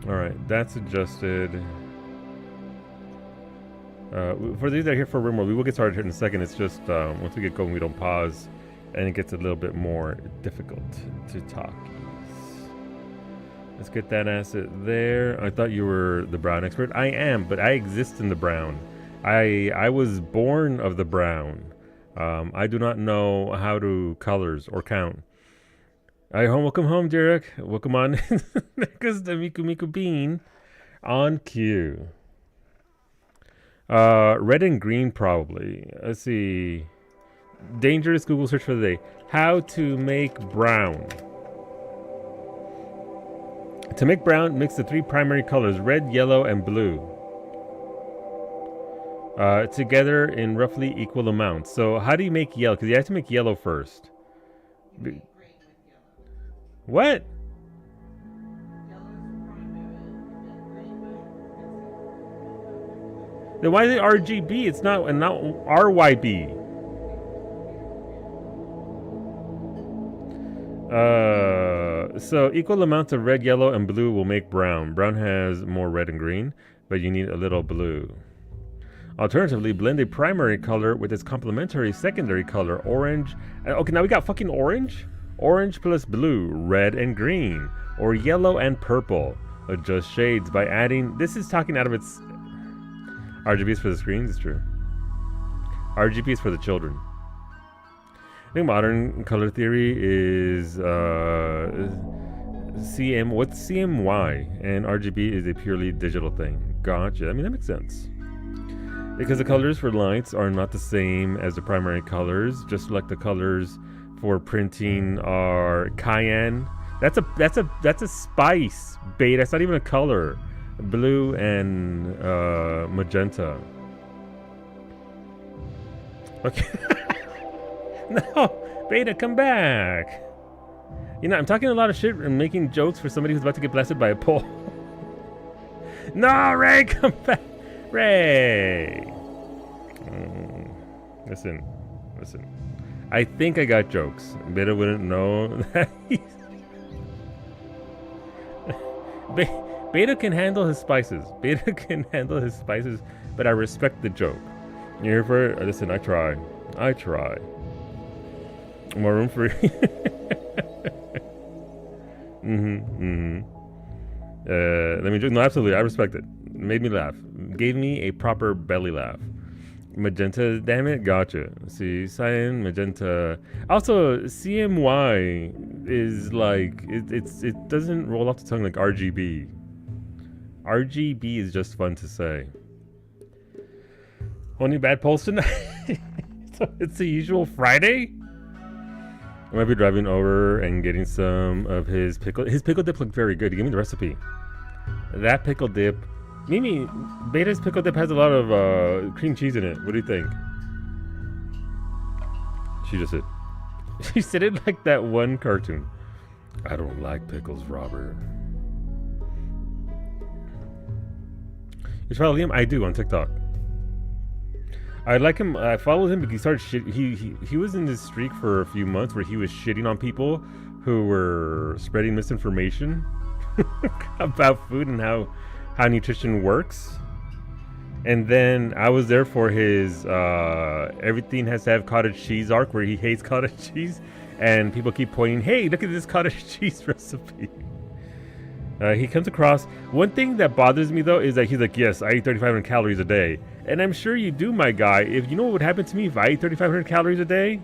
All right, that's adjusted. For these that are here for RimWorld, we will get started here in a second. It's just once we get going, we don't pause, and it gets a little bit more difficult to talk. Let's get that asset there. I thought you were the brown expert. I am, but I exist in the brown. I was born of the brown. I do not know how to colors or count. All right, welcome home, Derek. Welcome on. Because the Miku Miku Bean on cue. Red and green probably. Let's see. Dangerous Google search for the day. How to make brown. To make brown, mix the three primary colors, red, yellow, and blue. Together in roughly equal amounts. So how do you make yellow? Because you have to make yellow first. What? Then why is it RGB? It's not RYB. So equal amounts of red, yellow, and blue will make brown. Brown has more red and green, but you need a little blue. Alternatively, blend a primary color with its complementary secondary color, orange. Okay, now we got fucking orange. Orange plus blue, red and green, or yellow and purple. Adjust shades by adding. This is talking out of its. RGB is for the screens, it's true. RGB is for the children. I think modern color theory is CM. What's CMY? And RGB is a purely digital thing. Gotcha. I mean, that makes sense. Because the colors for lights are not the same as the primary colors, just like the colors for printing are cayenne. That's a spice, beta. That's not even a color. Blue and magenta. Okay. No, Beta, come back. You know, I'm talking a lot of shit and making jokes for somebody who's about to get blasted by a pole. No, Ray, come back. Ray. Listen. I think I got jokes. Beta wouldn't know that he's... Beta can handle his spices. But I respect the joke. You here for it? Listen, I try. More room for you. Let me just, no, absolutely, I respect it. Made me laugh. Gave me a proper belly laugh. Magenta, damn it, gotcha. See, cyan, magenta. Also, CMY is like, it doesn't roll off the tongue like RGB. RGB is just fun to say. Only bad polls tonight? So it's the usual Friday? I might be driving over and getting some of his pickle. His pickle dip looked very good. He gave me the recipe. That pickle dip. Mimi, Beta's pickle dip has a lot of cream cheese in it. What do you think? She just said. She said it like that one cartoon. I don't like pickles, Robert. You follow him? I do on TikTok. I like him. I followed him because he started shit. He was in this streak for a few months where he was shitting on people who were spreading misinformation about food and how nutrition works. And then I was there for his everything has to have cottage cheese arc where he hates cottage cheese, and people keep pointing, hey, look at this cottage cheese recipe. He comes across, one thing that bothers me though is that he's like, yes, I eat 3,500 calories a day. And I'm sure you do, my guy. If you know what would happen to me if I ate 3,500 calories a day?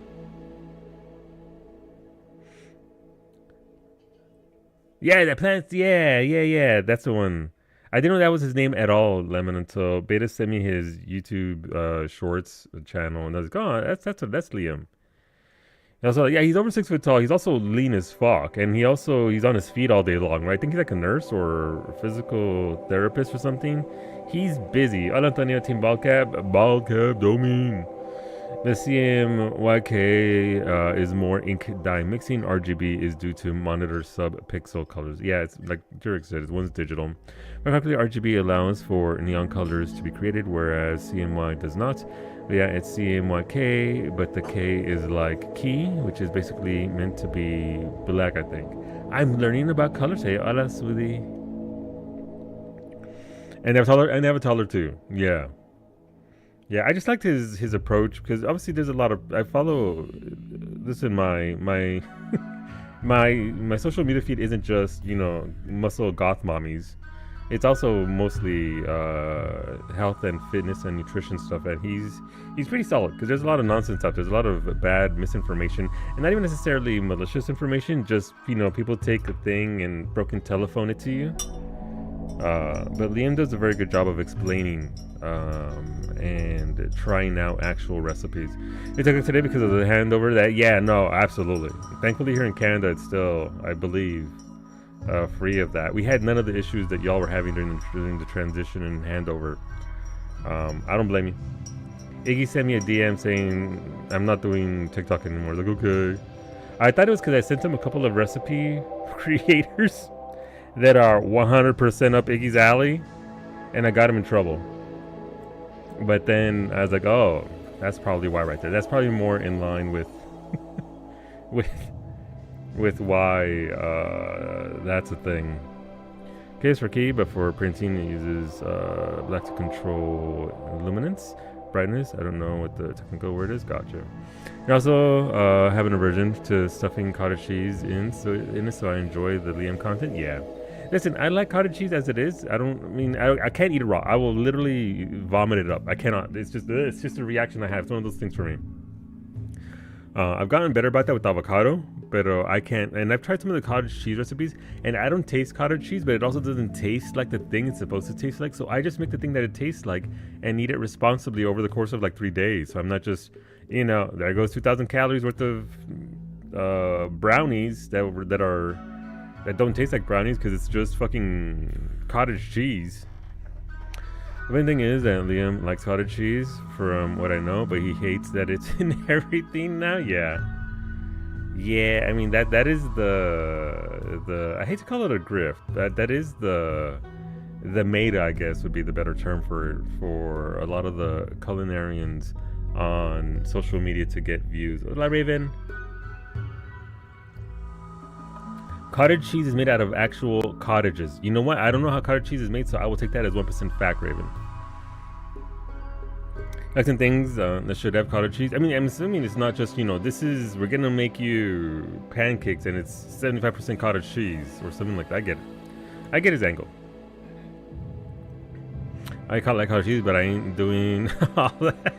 Yeah, that plants, yeah, that's the one. I didn't know that was his name at all, Lemon, until Beta sent me his YouTube shorts channel, and I was like, oh, that's Liam. And also, yeah, he's over 6 foot tall. He's also lean as fuck, and he's on his feet all day long, right? I think he's like a nurse or a physical therapist or something. He's busy. Hola, Antonio, Team Ballcap, Domin. The CMYK is more ink dye mixing. RGB is due to monitor sub-pixel colors. Yeah, it's like Jurek said, one's digital. But practically, RGB allows for neon colors to be created, whereas CMY does not. But yeah, it's CMYK, but the K is like key, which is basically meant to be black, I think. I'm learning about colors. Hey, hola, Sudi. And they have a taller too. Yeah. Yeah, I just liked his approach because obviously there's a lot of I follow this in my my social media feed isn't just muscle goth mommies. It's also mostly health and fitness and nutrition stuff, and he's pretty solid because there's a lot of nonsense out there. There's a lot of bad misinformation, and not even necessarily malicious information. Just people take a thing and broken telephone it to you. But Liam does a very good job of explaining and trying out actual recipes. It took us today because of the handover. No, absolutely. Thankfully, here in Canada, it's still, I believe, free of that. We had none of the issues that y'all were having during the transition and handover. I don't blame you. Iggy sent me a DM saying I'm not doing TikTok anymore. Like, okay. I thought it was because I sent him a couple of recipe creators that are 100% up Iggy's alley, and I got him in trouble. But then I was like, oh, that's probably why right there. That's probably more in line with with why that's a thing. Case for key, but for printing it uses black to control luminance, brightness. I don't know what the technical word is. Gotcha. I also have an aversion to stuffing cottage cheese in it, so I enjoy the Liam content. Yeah. Listen, I like cottage cheese as it is. I can't eat it raw. I will literally vomit it up. I cannot. It's just a reaction I have. It's one of those things for me. I've gotten better about that with avocado, but I can't. And I've tried some of the cottage cheese recipes, and I don't taste cottage cheese, but it also doesn't taste like the thing it's supposed to taste like. So I just make the thing that it tastes like and eat it responsibly over the course of like 3 days. So I'm not just, there goes 2,000 calories worth of brownies that don't taste like brownies because it's just fucking cottage cheese. The main thing is that Liam likes cottage cheese from what I know, but he hates that it's in everything now. Yeah, I mean that is the I hate to call it a grift. That is the meta, I guess, would be the better term for a lot of the culinarians on social media to get views. Hola, Raven. Cottage cheese is made out of actual cottages. You know what? I don't know how cottage cheese is made, so I will take that as 1% fact, Raven. Like some things that should have cottage cheese. I mean, I'm assuming it's not just, we're going to make you pancakes and it's 75% cottage cheese or something like that. I get his angle. I call it like cottage cheese, but I ain't doing all that.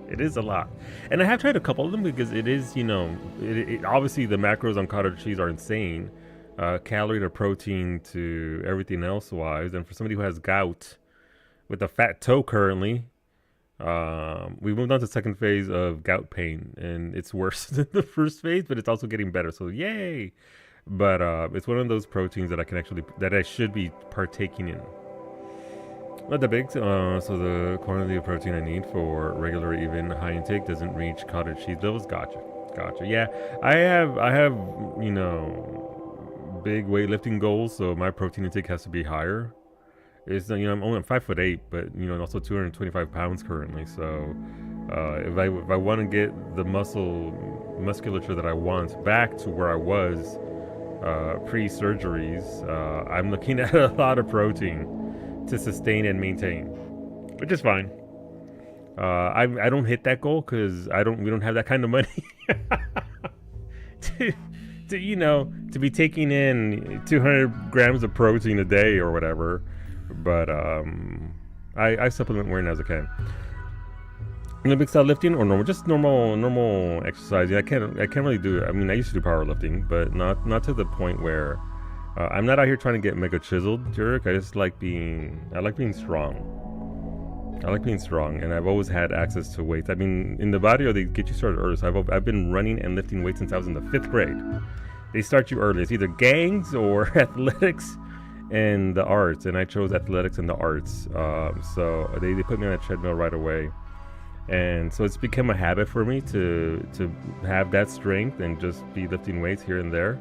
It is a lot, and I have tried a couple of them because it is, obviously the macros on cottage cheese are insane, calorie to protein to everything else wise. And for somebody who has gout with a fat toe currently, we moved on to the second phase of gout pain, and it's worse than the first phase, but it's also getting better. So yay! But it's one of those proteins that I should be partaking in. Not that big, so the quantity of protein I need for regular, even high intake doesn't reach cottage cheese levels. Gotcha. Yeah, I have, big weightlifting goals, so my protein intake has to be higher. It's I'm 5'8", but also 225 pounds currently. So if I want to get the musculature that I want back to where I was pre-surgeries, I'm looking at a lot of protein to sustain and maintain, which is fine. I don't hit that goal because we don't have that kind of money to be taking in 200 grams of protein a day or whatever. But I supplement where as I can. Olympic style lifting or normal exercise. Yeah, I can't really do it. I mean, I used to do powerlifting, but not to the point where I'm not out here trying to get mega chiseled, jerk. I like being strong. And I've always had access to weights. I mean, in the barrio, they get you started early. So I've been running and lifting weights since I was in the 5th grade. They start you early. It's either gangs or athletics and the arts, and I chose athletics and the arts. So they put me on a treadmill right away. And so it's become a habit for me to have that strength and just be lifting weights here and there.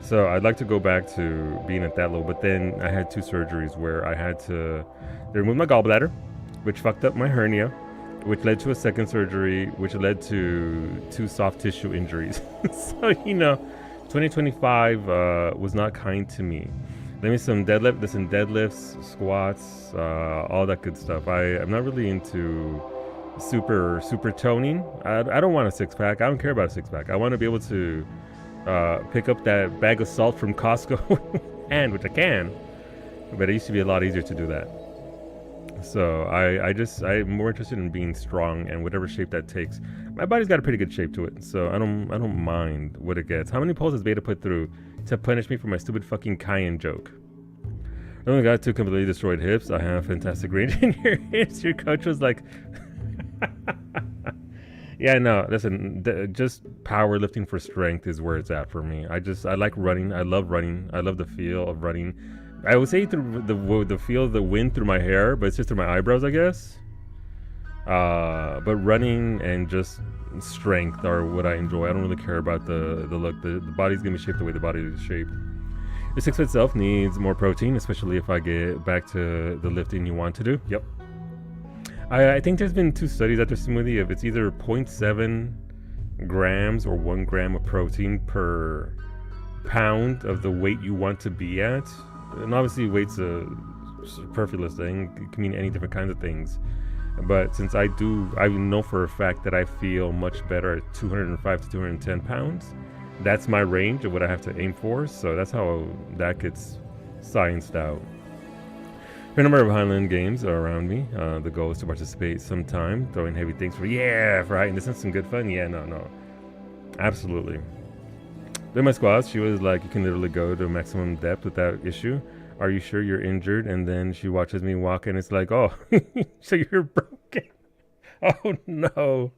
So I'd like to go back to being at that level, but then I had 2 surgeries where they removed my gallbladder, which fucked up my hernia, which led to a second surgery, which led to 2 soft tissue injuries. So, 2025 was not kind to me. Maybe some deadlift, listen, deadlifts, squats, all that good stuff. I'm not really into super toning. I don't want a six pack. I don't care about a six pack. I want to be able to pick up that bag of salt from Costco, and which I can, but it used to be a lot easier to do that. So I'm more interested in being strong and whatever shape that takes. My body's got a pretty good shape to it, so I don't mind what it gets. How many polls has Beta put through to punish me for my stupid fucking cayenne joke? I only got 2 completely destroyed hips. I have fantastic range in your hips. Your coach was like, yeah, no, listen, just powerlifting for strength is where it's at for me. I like running. I love running. I love the feel of running. I would say through the feel of the wind through my hair, but it's just through my eyebrows, I guess. But running and just strength are what I enjoy. I don't really care about the look. The body's gonna be shaped the way the body is shaped. The 6 foot itself needs more protein, especially if I get back to the lifting you want to do. Yep. I think there's been 2 studies after smoothie of it's either 0.7 grams or 1 gram of protein per pound of the weight you want to be at. And obviously weight's a superfluous thing. It can mean any different kinds of things. But since I know for a fact that I feel much better at 205 to 210 pounds. That's my range of what I have to aim for. So that's how that gets scienced out. A number of Highland games are around me. The goal is to participate sometime. Throwing heavy things for height. And this is some good fun. Yeah, no. Absolutely. Then my squats, she was like, you can literally go to maximum depth without issue. Are you sure you're injured? And then she watches me walk and it's like, oh, so you're broken. Oh no.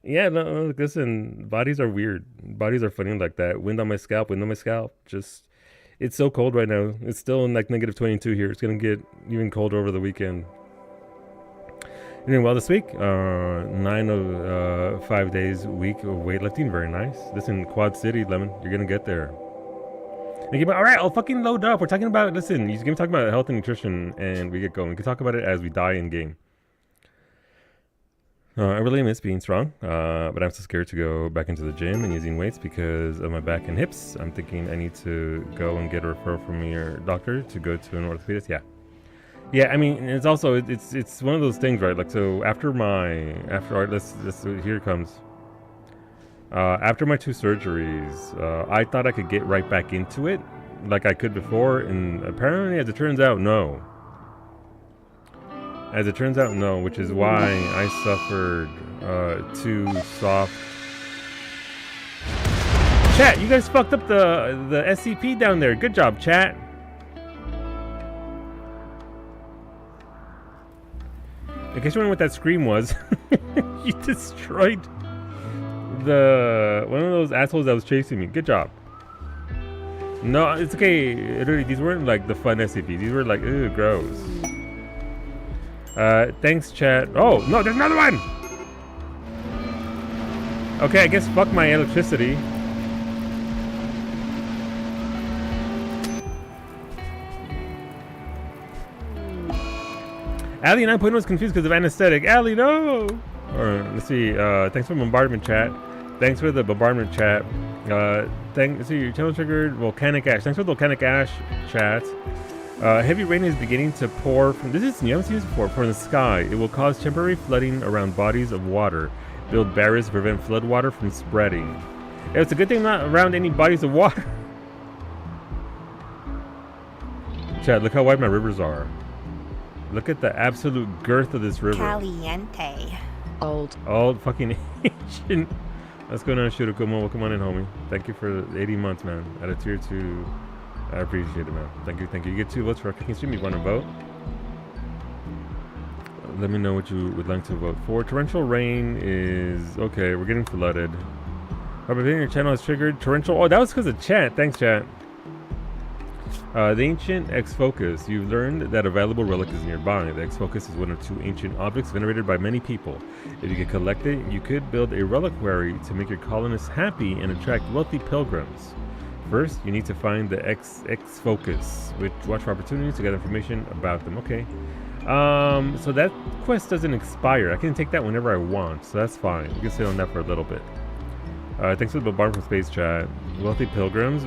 Yeah, no, listen, bodies are weird. Bodies are funny like that. Wind on my scalp. Just, it's so cold right now. It's still in like negative 22 here. It's going to get even colder over the weekend. Doing well this week. 9 of 5 days a week of weightlifting. Very nice. Listen, Quad City, Lemon, you're going to get there. All right, I'll fucking load up. We're talking about, listen, you're going to talk about health and nutrition and we get going. We can talk about it as we die in game. I really miss being strong, but I'm so scared to go back into the gym and using weights because of my back and hips. I'm thinking I need to go and get a referral from your doctor to go to an orthopedist. Yeah. I mean, it's also it's one of those things, right? Like, so after let's here it comes. After my 2 surgeries, I thought I could get right back into it, like I could before, and apparently, as it turns out, no. Which is why I suffered 2 soft. Chat, you guys fucked up the SCP down there. Good job, chat. In case you wondering what that scream was, you destroyed one of those assholes that was chasing me. Good job. No, it's okay. Literally, these weren't like the fun SCPs. These were like, ew, gross. Thanks, chat. Oh, no, there's another one! Okay, I guess fuck my electricity. Allie 9.0 was confused because of anesthetic. Allie, no! Or, let's see, thanks for bombardment chat. Thanks for the bombardment chat. Let's see, your channel triggered volcanic ash. Thanks for the volcanic ash chat. Heavy rain is beginning to pour from, this is new, I haven't seen this before, from the sky. It will cause temporary flooding around bodies of water. Build barriers to prevent flood water from spreading. Yeah, it's a good thing not around any bodies of water. Chad, look how wide my rivers are. Look at the absolute girth of this river. Caliente. Old fucking ancient. What's going on, Shurukumo? Welcome on in, homie. Thank you for 80 months, man. At a tier 2. I appreciate it, man. Thank you. You get 2 votes for a cooking stream. You want to vote? Let me know what you would like to vote for. Torrential rain is okay. We're getting flooded. However, your channel is triggered. Torrential. Oh, that was because of chat. Thanks, chat. The ancient X-Focus. You've learned that a valuable relic is nearby. The X-Focus is one of 2 ancient objects venerated by many people. If you can collect it, you could build a reliquary to make your colonists happy and attract wealthy pilgrims. First, you need to find the X-Focus, which watch for opportunities to get information about them. Okay. So that quest doesn't expire. I can take that whenever I want, so that's fine. We can sit on that for a little bit. Thanks for the bar from Space Chat. Wealthy pilgrims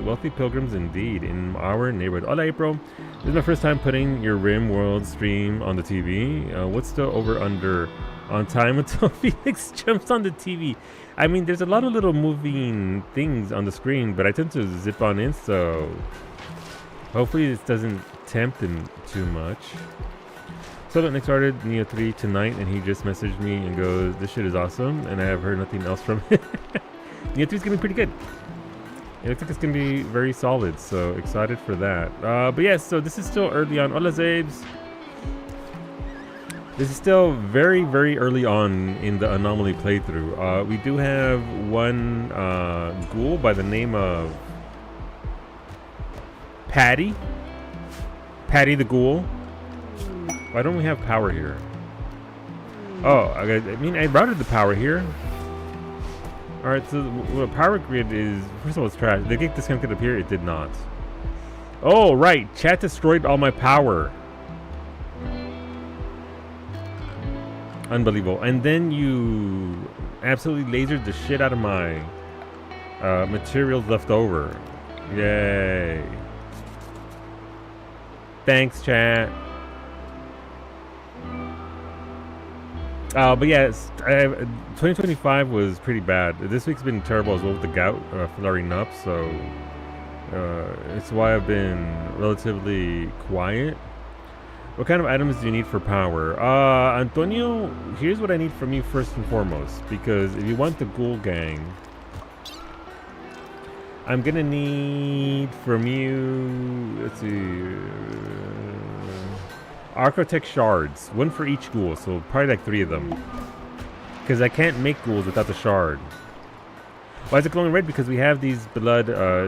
indeed in our neighborhood. Hola, April. This is my first time putting your RimWorld stream on the TV. What's the over/under on time until Felix jumps on the TV? I mean, there's a lot of little moving things on the screen, but I tend to zip on in, so hopefully this doesn't tempt him too much. So Nick started Neo 3 tonight, and he just messaged me and goes, "This shit is awesome," and I have heard nothing else from him. Neo 3 is gonna be pretty good. It looks like it's gonna be very solid, so excited for that. But yeah, so this is still early on. Hola, Zabes. This is still very, very early on in the Anomaly playthrough. We do have one ghoul by the name of Patty. Patty the ghoul. Why don't we have power here? Oh, I mean, I routed the power here. Alright, so the power grid is, first of all, it's trash. Did it get disconnected up here? It did not. Oh, right. Chat destroyed all my power. Unbelievable. And then you absolutely lasered the shit out of my materials left over. Yay. Thanks, chat. But yeah, 2025 was pretty bad. This week's been terrible as well with the gout flaring up, so it's why I've been relatively quiet. What kind of items do you need for power? Antonio, here's what I need from you first and foremost, because if you want the ghoul gang, I'm gonna need from you, let's see, Architect shards, one for each ghoul, so probably like 3 of them. Because I can't make ghouls without the shard. Why is it glowing red? Because we have these blood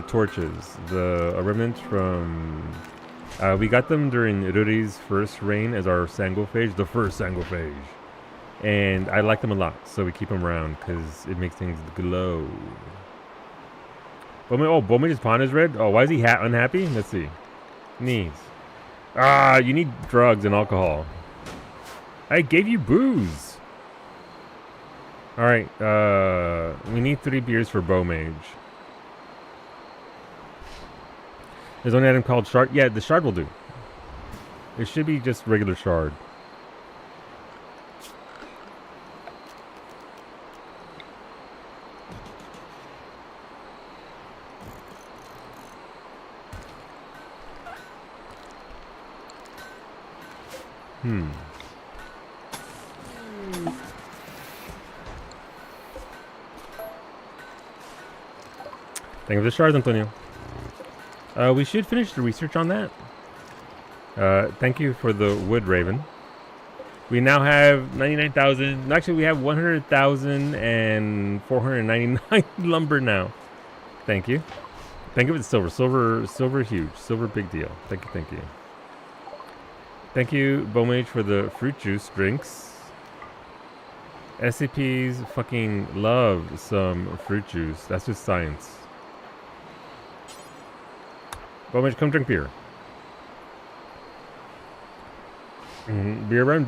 torches. The remnant from... we got them during Ruri's first reign as our Sangophage, the first Sangophage. And I like them a lot, so we keep them around because it makes things glow. Bomage's pawn is red? Oh, why is he unhappy? Let's see. Needs. You need drugs and alcohol. I gave you booze. Alright, we need 3 beers for Bomage. There's only an item called shard. Yeah, the shard will do. It should be just regular shard. Thank you for the shards, Antonio. We should finish the research on that. Thank you for the wood, Raven. We now have 99,000. Actually, we have 100,499 lumber now. Thank you. Thank you for the silver. Silver huge. Silver big deal. Thank you, thank you. Thank you, Bomage, for the fruit juice drinks. SCPs fucking love some fruit juice. That's just science. Bomage, come drink beer. Beer run.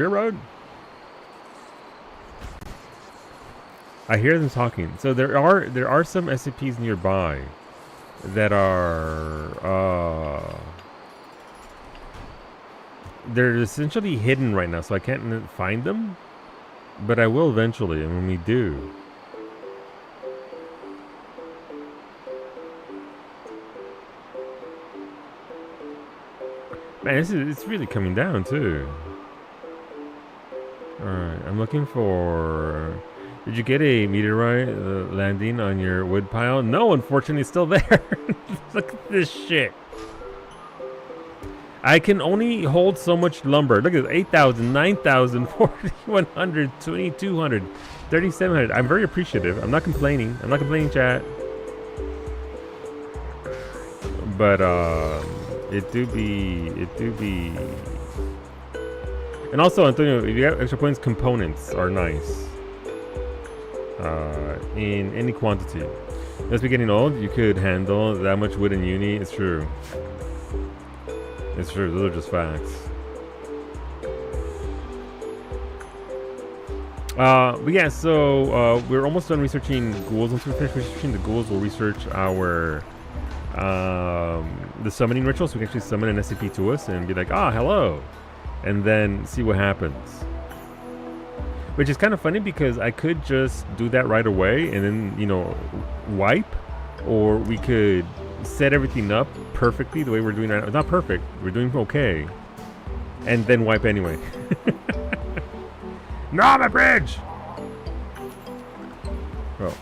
I hear them talking. So there are some SCPs nearby that are they're essentially hidden right now, so I can't find them. But I will eventually, and when we do. Man, it's really coming down too. Alright, I'm looking for... Did you get a meteorite landing on your wood pile? No, unfortunately, it's still there. Look at this shit. I can only hold so much lumber. Look at this, 8,000, 9,000, 4,100, 2,200, 3,700. I'm very appreciative. I'm not complaining. Chat. But, it do be. And also, Antonio, if you have extra points, components are nice. In any quantity. As we're getting old, you could handle that much wood in uni. It's true. It's true. Those are just facts. But yeah, so we're almost done researching ghouls. Once we finish researching the ghouls, we'll research our the summoning ritual, so we can actually summon an SCP to us and be like, ah, hello, and then see what happens. Which is kind of funny because I could just do that right away and then, you know, wipe, or we could set everything up perfectly the way we're doing right now. It's not perfect, we're doing okay, and then wipe anyway. No, my bridge! Oh.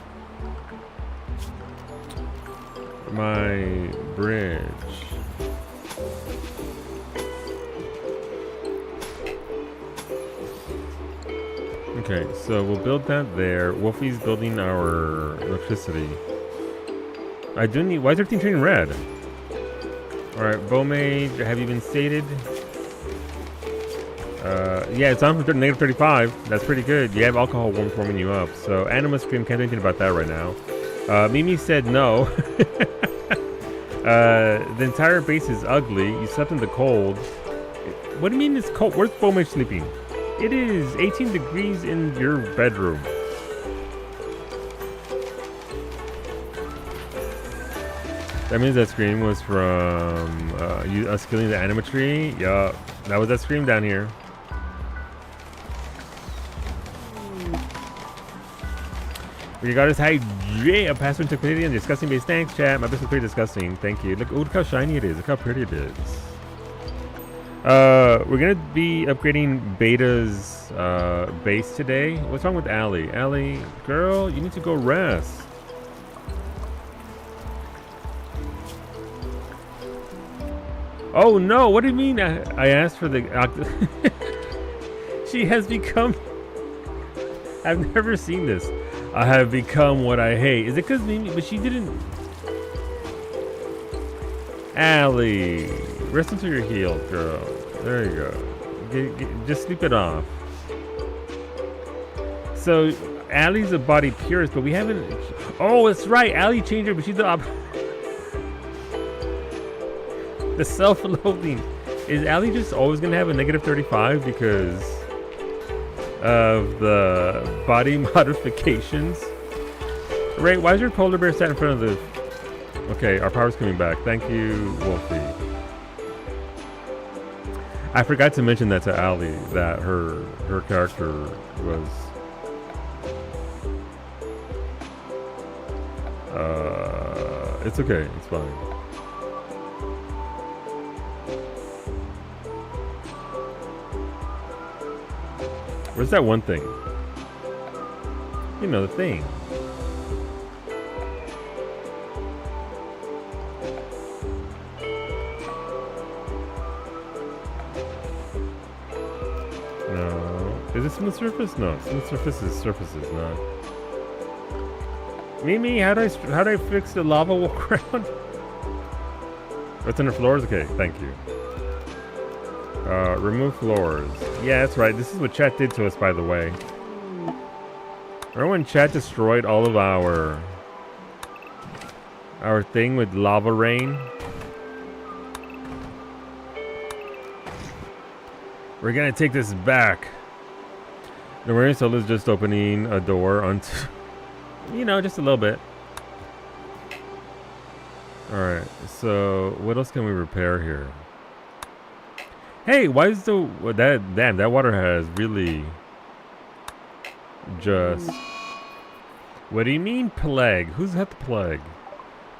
My bridge. Okay, so we'll build that there. Wolfie's building our electricity. I do need... Why is everything turning red? Alright, Bowmage, have you been sated? Yeah, it's on for negative 35. That's pretty good. You have alcohol warming you up. So, Anima Scream, can't do anything about that right now. Mimi said no. The entire base is ugly. You slept in the cold. What do you mean it's cold? Where's Bowmage sleeping? It is 18 degrees in your bedroom. That means that scream was from us killing the anima tree. Yup, that was that scream down here. We got us high J, a password to Canadian disgusting base. Thanks, chat. My best is pretty disgusting. Thank you. Look how shiny it is. Look how pretty it is. We're gonna be upgrading Beta's base today. What's wrong with Allie? Allie, girl, you need to go rest. Oh no! What do you mean? I asked for the. She has become. I've never seen this. I have become what I hate. Is it because Mimi? But she didn't. Allie, rest until you're healed, girl. There you go. Just sleep it off. So, Allie's a body purist, but we haven't. Oh, that's right. Allie changed her, but she's the the self-loathing. Is Allie just always gonna have a negative 35 because of the body modifications? Ray, why is your polar bear sat in front of the... Okay, our power's coming back. Thank you, Wolfie. I forgot to mention that to Allie, that her character was... it's okay, it's fine. Where's that one thing? You know, the thing. No. Is it smooth surface? No. Smooth surfaces, not. Mimi, how do I fix the lava walk around? What's under floors? Okay, thank you. Remove floors. Yeah, that's right. This is what chat did to us, by the way. Remember when chat destroyed all of our thing with lava rain? We're gonna take this back. The Marine Soul is just opening a door onto, you know, just a little bit. Alright, so what else can we repair here? Hey, why is that water has really just... What do you mean plague? Who's had the plague?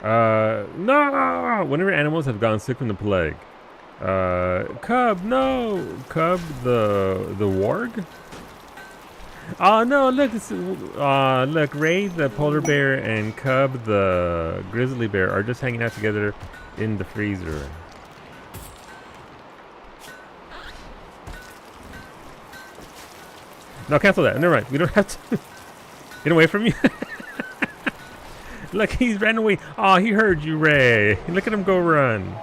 No! Whenever animals have gone sick from the plague. Cub, no! Cub the warg? Oh no, look, it's, look, Ray the polar bear and Cub the grizzly bear are just hanging out together in the freezer. No, cancel that. Never mind. We don't have to get away from you. Look, he's ran away. Oh, he heard you, Ray. Look at him go run.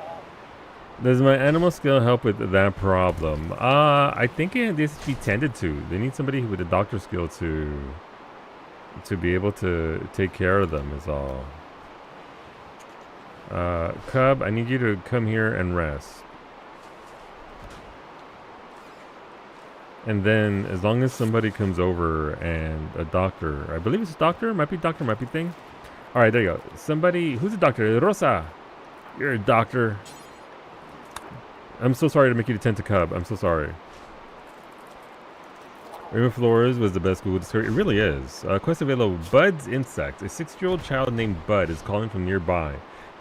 Does my animal skill help with that problem? I think it needs to be tended to. They need somebody with a doctor skill to be able to take care of them is all. Cub, I need you to come here and rest. And then as long as somebody comes over and a doctor, I believe it's a doctor, might be thing. All right, there you go. Somebody, who's a doctor? Rosa, you're a doctor. I'm so sorry to make you tend to cub. I'm so sorry. Raymond Flores was the best Google discovery. It really is. Quest available. Bud's insect. A 6-year-old child named Bud is calling from nearby.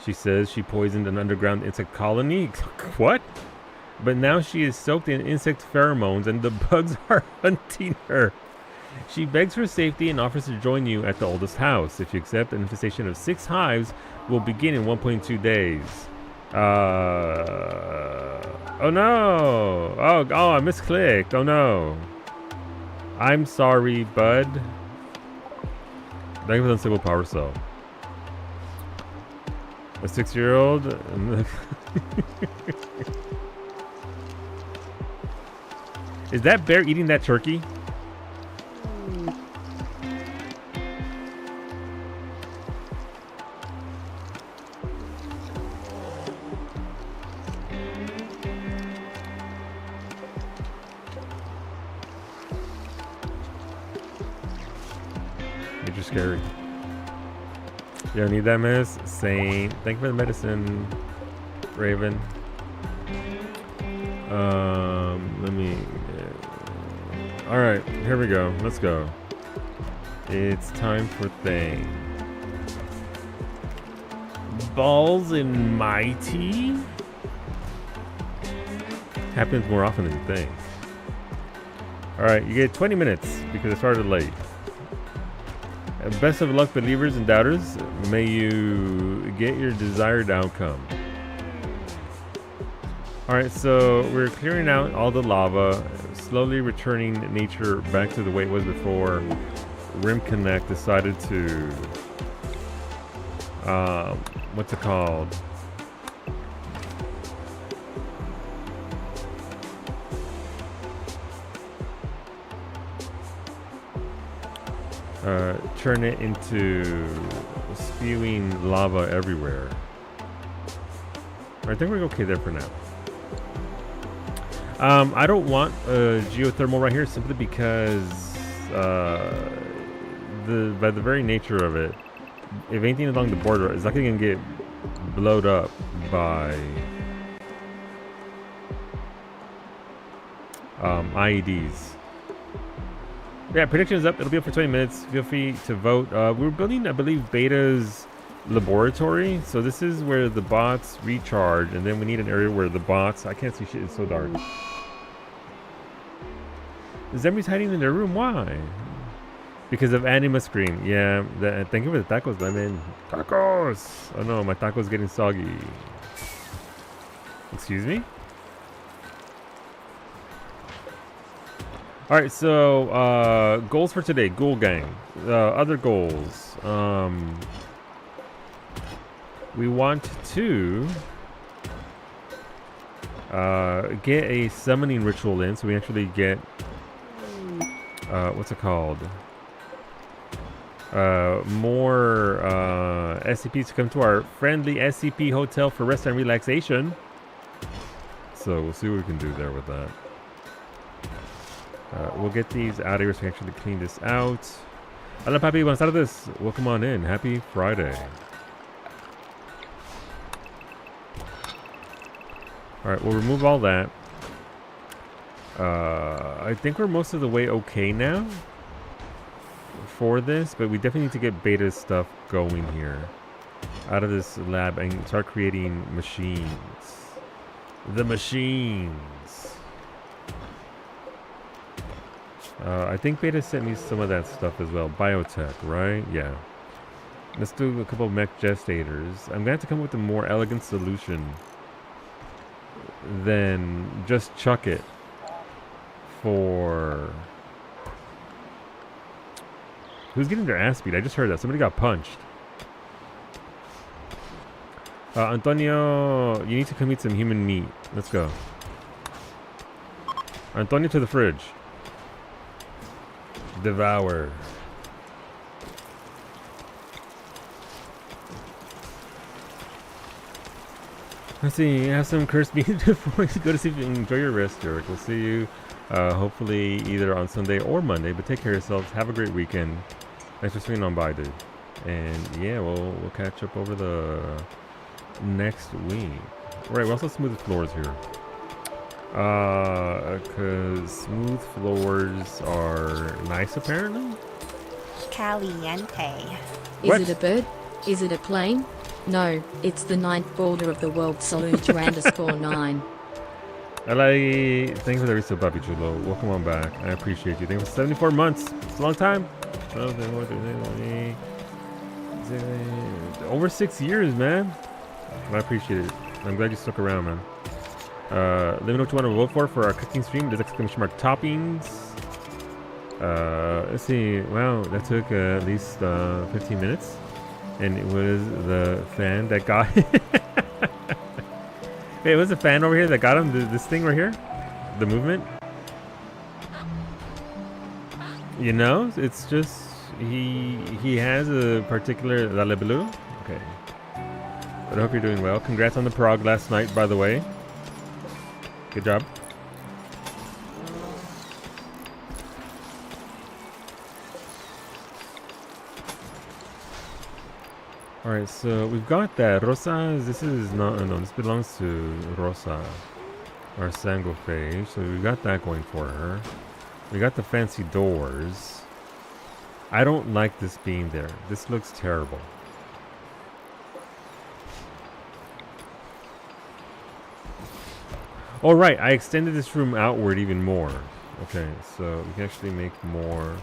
She says she poisoned an underground insect colony. What? But now she is soaked in insect pheromones and the bugs are hunting her. She begs for safety and offers to join you at the oldest house. If you accept, an infestation of 6 hives will begin in 1.2 days. Oh no! Oh, I misclicked. Oh no. I'm sorry, Bud. Thank you for the unstable power cell. A 6-year-old? Is that bear eating that turkey? You're scary. You don't need that, miss? Same. Thank you for the medicine, Raven. Let me... Alright, here we go. Let's go. It's time for thing. Balls in my tea? Happens more often than you think. Alright, you get 20 minutes because I started late. Best of luck, believers and doubters. May you get your desired outcome. Alright, so we're clearing out all the lava, slowly returning nature back to the way it was before. Rim Connect decided to... what's it called? Turn it into spewing lava everywhere. I think we're okay there for now. I don't want geothermal right here simply because by the very nature of it, if anything along the border is likely going to get blowed up by IEDs. Yeah, prediction is up. It'll be up for 20 minutes. Feel free to vote. We're building, I believe, Beta's laboratory. So this is where the bots recharge, and then we need an area where the bots... I can't see shit. It's so dark. The zombies hiding in their room. Why? Because of anima screen. Yeah. Thank you for the tacos, Lemon. Tacos! Oh no, my taco's getting soggy. Excuse me? Alright, so goals for today. Ghoul Gang. Other goals. We want to get a summoning ritual in so we actually get what's it called? More SCPs to come to our friendly SCP hotel for rest and relaxation. So we'll see what we can do there with that. We'll get these out of here so we can actually clean this out. Hola, papi. Buenas tardes. Welcome on in. Happy Friday. Alright, we'll remove all that. I think we're most of the way okay now for this, but we definitely need to get beta stuff going here out of this lab and start creating machines. The machines. I think beta sent me some of that stuff as well. Biotech, right? Yeah. Let's do a couple of mech gestators. I'm going to have to come up with a more elegant solution than just chuck it for... Who's getting their ass beat? I just heard that. Somebody got punched. Antonio, you need to come eat some human meat. Let's go. Antonio, to the fridge. Devour. Let's see. Have some cursed beans before you go to sleep and enjoy your rest, Derek. We'll see you hopefully either on Sunday or Monday. But take care of yourselves. Have a great weekend. Thanks for swinging on by, dude. And yeah, we'll catch up over the next week. Right, we also have smooth floors here. Cause smooth floors are nice apparently. Caliente. What? Is it a bird? Is it a plane? No, it's the ninth boulder of the world. Salute to _9. Thanks for the resub, Papi Chulo. Welcome on back. I appreciate you. Thanks for 74 months. It's a long time. Over 6 years, man. I appreciate it. I'm glad you stuck around, man. Let me know what you want to vote for our cooking stream. There's exclamation mark toppings. Let's see. Wow, that took at least 15 minutes. And it was the fan that got Hey, it was the fan over here that got him. This thing right here. The movement. You know, it's just he has a particular la le bleu. Okay. But I hope you're doing well. Congrats on the prog last night, by the way. Good job. All right, so we've got that. Rosa, this is not, no, this belongs to Rosa, our Sangofe. So we got that going for her. We got the fancy doors. I don't like this being there. This looks terrible. All right, I extended this room outward even more. Okay, so we can actually make more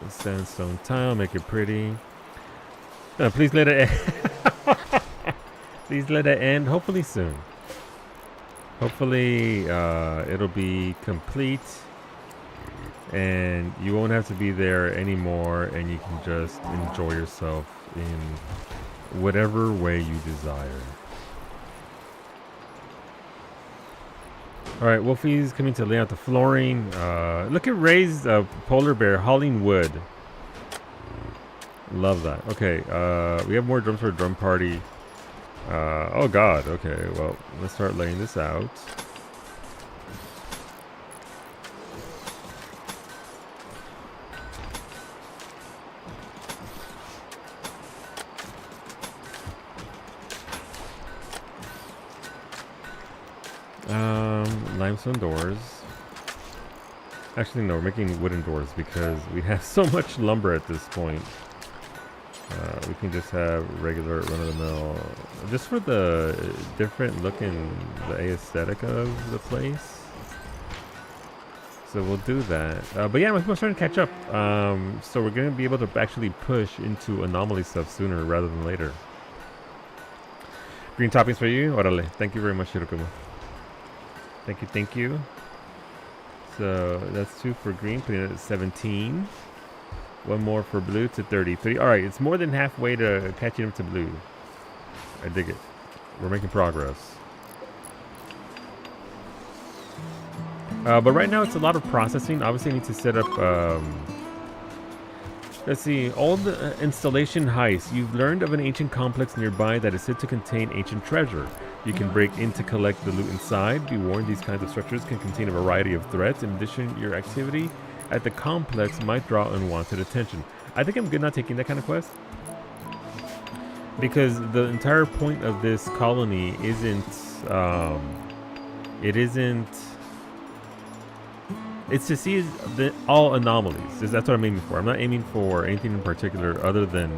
sandstone tile, make it pretty. Please let it end. Please let it end. Hopefully soon. Hopefully it'll be complete and you won't have to be there anymore and you can just enjoy yourself in whatever way you desire. All right, Wolfie's coming to lay out the flooring. Look at Ray's polar bear hauling wood. Love that. Okay, we have more drums for a drum party. Oh god, okay, well, let's start laying this out. Limestone doors. Actually, no, we're making wooden doors because we have so much lumber at this point. We can just have regular run-of-the-mill, just for the different look and the aesthetic of the place. So we'll do that. But yeah, people are starting to catch up. So we're going to be able to actually push into anomaly stuff sooner rather than later. Green toppings for you. Orale. Thank you very much, Shirokuma. Thank you, thank you. So that's 2 for green, putting it at 17. One more for blue to 33. All right, it's more than halfway to catching up to blue. I dig it. We're making progress. But right now it's a lot of processing. Obviously I need to set up, let's see, all the installation heists. You've learned of an ancient complex nearby that is said to contain ancient treasure. You can break in to collect the loot inside. Be warned, these kinds of structures can contain a variety of threats. In addition, your activity at the complex might draw unwanted attention. I think I'm good not taking that kind of quest. Because the entire point of this colony isn't, it's to see all anomalies. That's what I'm aiming for. I'm not aiming for anything in particular other than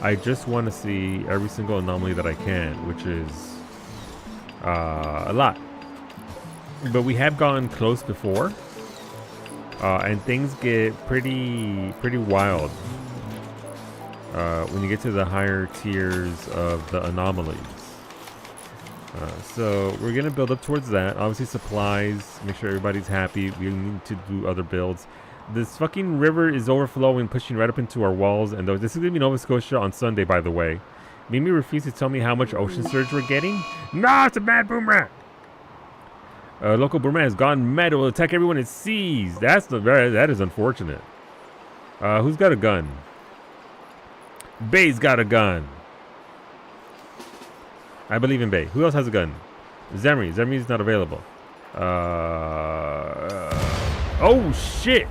I just want to see every single anomaly that I can, which is a lot. But we have gone close before. And things get pretty wild when you get to the higher tiers of the anomalies. So we're gonna build up towards that. Obviously supplies, make sure everybody's happy. We need to do other builds. This fucking river is overflowing, pushing right up into our walls. And this is gonna be Nova Scotia on Sunday, by the way. Mimi refused to tell me how much ocean surge we're getting. No, it's a bad boomerang. Local boomerang has gone mad. It will attack everyone it sees. That is unfortunate. Who's got a gun? Bay's got a gun. I believe in Bay. Who else has a gun? Zemri. Zemri's not available. Oh, shit!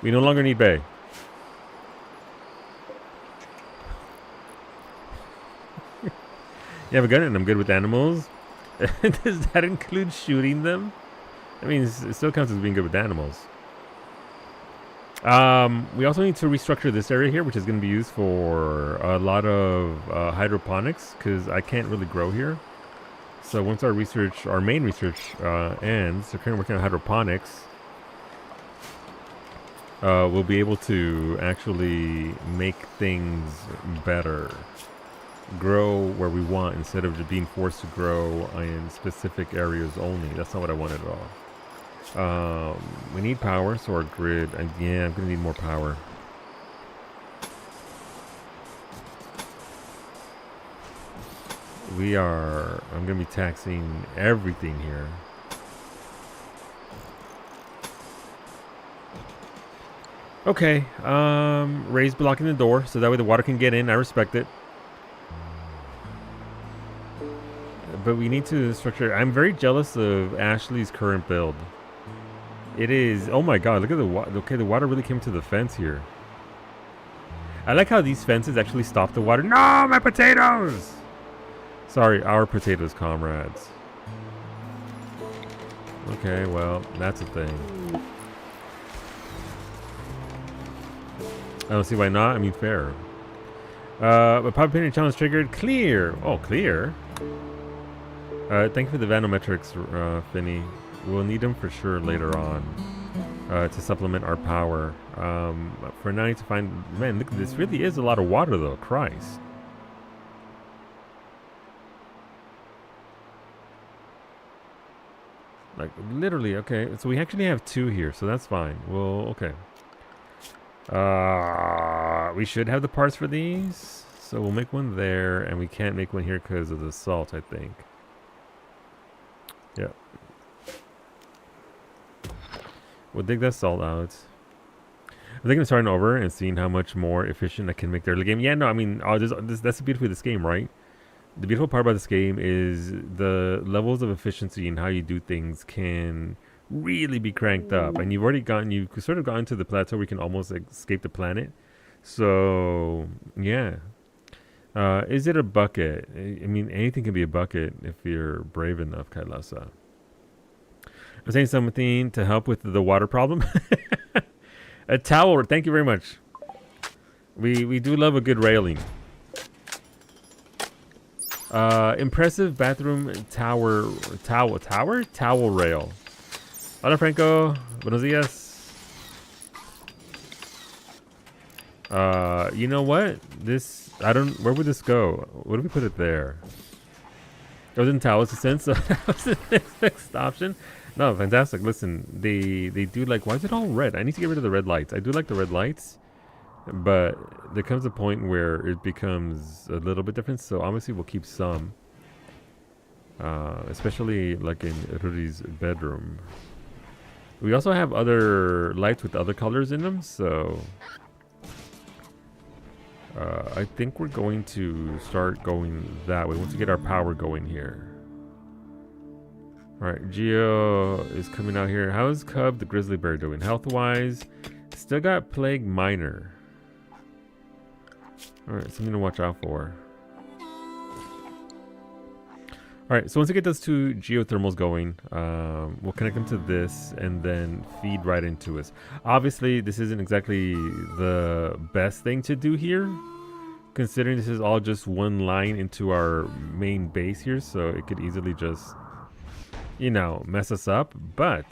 We no longer need Bay. You have a gun and I'm good with animals. Does that include shooting them? I mean, it still counts as being good with animals. We also need to restructure this area here, which is going to be used for a lot of hydroponics, because I can't really grow here. So once our research, our main research ends, we're currently working on hydroponics. We'll be able to actually make things better. Grow where we want instead of just being forced to grow in specific areas only. That's not what I wanted at all. We need power, so our grid, yeah, I'm gonna need more power. I'm gonna be taxing everything here. Okay, Ray's blocking the door, so that way the water can get in. I respect it. But we need to structure. I'm very jealous of Ashley's current build. It is. Oh my god! Look at the water. Okay, the water really came to the fence here. I like how these fences actually stop the water. No, my potatoes! Sorry, our potatoes, comrades. Okay, well, that's a thing. I don't see why not. I mean, fair. But Pop Painting Challenge triggered. Clear. Oh, clear. Thank you for the vanometrics, Finny. We'll need them for sure later on to supplement our power. For now, I need to find... Man, look, this really is a lot of water, though. Christ. Like, literally, okay. So we actually have 2 here, so that's fine. Well, okay. We should have the parts for these. So we'll make one there, and we can't make one here because of the salt, I think. Yeah. We'll dig that salt out. I'm thinking of starting over and seeing how much more efficient I can make the early game. Yeah, no, I mean, that's the beauty of this game, right? The beautiful part about this game is the levels of efficiency and how you do things can really be cranked up. And you've sort of gotten to the plateau where you can almost escape the planet. So, yeah. Is it a bucket? I mean, anything can be a bucket if you're brave enough, Kailasa. I'm saying something to help with the water problem. A towel. Thank you very much. We do love a good railing. Impressive bathroom towel rail. Hola, Franco. Buenos dias. You know what? Where would this go? What if we put it there? It was in towels, a sense, so that was the next option. No, fantastic. Listen, they do like, why is it all red? I need to get rid of the red lights. I do like the red lights, but there comes a point where it becomes a little bit different, so obviously we'll keep some. Especially like in Rudy's bedroom. We also have other lights with other colors in them, so I think we're going to start going that way once we get our power going here. Alright, Geo is coming out here. How is Cub the grizzly bear doing? Health-wise, still got Plague Minor. Alright, something to watch out for. Alright, so once we get those 2 geothermals going, we'll connect them to this and then feed right into us. Obviously, this isn't exactly the best thing to do here, considering this is all just one line into our main base here, so it could easily just, you know, mess us up, but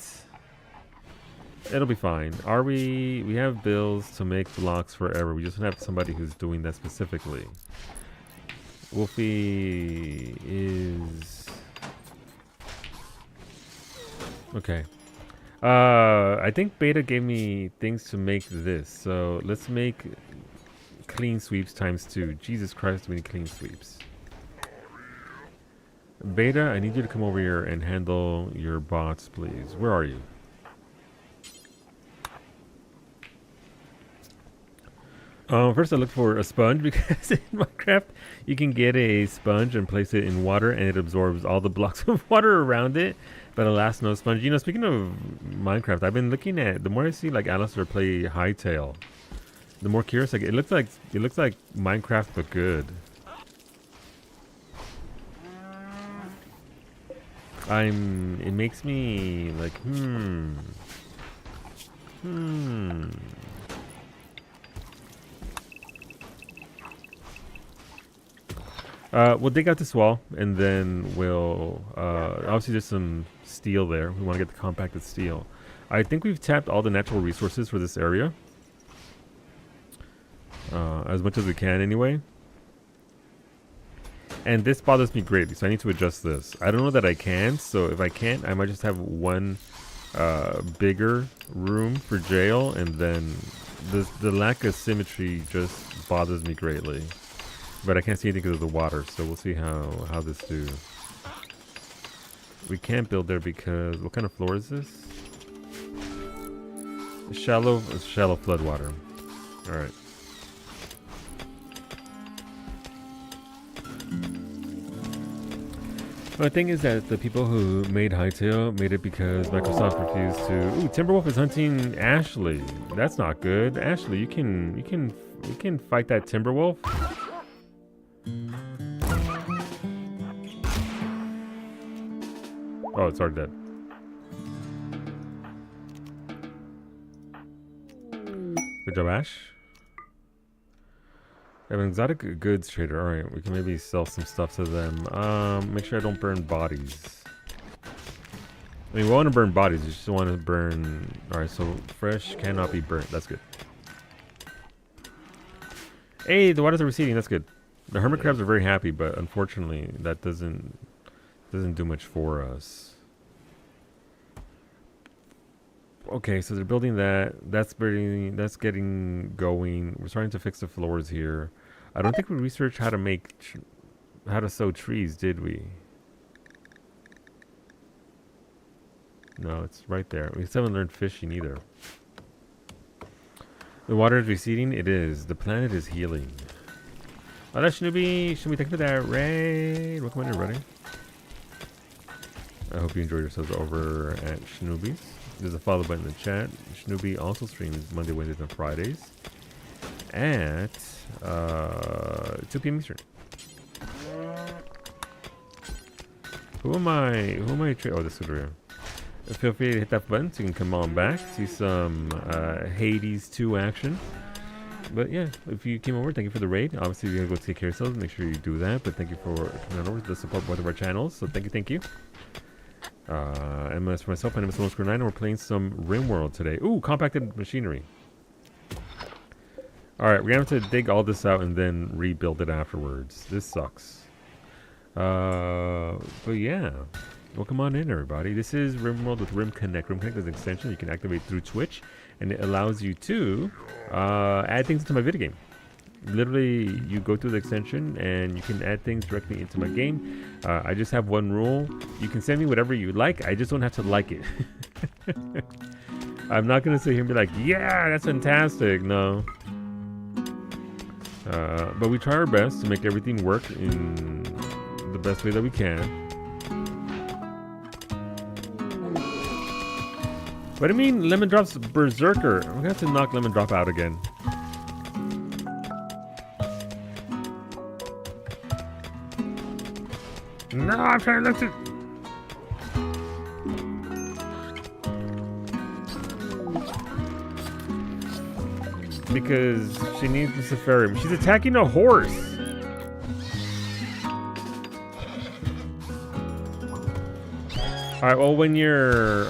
it'll be fine. We have bills to make blocks forever. We just don't have somebody who's doing that specifically. Wolfie is okay. I think Beta gave me things to make this, so let's make clean sweeps ×2. Jesus Christ, we need clean sweeps. Beta, I need you to come over here and handle your bots, please. Where are you? First I looked for a sponge because in Minecraft you can get a sponge and place it in water and it absorbs all the blocks of water around it. But alas, no sponge. You know, speaking of Minecraft, I've been looking at, the more I see like Alistair play Hightail, the more curious I get. It looks like Minecraft but good. It makes me like we'll dig out this wall, and then we'll obviously there's some steel there. We want to get the compacted steel. I think we've tapped all the natural resources for this area, as much as we can anyway. And this bothers me greatly, so I need to adjust this. I don't know that I can, so if I can't, I might just have one bigger room for jail, and then the lack of symmetry just bothers me greatly. But I can't see anything because of the water, so we'll see how this do. We can't build there because, what kind of floor is this? Shallow flood water. Alright. The thing is that the people who made Hightail made it because Microsoft refused to. Ooh, Timberwolf is hunting Ashley. That's not good. Ashley, you can fight that Timberwolf. Oh, it's already dead. Good job, Ash. I have an exotic goods trader. Alright, we can maybe sell some stuff to them. Make sure I don't burn bodies. I mean, we want to burn bodies. We just want to burn... Alright, so fresh cannot be burnt. That's good. Hey, the waters are receding. That's good. The hermit crabs are very happy, but unfortunately, that doesn't do much for us. Okay, so they're building that. That's getting going. We're starting to fix the floors here. I don't think we researched how to sow trees, did we? No, it's right there. We still haven't learned fishing either. The water is receding. It is. The planet is healing. Oh, that's Snoopy. Should we thank you for that raid? Welcome in, everybody. I hope you enjoyed yourselves over at Snoopy's. There's a follow button in the chat. Snoopy also streams Monday, Wednesdays, and Fridays at 2 p.m. Eastern. Who am I? Oh, this is over here. Feel free to hit that button so you can come on back, see some Hades 2 action. But yeah, if you came over, thank you for the raid. Obviously, you're going to go take care of yourselves. Make sure you do that. But thank you for coming on over to support both of our channels. So thank you. And as for myself, my name is Smoke9, and we're playing some RimWorld today. Ooh, compacted machinery. Alright, we're going to have to dig all this out and then rebuild it afterwards. This sucks. But yeah. Welcome on in, everybody. This is RimWorld with RimConnect. RimConnect is an extension you can activate through Twitch, and it allows you to add things into my video game. Literally, you go through the extension and you can add things directly into my game. I just have one rule. You can send me whatever you like. I just don't have to like it. I'm not going to sit here and be like, yeah, that's fantastic. No. But we try our best to make everything work in the best way that we can. What do you mean Lemon Drop's Berserker? We're going to have to knock Lemon Drop out again. No, I'm trying to look to... Because she needs the safari. She's attacking a horse. Alright, well,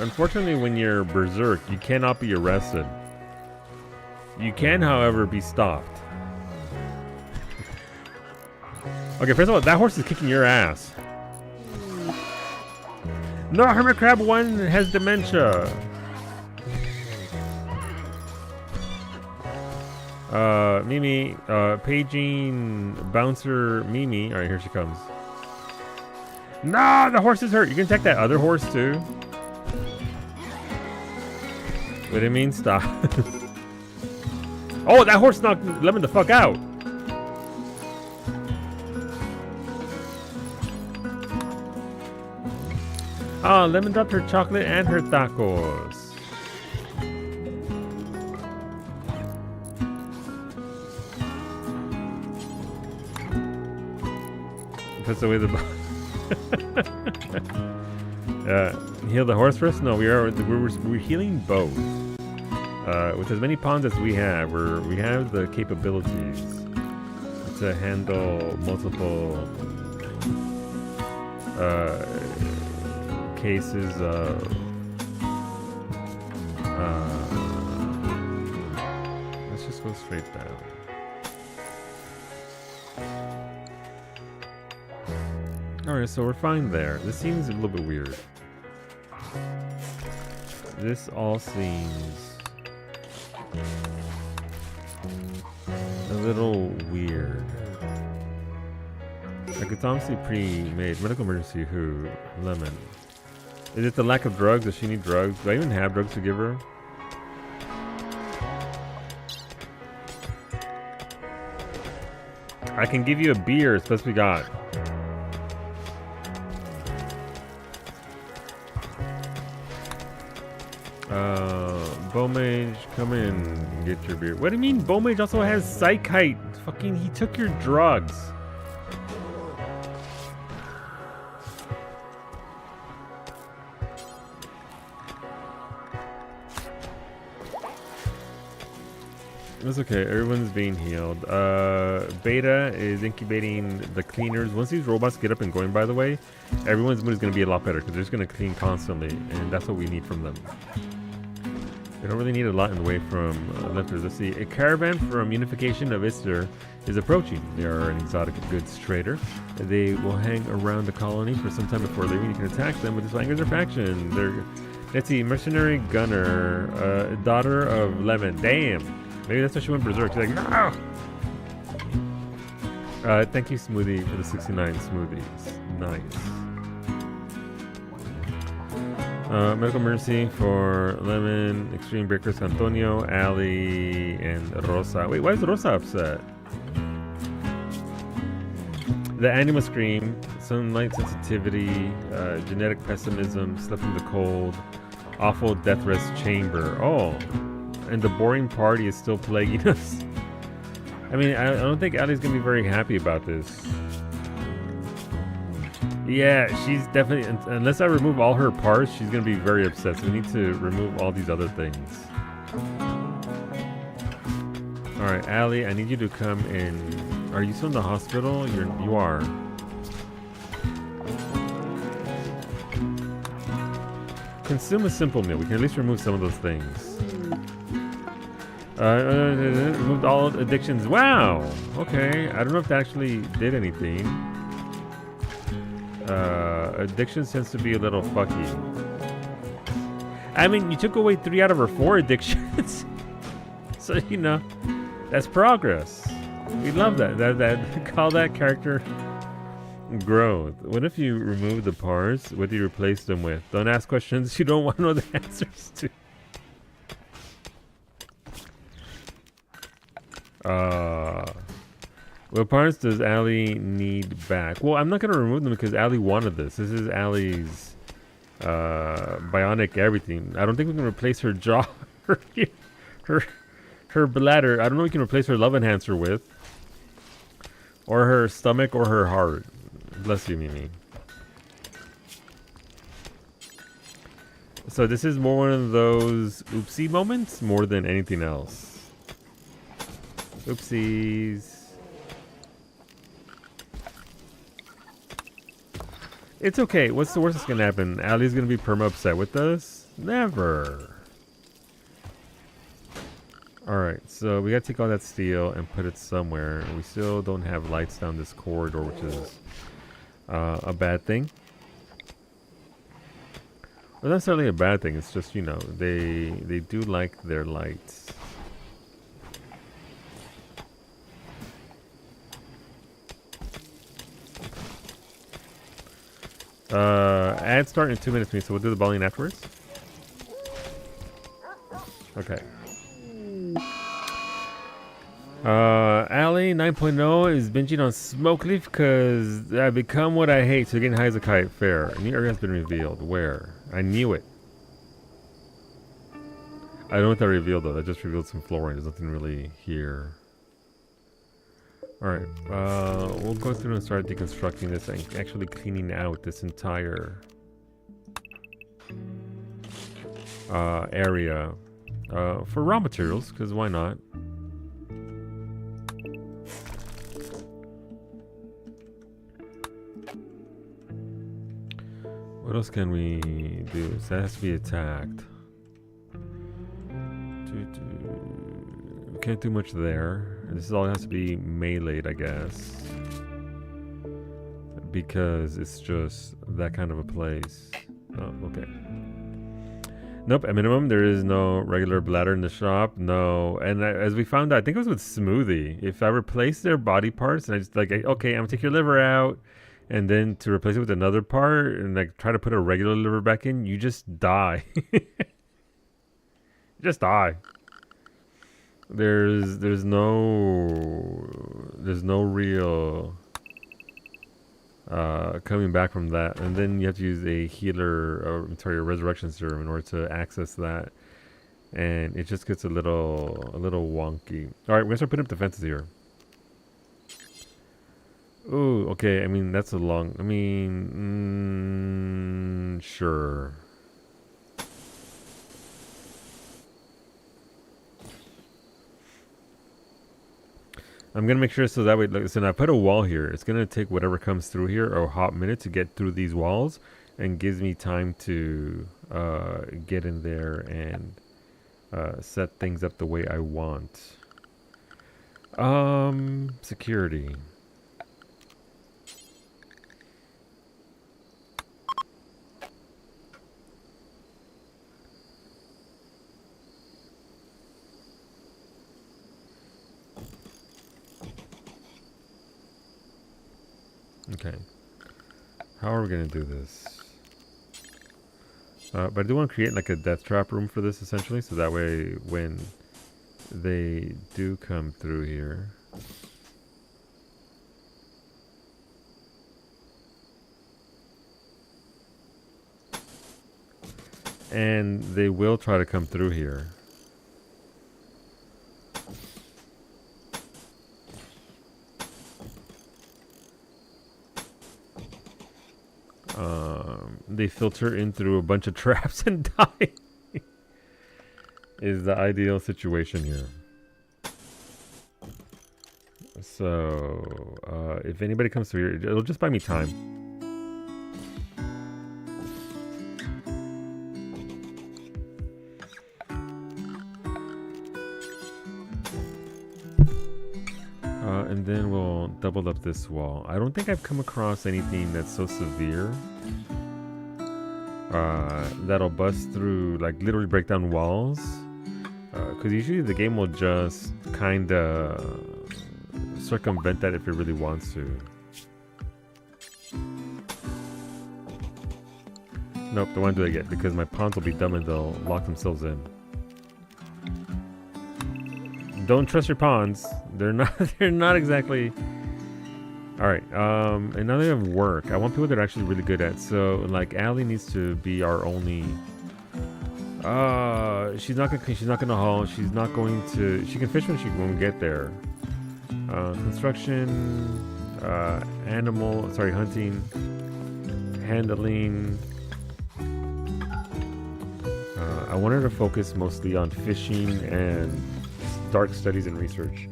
unfortunately, when you're berserk, you cannot be arrested. You can, however, be stopped. Okay, first of all, that horse is kicking your ass. No, Hermit Crab 1 has dementia. Mimi, paging bouncer Mimi. Alright, here she comes. No, the horse is hurt. You can attack that other horse too. What do you mean stop? Oh, that horse knocked Lemon the fuck out. Oh, Lemon dropped her chocolate and her tacos. Puts away the heal the horse first? No, we're healing both. With as many pawns as we have, we have the capabilities to handle multiple cases of let's just go straight down. Alright, so we're fine there. This seems a little bit weird. This all seems a little weird. Like, it's honestly pre-made. Medical emergency who? Lemon. Is it the lack of drugs? Does she need drugs? Do I even have drugs to give her? I can give you a beer. It's best we got. Bowmage, come in and get your beer. What do you mean Bowmage also has psychite? Fucking, he took your drugs. It's okay, everyone's being healed. Beta is incubating the cleaners. Once these robots get up and going, by the way, everyone's mood is going to be a lot better because they're just going to clean constantly, and that's what we need from them. They don't really need a lot in the way from lifters. Let's see. A caravan from Unification of Ister is approaching. They are an exotic goods trader. They will hang around the colony for some time before leaving. You can attack them with this language or faction. They're, let's see, mercenary gunner, daughter of Lemon. Damn. Maybe that's why she went berserk. She's like, no! Thank you, Smoothie, for the 69 smoothies. Nice. Medical emergency for Lemon, Extreme Breakers, Antonio, Ali, and Rosa. Wait, why is Rosa upset? The Anima Scream, sunlight sensitivity, genetic pessimism, slept in the cold, awful death rest chamber. Oh, and the boring party is still plaguing us. I mean, I don't think Ali's gonna be very happy about this. Yeah, she's definitely, unless I remove all her parts, she's gonna be very upset. So we need to remove all these other things. All right, Ali, I need you to come in. Are you still in the hospital? You are. Consume a simple meal. We can at least remove some of those things. Removed all addictions. Wow. Okay. I don't know if that actually did anything. Addiction tends to be a little fucky. I mean, you took away 3 out of her 4 addictions. So, you know, that's progress. We love that. That call that character growth. What if you remove the parts? What do you replace them with? Don't ask questions you don't want to know the answers to. What parts does Ali need back? Well, I'm not going to remove them because Ali wanted this. This is Ali's bionic everything. I don't think we can replace her jaw, her bladder. I don't know we can replace her love enhancer with. Or her stomach or her heart. Bless you, Mimi. So this is more one of those oopsie moments more than anything else. Oopsies. It's okay. What's the worst that's gonna happen? Ali's gonna be perma upset with us? Never. Alright, so we gotta take all that steel and put it somewhere. We still don't have lights down this corridor, which is a bad thing. Well, not necessarily a bad thing. It's just, you know, they do like their lights. Ad start in 2 minutes, so we'll do the bowling afterwards. Okay. Ali 9.0 is binging on Smoke Leaf because I become what I hate. So getting high as a kite. Fair. A new area has been revealed. Where? I knew it. I don't know what that revealed though. That just revealed some flooring. There's nothing really here. Alright. We'll go through and start deconstructing this and actually cleaning out this entire area for raw materials, because why not? What else can we do? So that has to be attacked. We can't do much there. This all has to be meleeed, I guess. Because it's just that kind of a place. Oh, okay. Nope, at minimum, there is no regular bladder in the shop. No, and as we found out, I think it was with Smoothie. If I replace their body parts, and I just like, okay, I'm gonna take your liver out, and then to replace it with another part, and like try to put a regular liver back in, you just die. You just die. There's no real coming back from that, and then you have to use a healer or a resurrection serum in order to access that, and it just gets a little wonky. All right, we're gonna start putting up defenses here. Ooh, okay. I mean, that's a long. I mean, sure. I'm gonna make sure so that way. So now I put a wall here. It's gonna take whatever comes through here a hot minute to get through these walls, and gives me time to get in there and set things up the way I want. Security. Okay. How are we going to do this? But I do want to create like a death trap room for this essentially, so that way when they do come through here, and they will try to come through here. They filter in through a bunch of traps and die. Is the ideal situation here. So, if anybody comes through here, it'll just buy me time. And then we'll double up this wall. I don't think I've come across anything that's so severe that'll bust through, like literally break down walls. Because usually the game will just kind of circumvent that if it really wants to. Nope, don't want to do that yet because my pawns will be dumb and they'll lock themselves in. Don't trust your pawns. They're not exactly. All right. And now they have work. I want people that are actually really good at. So like Allie needs to be our only. She's not gonna haul. She's not going to. She can fish when we get there. Construction, hunting, handling. I want her to focus mostly on fishing and dark studies and research,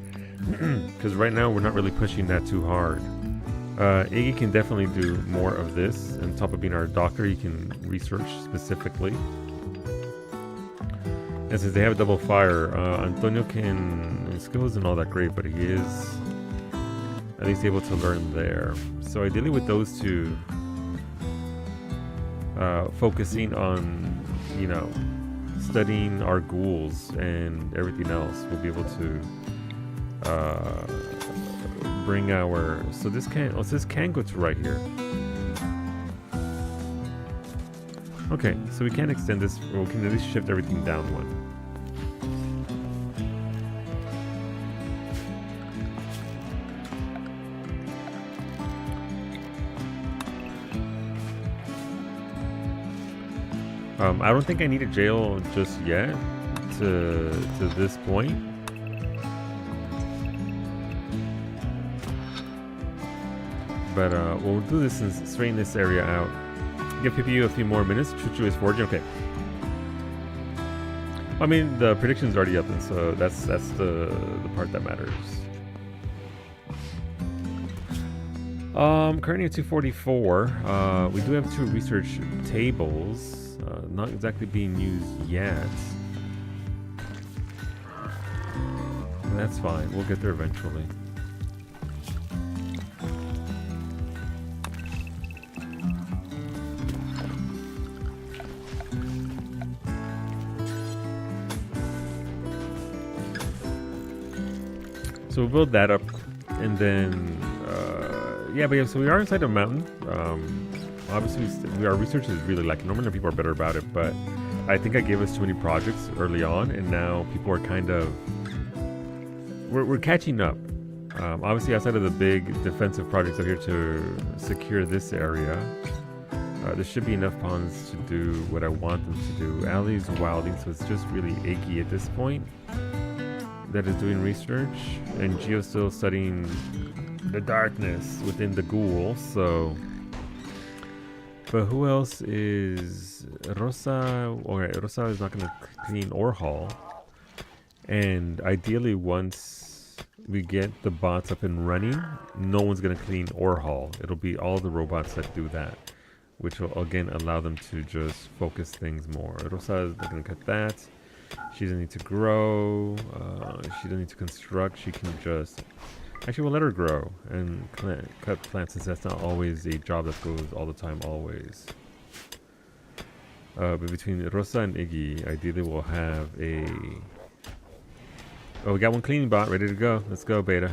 because right now we're not really pushing that too hard. Iggy can definitely do more of this. On top of being our doctor, he can research specifically. And since they have double fire, Antonio his skill isn't all that great, but he is at least able to learn there. So ideally with those two, focusing on, studying our ghouls and everything else, we'll be able to bring our. So this can go to right here. Okay, so we can't extend this. We can at least shift everything down one. I don't think I need a jail just yet to this point. But we'll do this and straighten this area out. Give PPU a few more minutes. Chuchu is forging. Okay. I mean, the prediction's already up, and so that's the part that matters. Currently at 244. We do have 2 research tables, not exactly being used yet. That's fine. We'll get there eventually. So we'll build that up, and then yeah, but yeah, so we are inside a mountain. Obviously, our research is really lacking. Normally people are better about it, but I think I gave us too many projects early on, and now people are kind of we're catching up. Obviously, outside of the big defensive projects up here to secure this area, there should be enough pawns to do what I want them to do. Ali's wilding, so it's just really achy at this point. That is doing research, and Gio's still studying the darkness within the ghoul. So, but who else is Rosa? Alright, Rosa is not going to clean or haul, and ideally once we get the bots up and running, no one's going to clean or haul. It'll be all the robots that do that, which will again allow them to just focus things more. Rosa is not going to cut that. She doesn't need to grow. She doesn't need to construct. She can just... Actually, we'll let her grow and cut plants, since that's not always a job that goes all the time, always. But between Rosa and Iggy, ideally we'll have a... Oh, we got one cleaning bot ready to go. Let's go, Beta.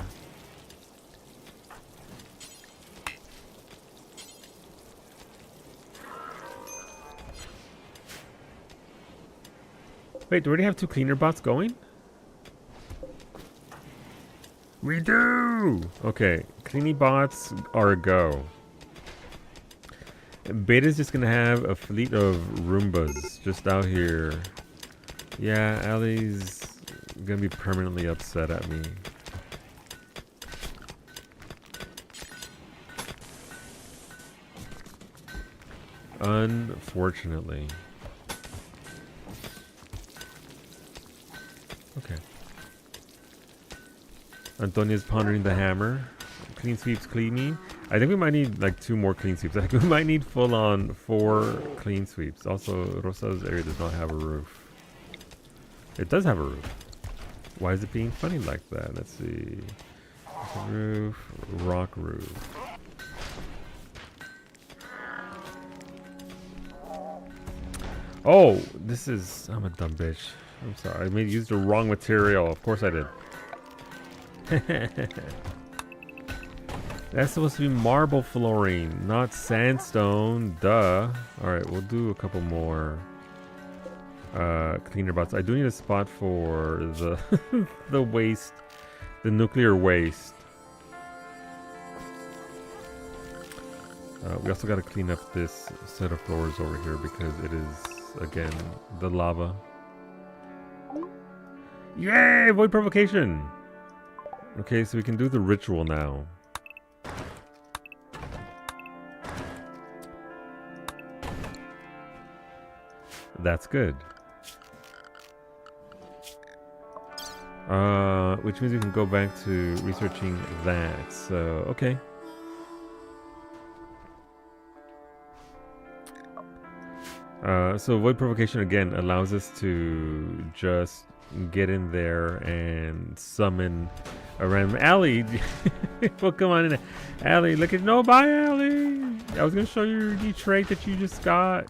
Wait, do we already have 2 cleaner bots going? We do! Okay, cleaning bots are a go. Beta's just gonna have a fleet of Roombas just out here. Yeah, Ali's gonna be permanently upset at me. Unfortunately. Okay. Antonia's pondering the hammer. Clean sweeps cleaning. I think we might need like 2 more clean sweeps. I think we might need full on 4 clean sweeps. Also, Rosa's area does not have a roof. It does have a roof. Why is it being funny like that? Let's see. Roof, rock roof. Oh, this is... I'm a dumb bitch. I'm sorry. I used the wrong material. Of course I did. That's supposed to be marble flooring, not sandstone. Duh. Alright, we'll do a couple more cleaner bots. I do need a spot for the the waste, the nuclear waste. We also got to clean up this set of floors over here because it is, again, the lava. Yay! Void provocation! Okay, so we can do the ritual now. That's good. Which means we can go back to researching that. So, okay. So void provocation again allows us to just get in there and summon a random Allie. Well, come on in, Allie. Look at bye, Allie. I was gonna show you your new trait that you just got.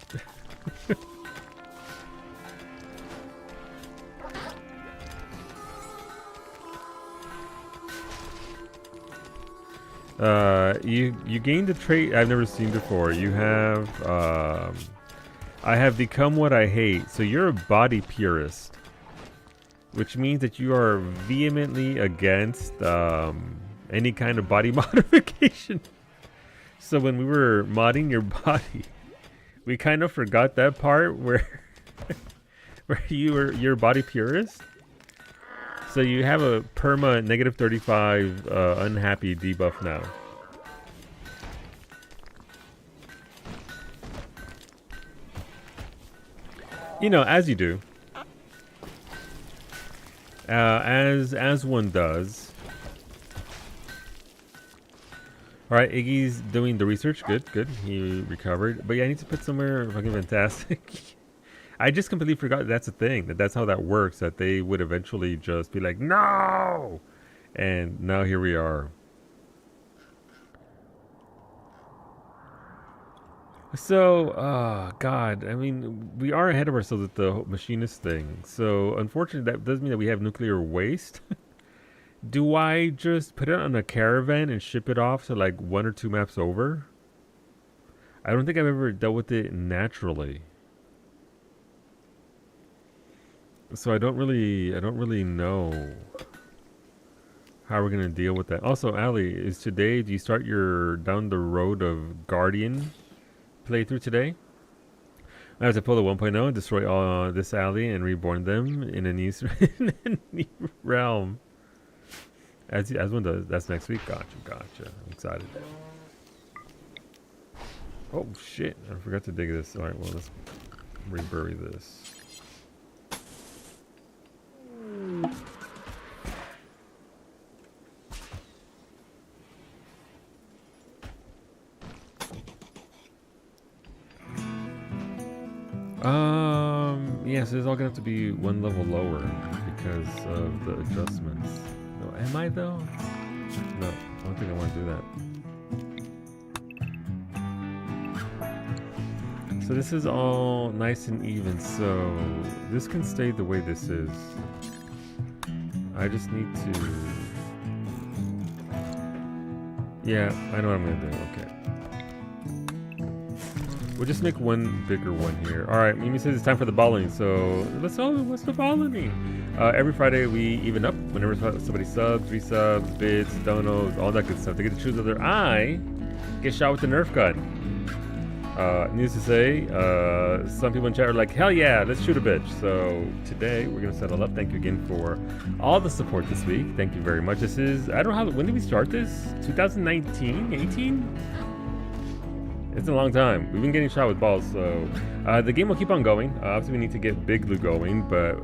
You gained a trait I've never seen before. You have I have become what I hate. So you're a body purist, which means that you are vehemently against any kind of body modification. So when we were modding your body, We kind of forgot that part where where you're a body purist. So you have a perma negative 35 unhappy debuff now. You know, as you do. As one does. All right, Iggy's doing the research. Good, good. He recovered. But yeah, I need to put somewhere fucking fantastic. I just completely forgot that's a thing. That's how that works. That they would eventually just be like, no! And now here we are. So, God, I mean, we are ahead of ourselves with the machinist thing. So, unfortunately, that does mean that we have nuclear waste. Do I just put it on a caravan and ship it off to like 1 or 2 maps over? I don't think I've ever dealt with it naturally. So I don't really know how we're gonna deal with that. Also, Ali, is today, do you start your down the road of Guardian playthrough today? I have to pull the 1.0 and destroy all this alley and reborn them in a new, in a new realm. As one does. That's next week. Gotcha. I'm excited. Oh shit! I forgot to dig this. All right, well let's rebury this. Yes, it's all gonna have to be 1 level lower because of the adjustments. No, am I though? No, I don't think I want to do that. So this is all nice and even. So this can stay the way this is. I just need to. Yeah, I know what I'm gonna do. Okay. We'll just make 1 bigger one here. All right, Mimi says it's time for the balling. So let's what's the balling? Every Friday we even up whenever somebody subs, resubs, bids, donos, all that good stuff. They get to choose whether I get shot with the Nerf gun. Needless to say, some people in chat are like, hell yeah, let's shoot a bitch. So today we're gonna settle up. Thank you again for all the support this week. Thank you very much. This is, I don't know when did we start this? 2019, 18? It's a long time. We've been getting shot with balls, so the game will keep on going. Obviously, we need to get Big Blue going, but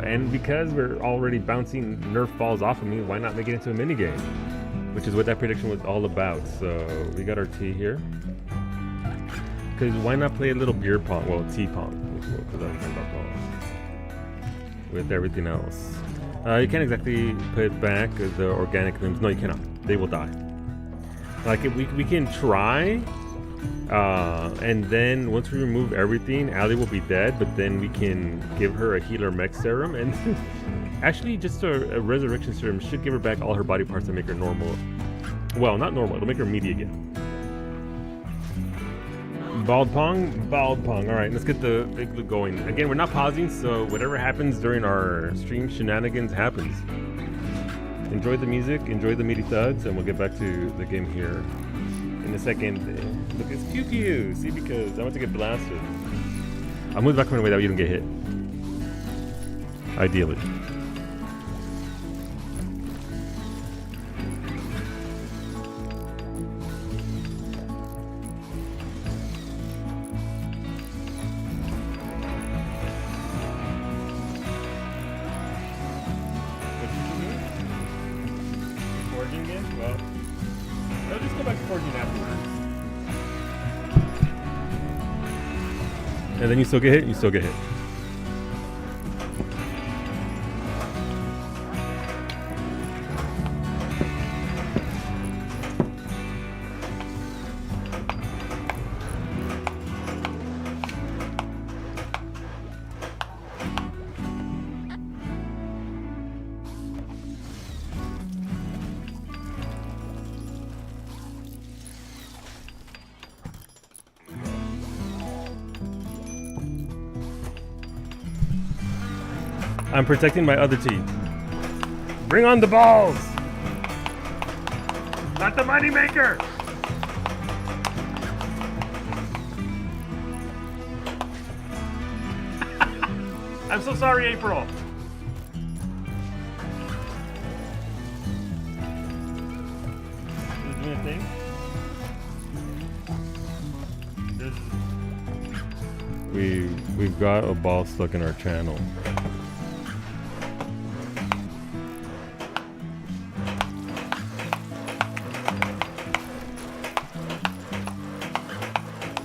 and because we're already bouncing Nerf balls off of me, why not make it into a mini game? Which is what that prediction was all about. So we got our tea here. Because why not play a little beer pong? Well, tea pong, because I was talking about balls. With everything else, you can't exactly put back the organic limbs. No, you cannot. They will die. Like we can try. And then once we remove everything, Allie will be dead, but then we can give her a healer mech serum, and actually just a resurrection serum should give her back all her body parts and make her normal. Well, not normal, it'll make her meaty again. Bald pong. Alright, let's get the big blue going. Again, we're not pausing, so whatever happens during our stream shenanigans happens. Enjoy the music, enjoy the meaty thuds, and we'll get back to the game here in a second. Look, it's pew pew. See, because I want to get blasted. I'll move back from the way that you don't get hit. Ideally. Forging again? Well, I'll just go back to forging afterwards. And then you still get hit, you still get hit. I'm protecting my other teeth. Bring on the balls! Not the money maker! I'm so sorry, April. Is it doing a thing? We've got a ball stuck in our channel.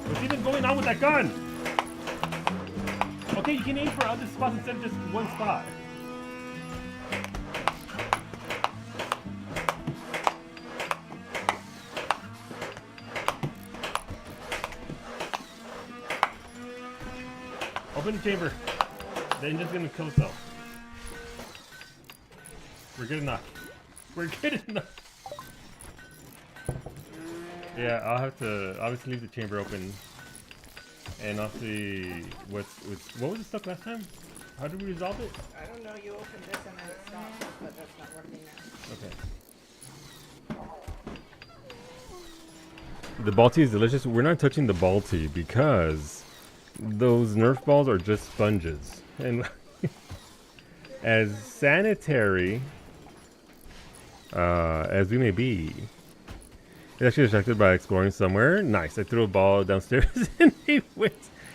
What's even going on with that gun? Okay, you can aim for other spots instead of just one spot. Open the chamber. The engine's gonna kill itself. We're good enough. We're good enough. Yeah, I'll have to obviously leave the chamber open. And I'll see what was the stuff last time? How did we resolve it? I don't know, you opened this and then it stopped, but that's not working now. Okay. The Balti is delicious. We're not touching the Balti because those Nerf balls are just sponges. And as sanitary as we may be, it's actually distracted by exploring somewhere. Nice. I threw a ball downstairs and he went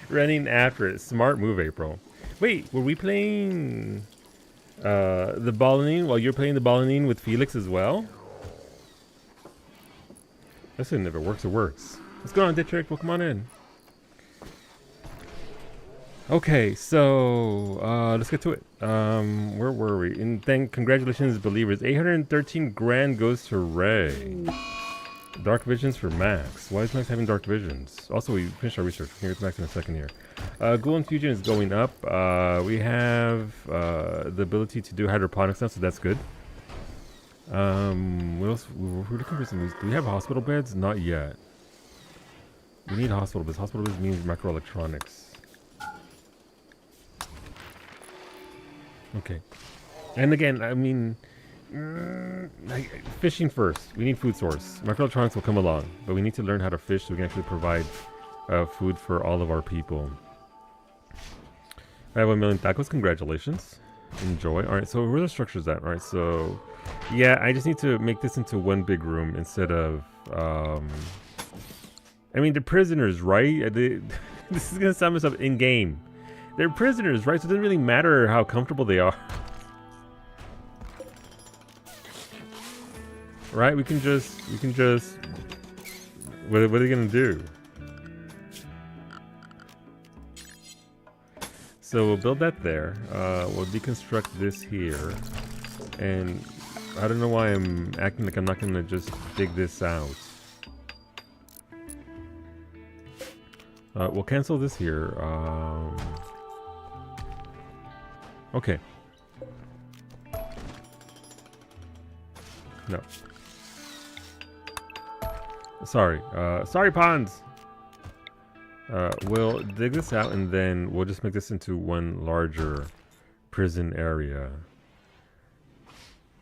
running after it. Smart move, April. Wait, were we playing the Ballanine while you're playing the Ballanine with Felix as well? Listen, if it works, it works. What's going on, Dittrick? Welcome on in. Okay, so let's get to it. Where were we? And then congratulations, believers. 813 grand goes to Ray. Dark visions for Max. Why is Max having dark visions? Also, we finished our research. We can get to Max in a second here. Ghoul Infusion is going up. We have the ability to do hydroponics now, so that's good. What else? We're looking for some. Do we have hospital beds? Not yet. We need hospital beds. Hospital beds means microelectronics. Okay. And again, I mean, fishing first. We need food source. Microelectronics will come along, but we need to learn how to fish so we can actually provide food for all of our people. I have 1 million tacos. Congratulations. Enjoy. All right, so where are the structures at? All right, so yeah, I just need to make this into one big room instead of I mean, they're prisoners, right? This is gonna sound myself in game. They're prisoners, right? So it doesn't really matter how comfortable they are. Right? We can just what are they gonna do? So we'll build that there. We'll deconstruct this here. And I don't know why I'm acting like I'm not gonna just dig this out. We'll cancel this here. Okay. No. Sorry. Sorry, Ponds! We'll dig this out and then we'll just make this into one larger prison area.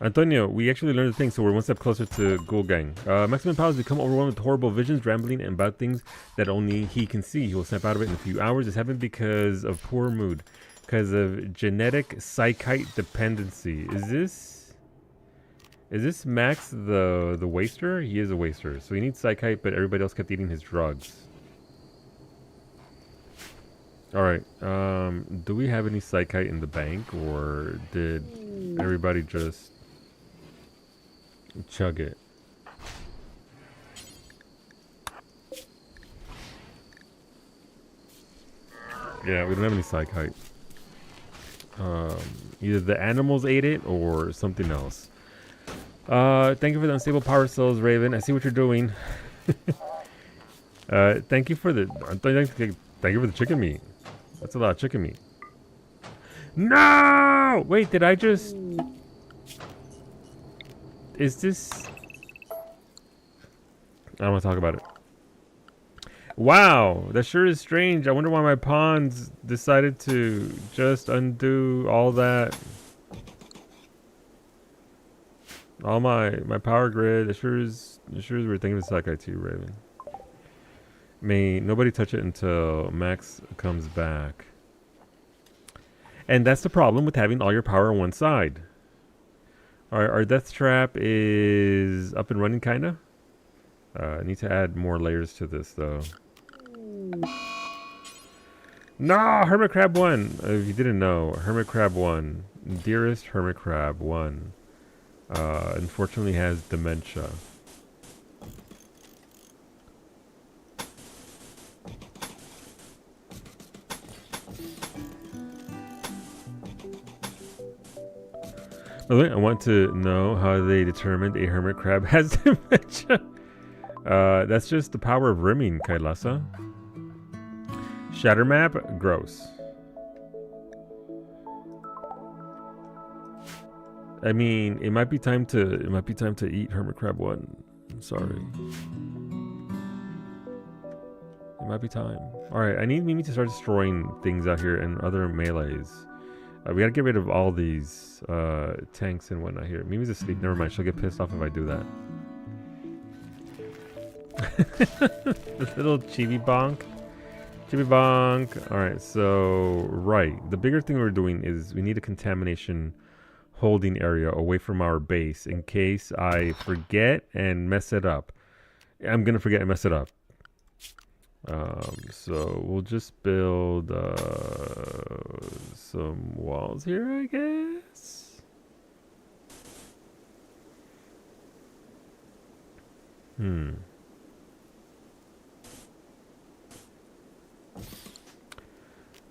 Antonio, we actually learned the thing, so we're one step closer to Ghoul Gang. Maximum powers become overwhelmed with horrible visions, rambling, and about things that only he can see. He will snap out of it in a few hours. This happened because of poor mood. Because of genetic psychite dependency. Is this Max the waster? He is a waster. So he needs psychite, but everybody else kept eating his drugs. Alright, do we have any psychite in the bank, or did everybody just chug it? Yeah, we don't have any psychite. Either the animals ate it or something else. Thank you for the unstable power cells, Raven. I see what you're doing. Thank you for the thank you for the chicken meat. That's a lot of chicken meat. No! Wait, did I just... Is this... I don't want to talk about it. Wow, that sure is strange. I wonder why my pawns decided to just undo all that. All my power grid. It sure is weird. Thank you for the psychite too, Raven. May nobody touch it until Max comes back. And that's the problem with having all your power on one side. Our death trap is up and running, kinda. I need to add more layers to this, though. No, Hermit Crab 1. If you didn't know, Hermit Crab 1. Dearest Hermit Crab 1. Unfortunately has dementia. By the way, I want to know how they determined a hermit crab has dementia. That's just the power of rimming, Kailasa. Shatter map, gross. I mean, it might be time to eat hermit crab 1. I'm sorry. It might be time. All right, I need Mimi to start destroying things out here and other melees. We gotta get rid of all these tanks and whatnot here. Mimi's asleep. Never mind. She'll get pissed off if I do that. This little chibi bonk. Chibi bonk. Alright, so, right. The bigger thing we're doing is we need a contamination holding area away from our base in case I forget and mess it up. I'm gonna forget and mess it up. So we'll just build some walls here, I guess.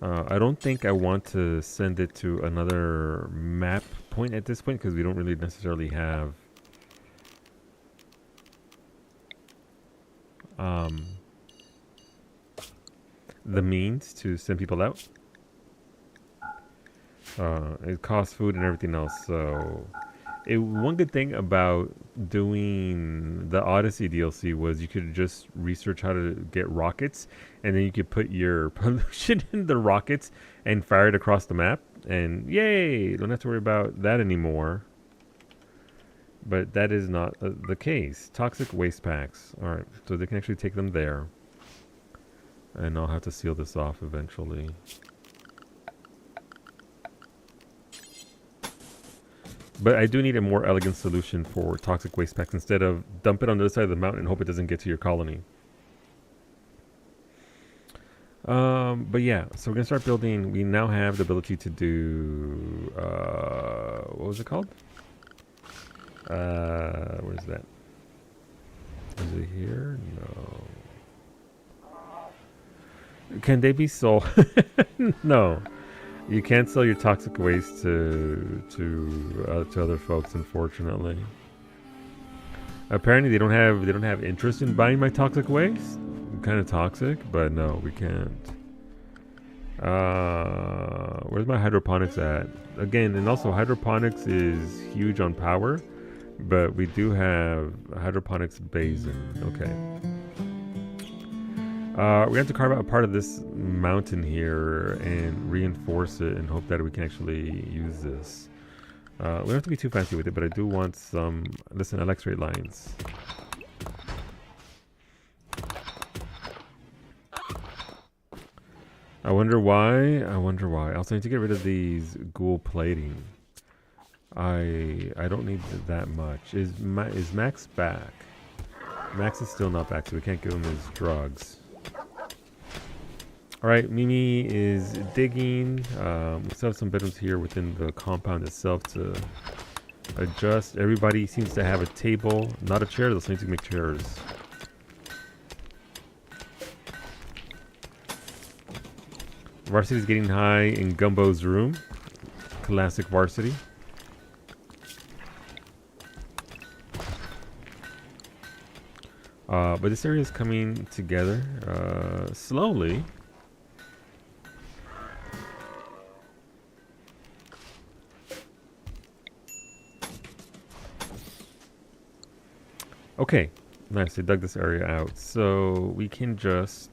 I don't think I want to send it to another map point at this point because we don't really necessarily have the means to send people out. It costs food and everything else, so one good thing about doing the Odyssey DLC was you could just research how to get rockets, and then you could put your pollution in the rockets and fire it across the map, and yay, don't have to worry about that anymore. But that is not the case. Toxic waste packs. Alright, so they can actually take them there. And I'll have to seal this off eventually. But I do need a more elegant solution for toxic waste packs instead of dump it on the other side of the mountain and hope it doesn't get to your colony. But yeah, so we're going to start building. We now have the ability to do... what was it called? Where's that? Is it here? No. Can they be sold? No, you can't sell your toxic waste to other folks. Unfortunately, apparently they don't have interest in buying my toxic waste. I'm kind of toxic, but no, we can't. Where's my hydroponics at? Again, and also hydroponics is huge on power, but we do have a hydroponics basin. Okay. We have to carve out a part of this mountain here and reinforce it and hope that we can actually use this. We don't have to be too fancy with it, but I do want some... Listen, I like straight lines. I wonder why. I also need to get rid of these ghoul plating. I don't need that much. Is Max back? Max is still not back, so we can't give him his drugs. Alright, Mimi is digging. We still have some bedrooms here within the compound itself to adjust. Everybody seems to have a table, not a chair. They'll need to make chairs. Varsity is getting high in Gumbo's room. Classic Varsity. But this area is coming together slowly. Okay, nice. They dug this area out, so we can just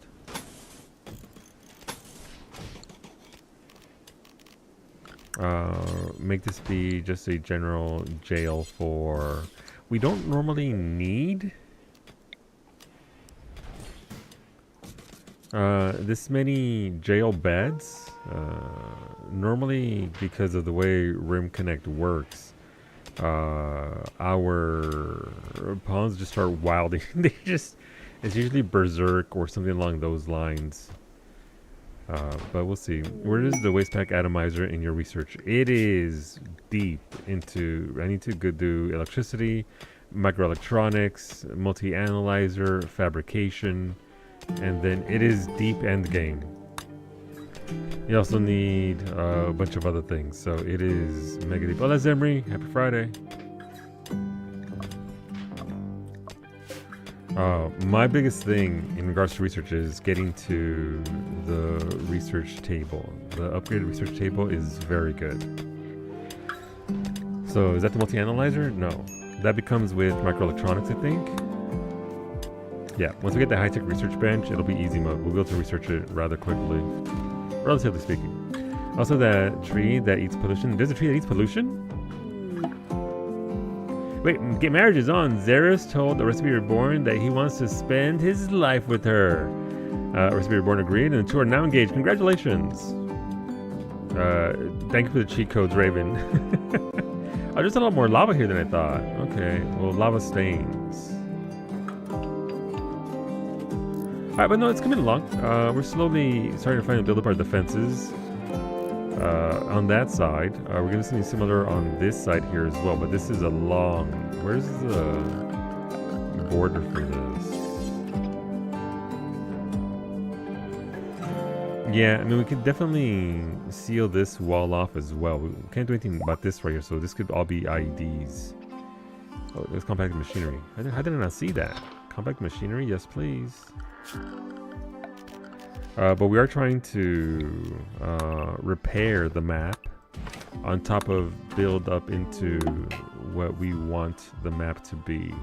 make this be just a general jail for... We don't normally need This many jail beds. Normally, because of the way Rim Connect works, our pawns just start wilding. It's usually berserk or something along those lines. But we'll see. Where is the waste pack atomizer in your research? It is deep into. I need to go do electricity, microelectronics, multi-analyzer, fabrication, and then it is deep end game. You also need a bunch of other things, so it is mega deep. Hola Zemri, happy Friday. My biggest thing in regards to research is getting to the research table. The upgraded research table is very good. So is that the multi-analyzer? No. That becomes with microelectronics, I think. Yeah, once we get the high-tech research bench, it'll be easy mode. We'll be able to research it rather quickly, relatively speaking. Also, that tree that eats pollution. There's a tree that eats pollution? Wait, get marriage is on. Xeris told the Recipe Reborn that he wants to spend his life with her. Recipe Reborn agreed, and the two are now engaged. Congratulations. Thank you for the cheat codes, Raven. Oh, there's a lot more lava here than I thought. Okay, well, lava stains. Alright, but no, it's coming along. We're slowly starting to finally build up our defenses. On that side, we're going to see something similar on this side here as well, but this is a long... Where's the border for this? Yeah, I mean, we could definitely seal this wall off as well. We can't do anything about this right here, so this could all be IEDs. Oh, there's compact machinery. How did I not see that? Compact machinery? Yes, please. But we are trying to repair the map on top of build up into what we want the map to be.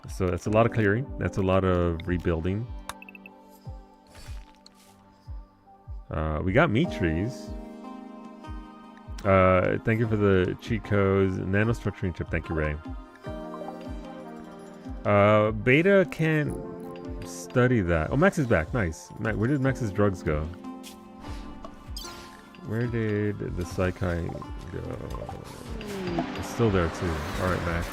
So that's a lot of clearing. That's a lot of rebuilding. We got meat trees. Thank you for the cheat codes. Nanostructuring chip. Thank you, Ray. Beta can't study that. Oh, Max is back. Nice. Where did Max's drugs go? Where did the Psychi go? It's still there too. Alright, Max.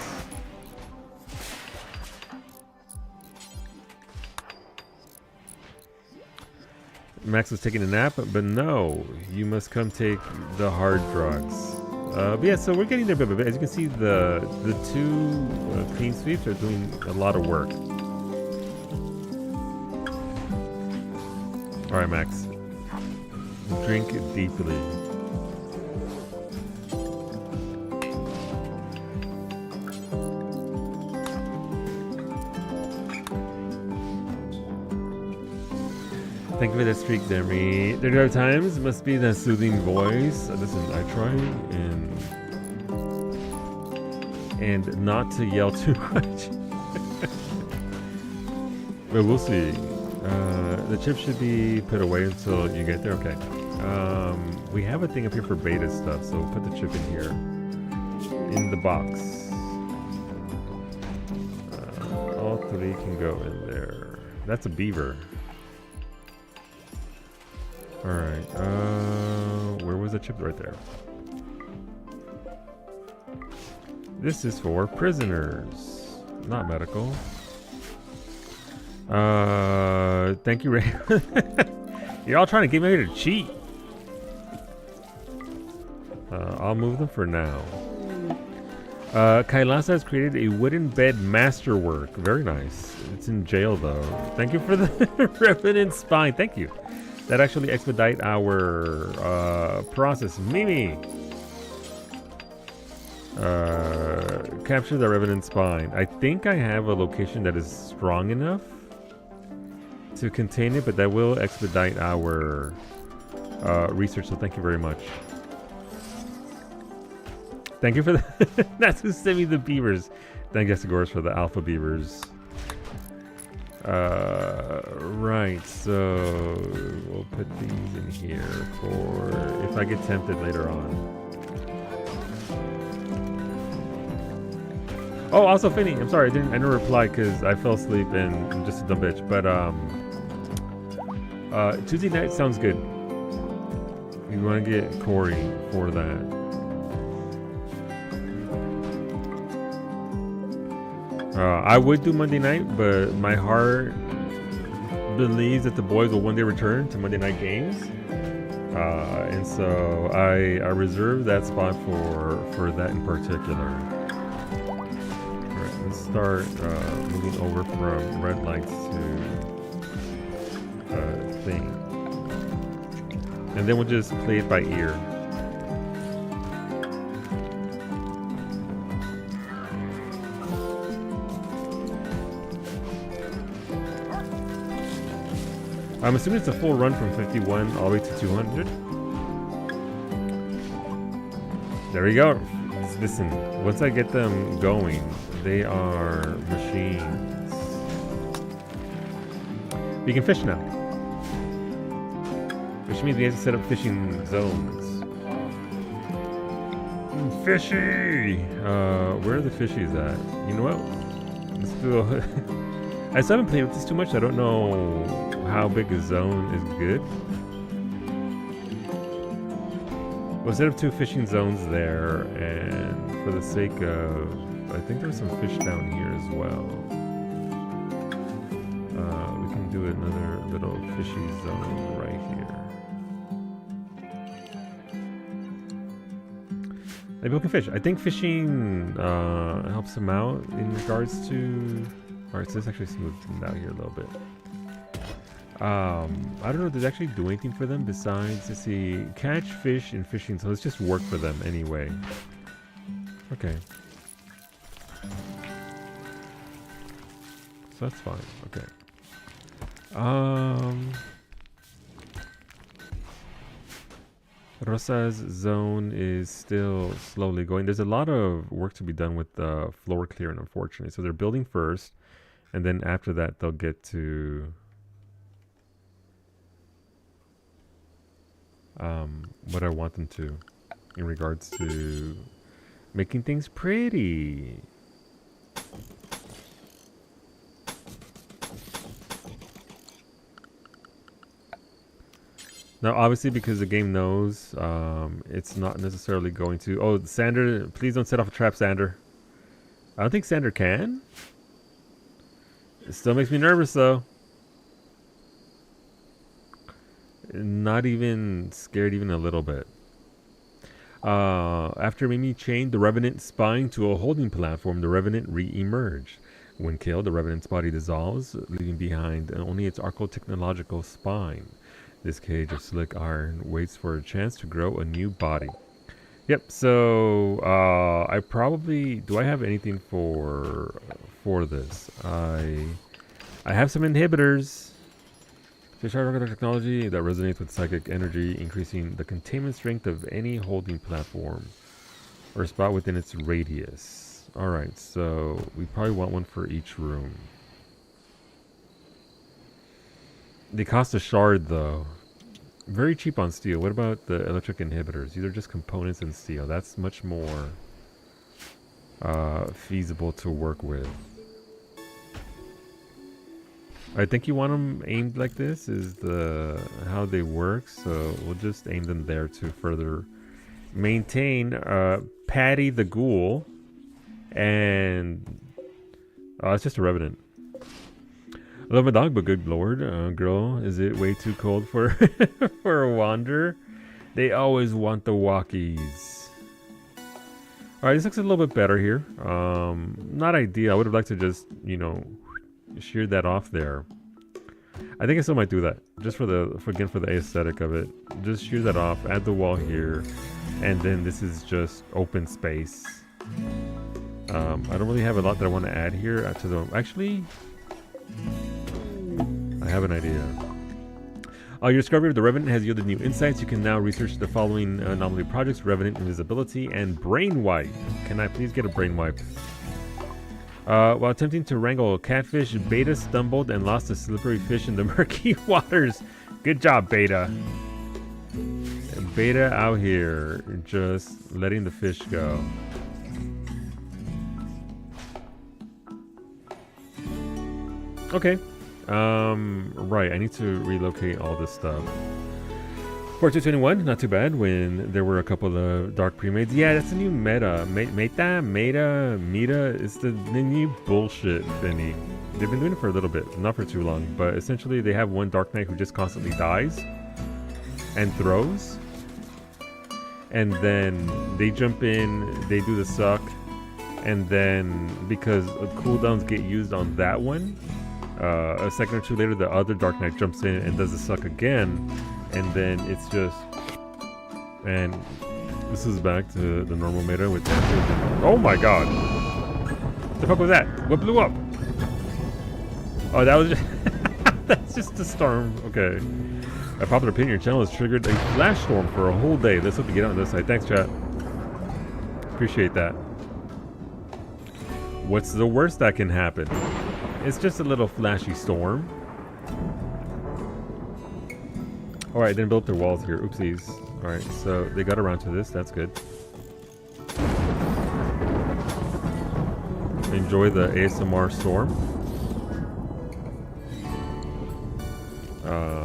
Max was taking a nap, but no, you must come take the hard drugs. But yeah, so we're getting there bit by bit. As you can see, the two clean sweeps are doing a lot of work. Alright, Max. Drink deeply. Thank you for the streak, Demi. There are times, must be the soothing voice. Listen, I try and not to yell too much. But we'll see. The chip should be put away until you get there. Okay. We have a thing up here for beta stuff, so put the chip in here. In the box. All three can go in there. That's a beaver. Alright, where was the chip? Right there. This is for prisoners, not medical. Thank you, Ray. You're all trying to get me to cheat. I'll move them for now. Kailasa has created a wooden bed masterwork. Very nice. It's in jail, though. Thank you for the revenant spine. Thank you. That actually expedite our process. Mimi! Capture the revenant spine. I think I have a location that is strong enough to contain it, but that will expedite our research, so thank you very much. Thank you for the... That's who sent me the beavers. Thank you, Goris, for the alpha beavers. Right, so we'll put these in here for if I get tempted later on. Oh, also Finny, I'm sorry, I didn't reply because I fell asleep and I'm just a dumb bitch. But Tuesday night sounds good. We want to get Corey for that. I would do Monday night, but my heart believes that the boys will one day return to Monday night games. And so I reserve that spot for that in particular. Alright, let's start moving over from red lights to thing. And then we'll just play it by ear. I'm assuming it's a full run from 51 all the way to 200. There we go. Listen, once I get them going, they are machines. We can fish now. Which means we have to set up fishing zones. Fishy! Where are the fishies at? You know what? Let's do a I still haven't played with this too much. I don't know how big a zone is good. We'll set up 2 fishing zones there, and for the sake of, I think there's some fish down here as well. We can do another little fishy zone right here. Maybe we can fish. I think fishing helps them out in regards to. Alright, so let's actually smooth them out here a little bit. I don't know if this actually do anything for them besides, let's see, catch fish and fishing, so let's just work for them anyway. Okay. So that's fine, okay. Rosa's zone is still slowly going. There's a lot of work to be done with the floor clearing, unfortunately. So they're building first, and then after that they'll get to what I want them to in regards to making things pretty. Now, obviously, because the game knows it's not necessarily going to... Oh, Sander, please don't set off a trap, Sander. I don't think Sander can. It still makes me nervous, though. Not even scared even a little bit. After Mimi chained the Revenant spine to a holding platform, the Revenant re-emerged. When killed, the Revenant's body dissolves, leaving behind only its archotechnological spine. This cage of slick iron waits for a chance to grow a new body. Yep, so I probably... Do I have anything for this? I have some inhibitors. Fish art technology that resonates with psychic energy, increasing the containment strength of any holding platform or spot within its radius. Alright, so we probably want one for each room. They cost a shard though. Very cheap on steel. What about the electric inhibitors? These are just components in steel. That's much more feasible to work with. I think you want them aimed like this is how they work, so we'll just aim them there to further maintain Patty the Ghoul, and it's just a Revenant. I love my dog, but good lord, girl, is it way too cold for for a wander? They always want the walkies. Alright, this looks a little bit better here. Not ideal. I would have liked to just, you know, shear that off there. I think I still might do that, just for the aesthetic of it. Just shear that off, add the wall here, and then this is just open space. I don't really have a lot that I want to add here to the... Actually, I have an idea. Your discovery of the Revenant has yielded new insights. You can now research the following anomaly projects: Revenant Invisibility and Brain Wipe. Can I please get a Brain Wipe? While attempting to wrangle a catfish, Beta stumbled and lost a slippery fish in the murky waters. Good job, Beta. Beta out here, just letting the fish go. Okay. Right. I need to relocate all this stuff. 4221, not too bad. When there were a couple of dark pre-mades. Yeah, that's the new meta. Meta is the new bullshit thingy. They've been doing it for a little bit, not for too long, but essentially they have one Dark Knight who just constantly dies and throws. And then they jump in, they do the suck, and then because cooldowns get used on that one, a second or two later the other Dark Knight jumps in and does the suck again, and then it's just, and this is back to the normal meta with that. Oh my god! The fuck was that? What blew up? Oh, that was just that's just a storm. Okay. A popular opinion, your channel has triggered a flash storm for a whole day. Let's hope to get on this side. Thanks, chat. Appreciate that. What's the worst that can happen? It's just a little flashy storm. Alright, then build up their walls here. Oopsies. Alright, so they got around to this. That's good. Enjoy the ASMR storm.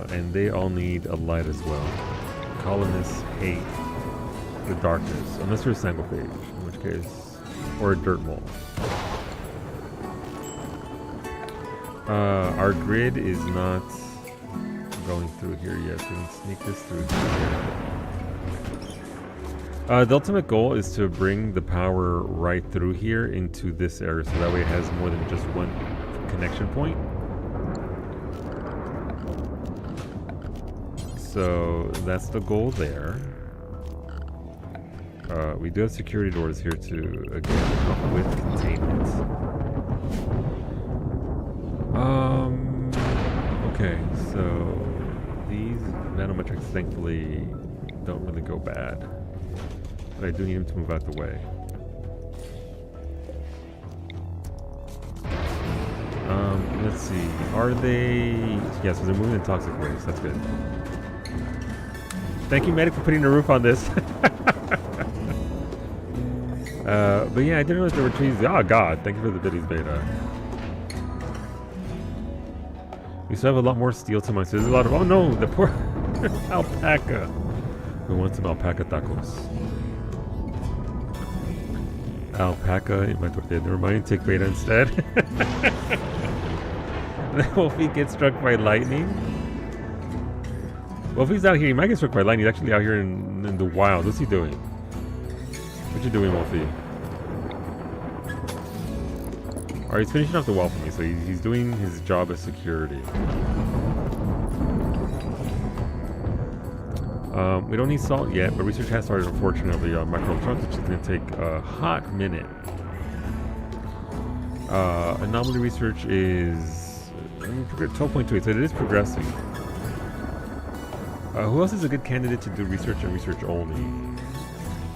And they all need a light as well. Colonists hate the darkness, unless you're a Sangophage, in which case, or a dirt mole. Our grid is not going through here yet, so we can sneak this through here. The ultimate goal is to bring the power right through here into this area, so that way it has more than just one connection point. So that's the goal there. We do have security doors here to again help with containment. Okay, so these nanometrics thankfully don't really go bad. But I do need them to move out the way. Let's see. Are they? Yes, so they're moving in toxic waste. That's good. Thank you, Medic, for putting a roof on this. But yeah, I didn't realize there were trees. Oh god, thank you for the biddies beta. We still have a lot more steel to mine, so there's a lot of. Oh no, the poor alpaca. Who wants some alpaca tacos? Alpaca in my tortilla. Never mind, take beta instead. Wolfie gets struck by lightning. Well, if he's out here, he might get struck by lightning. He's actually out here in the wild. What's he doing? What you doing, Wolfie? Alright, he's finishing off the wall for me, so he's doing his job as security. We don't need salt yet, but research has started, unfortunately, on microelectronics, which is going to take a hot minute. Anomaly research is 12.28, so it is progressing. Who else is a good candidate to do research and research only?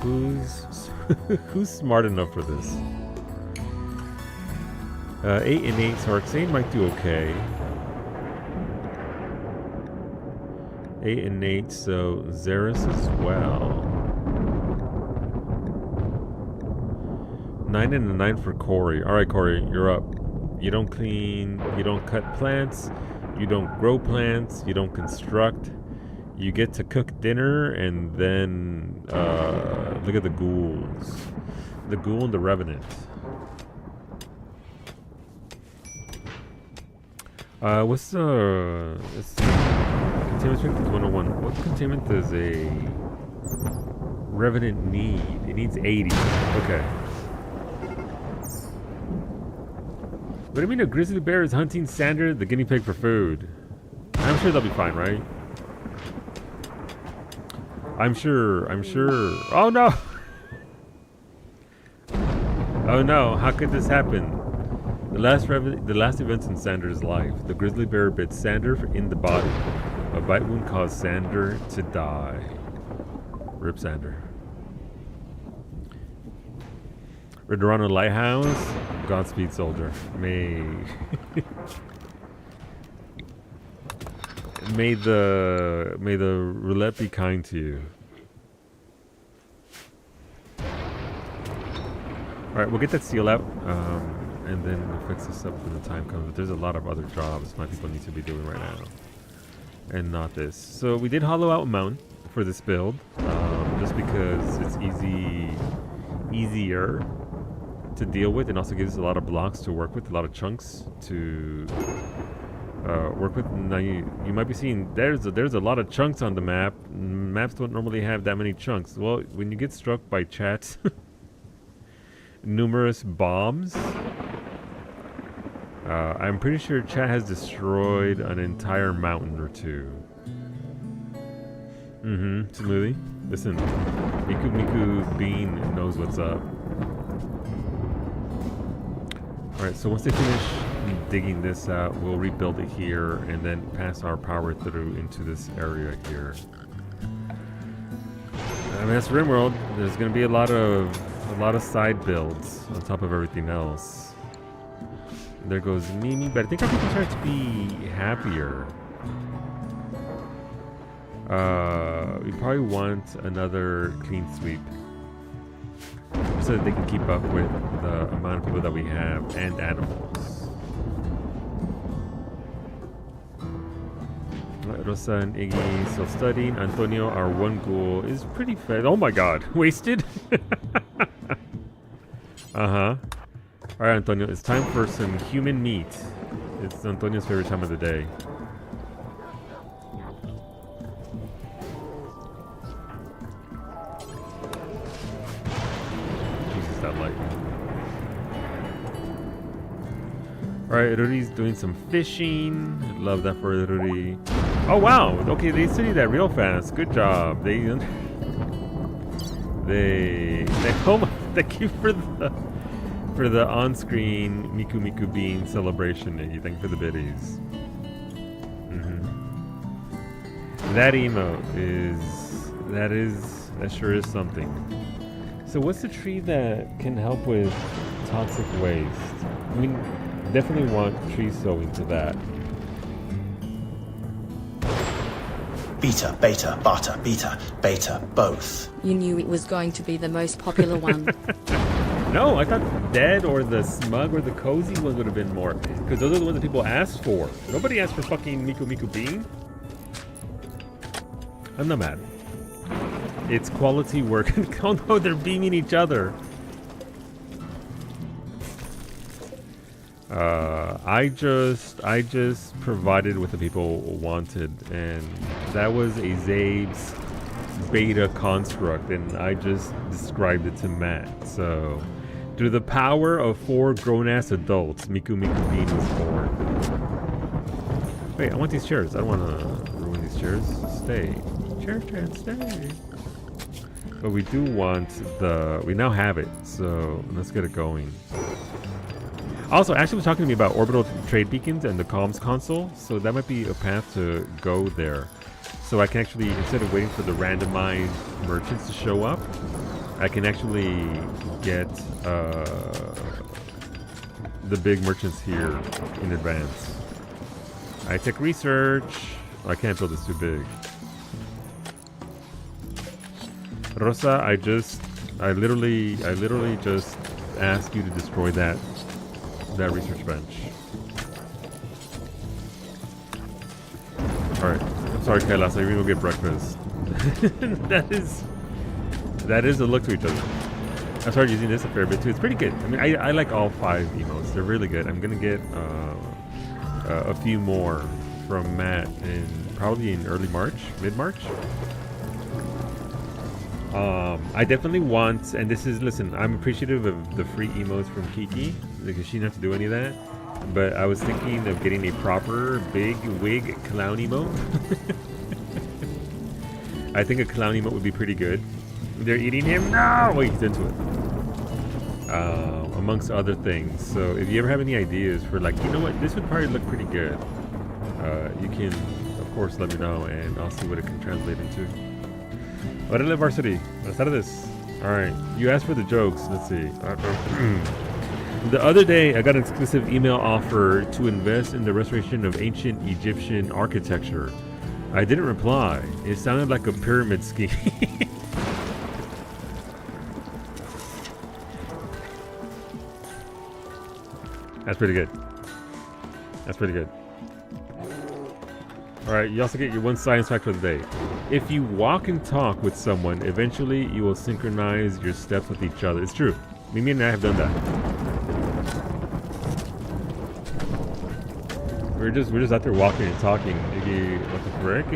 Who's smart enough for this? 8 and 8, so Arxane might do okay. 8 and 8, so Xeris as well. 9 and a 9 for Corey. Alright, Corey, you're up. You don't clean, you don't cut plants, you don't grow plants, you don't construct. You get to cook dinner, and then look at the ghouls. The ghoul and the revenant. What's containment strength is 101. What containment does a revenant need? It needs 80. Okay. What do you mean a grizzly bear is hunting Sander, the guinea pig, for food? I'm sure they'll be fine, right? I'm sure. Oh no! Oh no, how could this happen? The last events in Sander's life. The grizzly bear bit Sander in the body. A bite wound caused Sander to die. Rip Sander. Ridorano Lighthouse. Godspeed, soldier. May the roulette be kind to you. All right, we'll get that seal out, and then we'll fix this up when the time comes. But there's a lot of other jobs my people need to be doing right now, and not this. So we did hollow out a mountain for this build, just because it's easier to deal with, and also gives us a lot of blocks to work with, a lot of chunks to work with. Now you might be seeing there's a lot of chunks on the map. Maps don't normally have that many chunks. Well, when you get struck by chat's numerous bombs, I'm pretty sure chat has destroyed an entire mountain or two. Smoothie. Listen, Miku Bean knows what's up. Alright, so once they finish digging this out, we'll rebuild it here and then pass our power through into this area here. I mean, that's RimWorld. There's gonna be a lot of side builds on top of everything else. There goes Mimi, but I think our people start to be happier. We probably want another clean sweep so that they can keep up with the amount of people that we have and animals. Rosa and Iggy still studying. Antonio, our one ghoul, is pretty fed. Oh my god, wasted? Uh-huh. Alright, Antonio, it's time for some human meat. It's Antonio's favorite time of the day. That light. Alright, Ruri's doing some fishing. Love that for Ruri. Oh wow! Okay, they studied that real fast. Good job. They oh my, thank you for the on-screen Miku Bean celebration, Iggy. Thank you for the biddies. That emote that sure is something. So what's the tree that can help with toxic waste? We definitely want tree sowing to that. Beta, beta, bata, beta, beta, both. You knew it was going to be the most popular one. No, I thought dead or the smug or the cozy one would have been more. Because those are the ones that people asked for. Nobody asked for fucking Miku Bean. I'm not mad. It's quality work. Oh no, they're beaming each other. I just provided what the people wanted, and that was a Zabe's beta construct, and I just described it to Matt. So, through the power of 4 grown-ass adults, Miku Bean was born. Wait, I want these chairs. I don't want to ruin these chairs. Stay. Chair can stay. But we do want we now have it, so let's get it going. Also, Ashley was talking to me about orbital trade beacons and the comms console, so that might be a path to go there. So I can actually, instead of waiting for the randomized merchants to show up, I can actually get the big merchants here in advance. High-tech research. I can't build this too big. Rosa, I literally just asked you to destroy that research bench. Alright. I'm sorry, Kailas, I even go get breakfast. that is a look to each other. I started using this a fair bit too. It's pretty good. I mean, I like all 5 emotes. They're really good. I'm gonna get a few more from Matt probably in early March, mid-March. I definitely want, and this is, listen, I'm appreciative of the free emotes from Kiki because she didn't have to do any of that, but I was thinking of getting a proper big wig clown emote. I think a clown emote would be pretty good. They're eating him? No! Wait, he's into it. Amongst other things. So if you ever have any ideas for, like, you know what, this would probably look pretty good, you can, of course, let me know and I'll see what it can translate into. Órale, Varsity. Buenas tardes. Alright, you asked for the jokes. Let's see. The other day, I got an exclusive email offer to invest in the restoration of ancient Egyptian architecture. I didn't reply. It sounded like a pyramid scheme. That's pretty good. That's pretty good. Alright, you also get your one science fact for the day. If you walk and talk with someone, eventually you will synchronize your steps with each other. It's true. Mimi and I have done that. We're just out there walking and talking. Iggy, what the frick?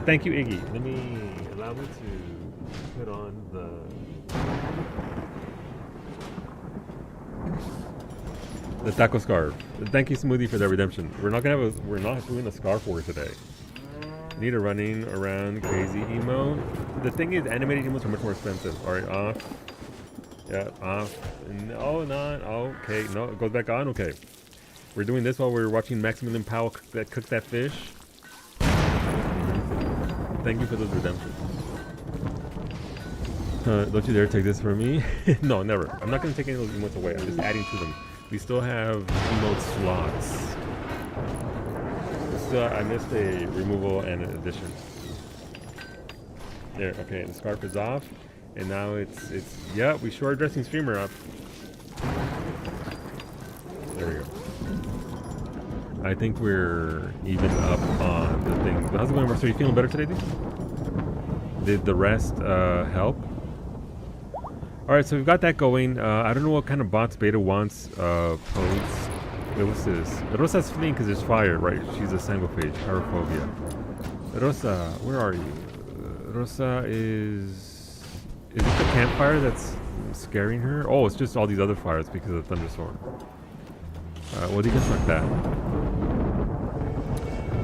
Thank you, Iggy. Let me allow me to put on the taco scarf. Thank you, Smoothie, for that redemption. We're not doing a scarf war today. Need a running around crazy emo. The thing is, animated emos are much more expensive. All right, off. Yeah, off. No, not okay. No, it goes back on. Okay. We're doing this while we're watching Maximilian Powell cook that fish. Thank you for those redemptions. Don't you dare take this from me. No, never. I'm not going to take any of those emotes away. I'm just adding to them. We still have emote slots. I missed a removal and an addition. There, okay, the scarf is off. And now it's yeah, we sure are dressing streamer up. There we go. I think we're even up on the thing. How's it going, Russ? Are you feeling better today, dude? Did the rest help? Alright, so we've got that going. I don't know what kind of bots Beta wants posts. Wait, what's this? Rosa's fleeing because there's fire, right? She's a sanguiphage, pyrophobia. Rosa, where are you? Rosa is it the campfire that's scaring her? Oh, it's just all these other fires because of the thunderstorm. What do you guys like that?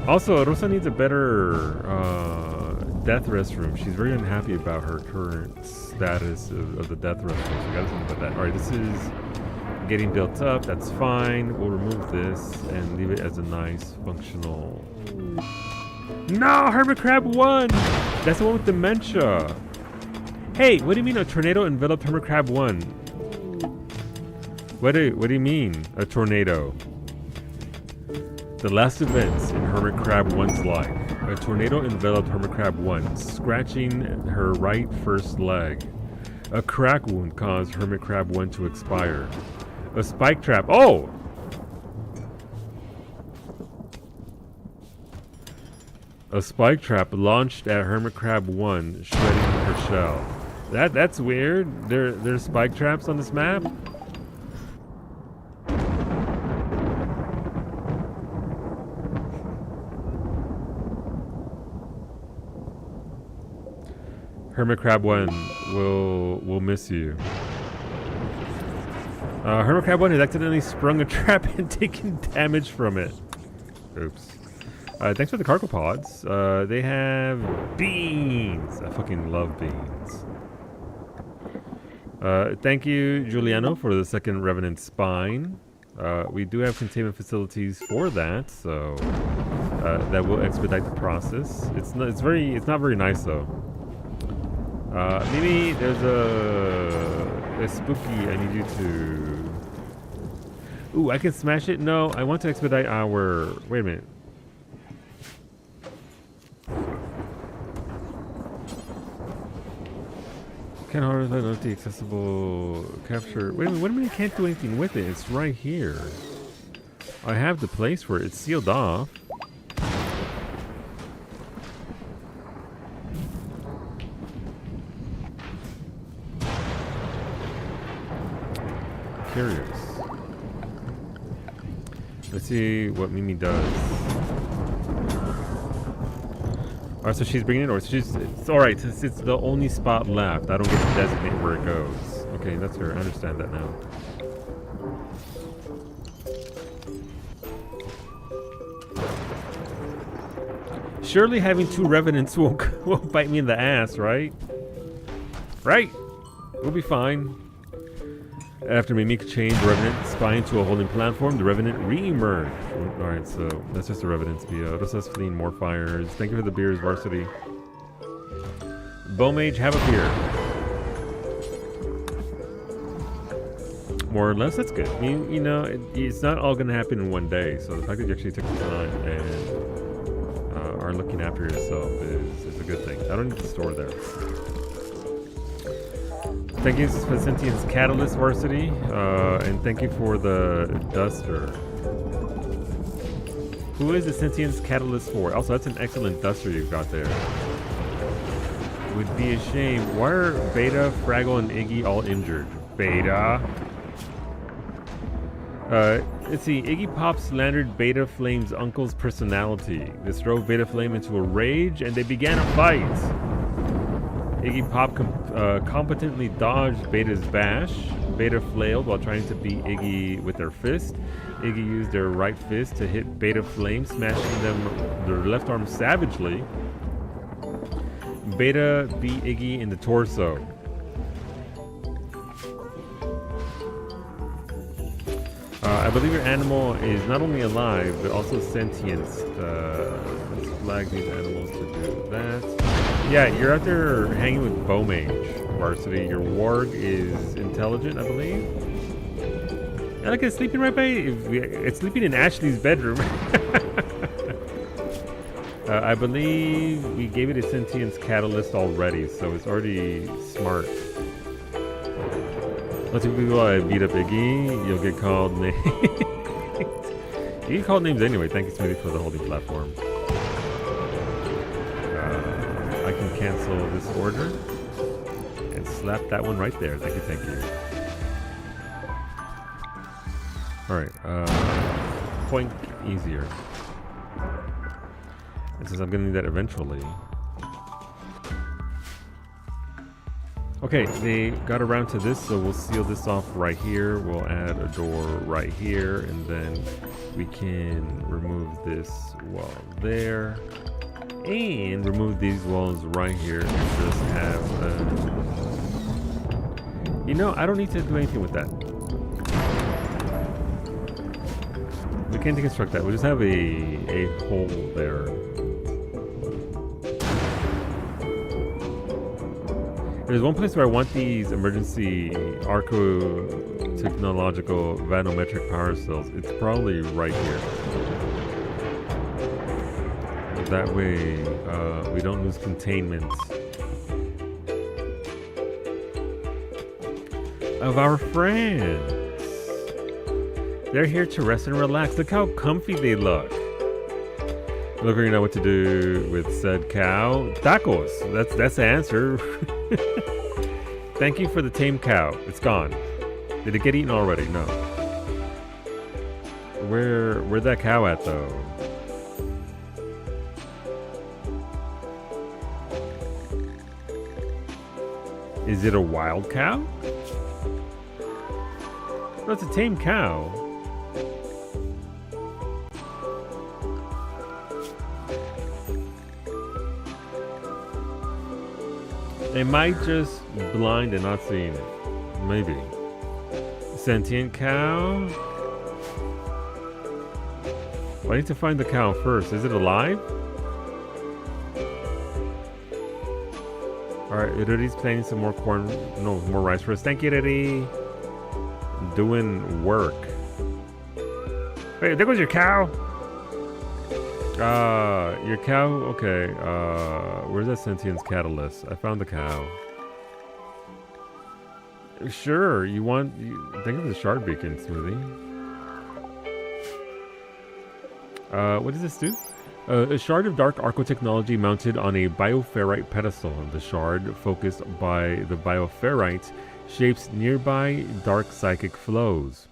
Also, Rosa needs a better death restroom. She's very unhappy about her current status of the death restroom. So we gotta think about that. Alright, this is getting built up. That's fine. We'll remove this and leave it as a nice functional. No, Hermit Crab won! That's the one with dementia. Hey, what do you mean a tornado enveloped Hermit Crab 1? What do you mean, a tornado? The last events in Hermit Crab 1's life. A tornado enveloped Hermit Crab 1, scratching her right first leg. A crack wound caused Hermit Crab 1 to expire. A spike trap. Oh! A spike trap launched at Hermit Crab 1, shredding her shell. That's weird. There's spike traps on this map? Hermit Crab 1 will miss you. Hermit Crab 1 has accidentally sprung a trap and taken damage from it. Oops. Thanks for the cargo pods. They have beans. I fucking love beans. Thank you, Giuliano, for the second Revenant Spine. We do have containment facilities for that, so that will expedite the process. It's not very nice though. Maybe there's a spooky. I need you to. Ooh, I can smash it. No, I want to expedite our. Wait a minute. Can't harvest not the accessible capture. Wait a minute. What do you mean I can't do anything with it? It's right here. I have the place for it. It's sealed off. Curious. Let's see what Mimi does. Alright, so she's bringing it over. It's alright, since it's the only spot left. I don't get to designate where it goes. Okay, that's fair. I understand that now. Surely having two revenants won't bite me in the ass, right? Right? We'll be fine. After Mimic changed the Revenant spine to a holding platform, the Revenant re-emerged. Alright, so that's just the Revenant's via. Rosa's fleeing more fires. Thank you for the beers, Varsity. Bowmage, have a beer. More or less, that's good. I mean, you know, it's not all going to happen in one day, so the fact that you actually took the time and are looking after yourself is a good thing. I don't need to store there. Thank you for Sentience Catalyst Varsity, and thank you for the Duster. Who is the Sentience Catalyst for? Also, that's an excellent Duster you've got there. Would be a shame. Why are Beta, Fraggle, and Iggy all injured? Beta. Let's see. Iggy Pop slandered Beta Flame's uncle's personality. This drove Beta Flame into a rage, and they began a fight. Iggy Pop competently dodged Beta's bash. Beta flailed while trying to beat Iggy with their fist. Iggy used their right fist to hit Beta Flame, smashing their left arm savagely. Beta beat Iggy in the torso. I believe your animal is not only alive, but also sentient. Let's flag these animals to do that. Yeah, you're out there hanging with Bowmage, Varsity. Your warg is intelligent, I believe. And look, it's sleeping right by... It's sleeping in Ashley's bedroom. I believe we gave it a sentience catalyst already, so it's already smart. Let's see if people beat up Iggy. You'll get called names. You get called names anyway. Thank you, Smithy, for the holding platform. I can cancel this order and slap that one right there. Thank you, thank you. Alright, point easier. And since I'm gonna need that eventually. Okay, they got around to this, so we'll seal this off right here. We'll add a door right here, and then we can remove this wall there. And remove these walls right here and just have a... You know, I don't need to do anything with that. We can't deconstruct that. We'll just have a hole there. There's one place where I want these emergency arco-technological vanometric power cells. It's probably right here. That way, we don't lose containment of our friends. They're here to rest and relax. Look how comfy they look. Look, you know what to do with said cow. Tacos. That's the answer. Thank you for the tame cow. It's gone. Did it get eaten already? No. Where'd that cow at though? Is it a wild cow? No, it's a tame cow. Am I just blind and not seeing it? Maybe. Sentient cow? Well, I need to find the cow first. Is it alive? Alright, Iruri's planting some more corn. No, more rice for us. Thank you, Iruri. Doing work. Wait, there goes your cow. Your cow? Okay, where's that sentience catalyst? I found the cow. Sure, think of the shard beacon, Smoothie. What does this do? A shard of dark arco-technology mounted on a bioferrite pedestal. The shard, focused by the bioferrite, shapes nearby dark psychic flows.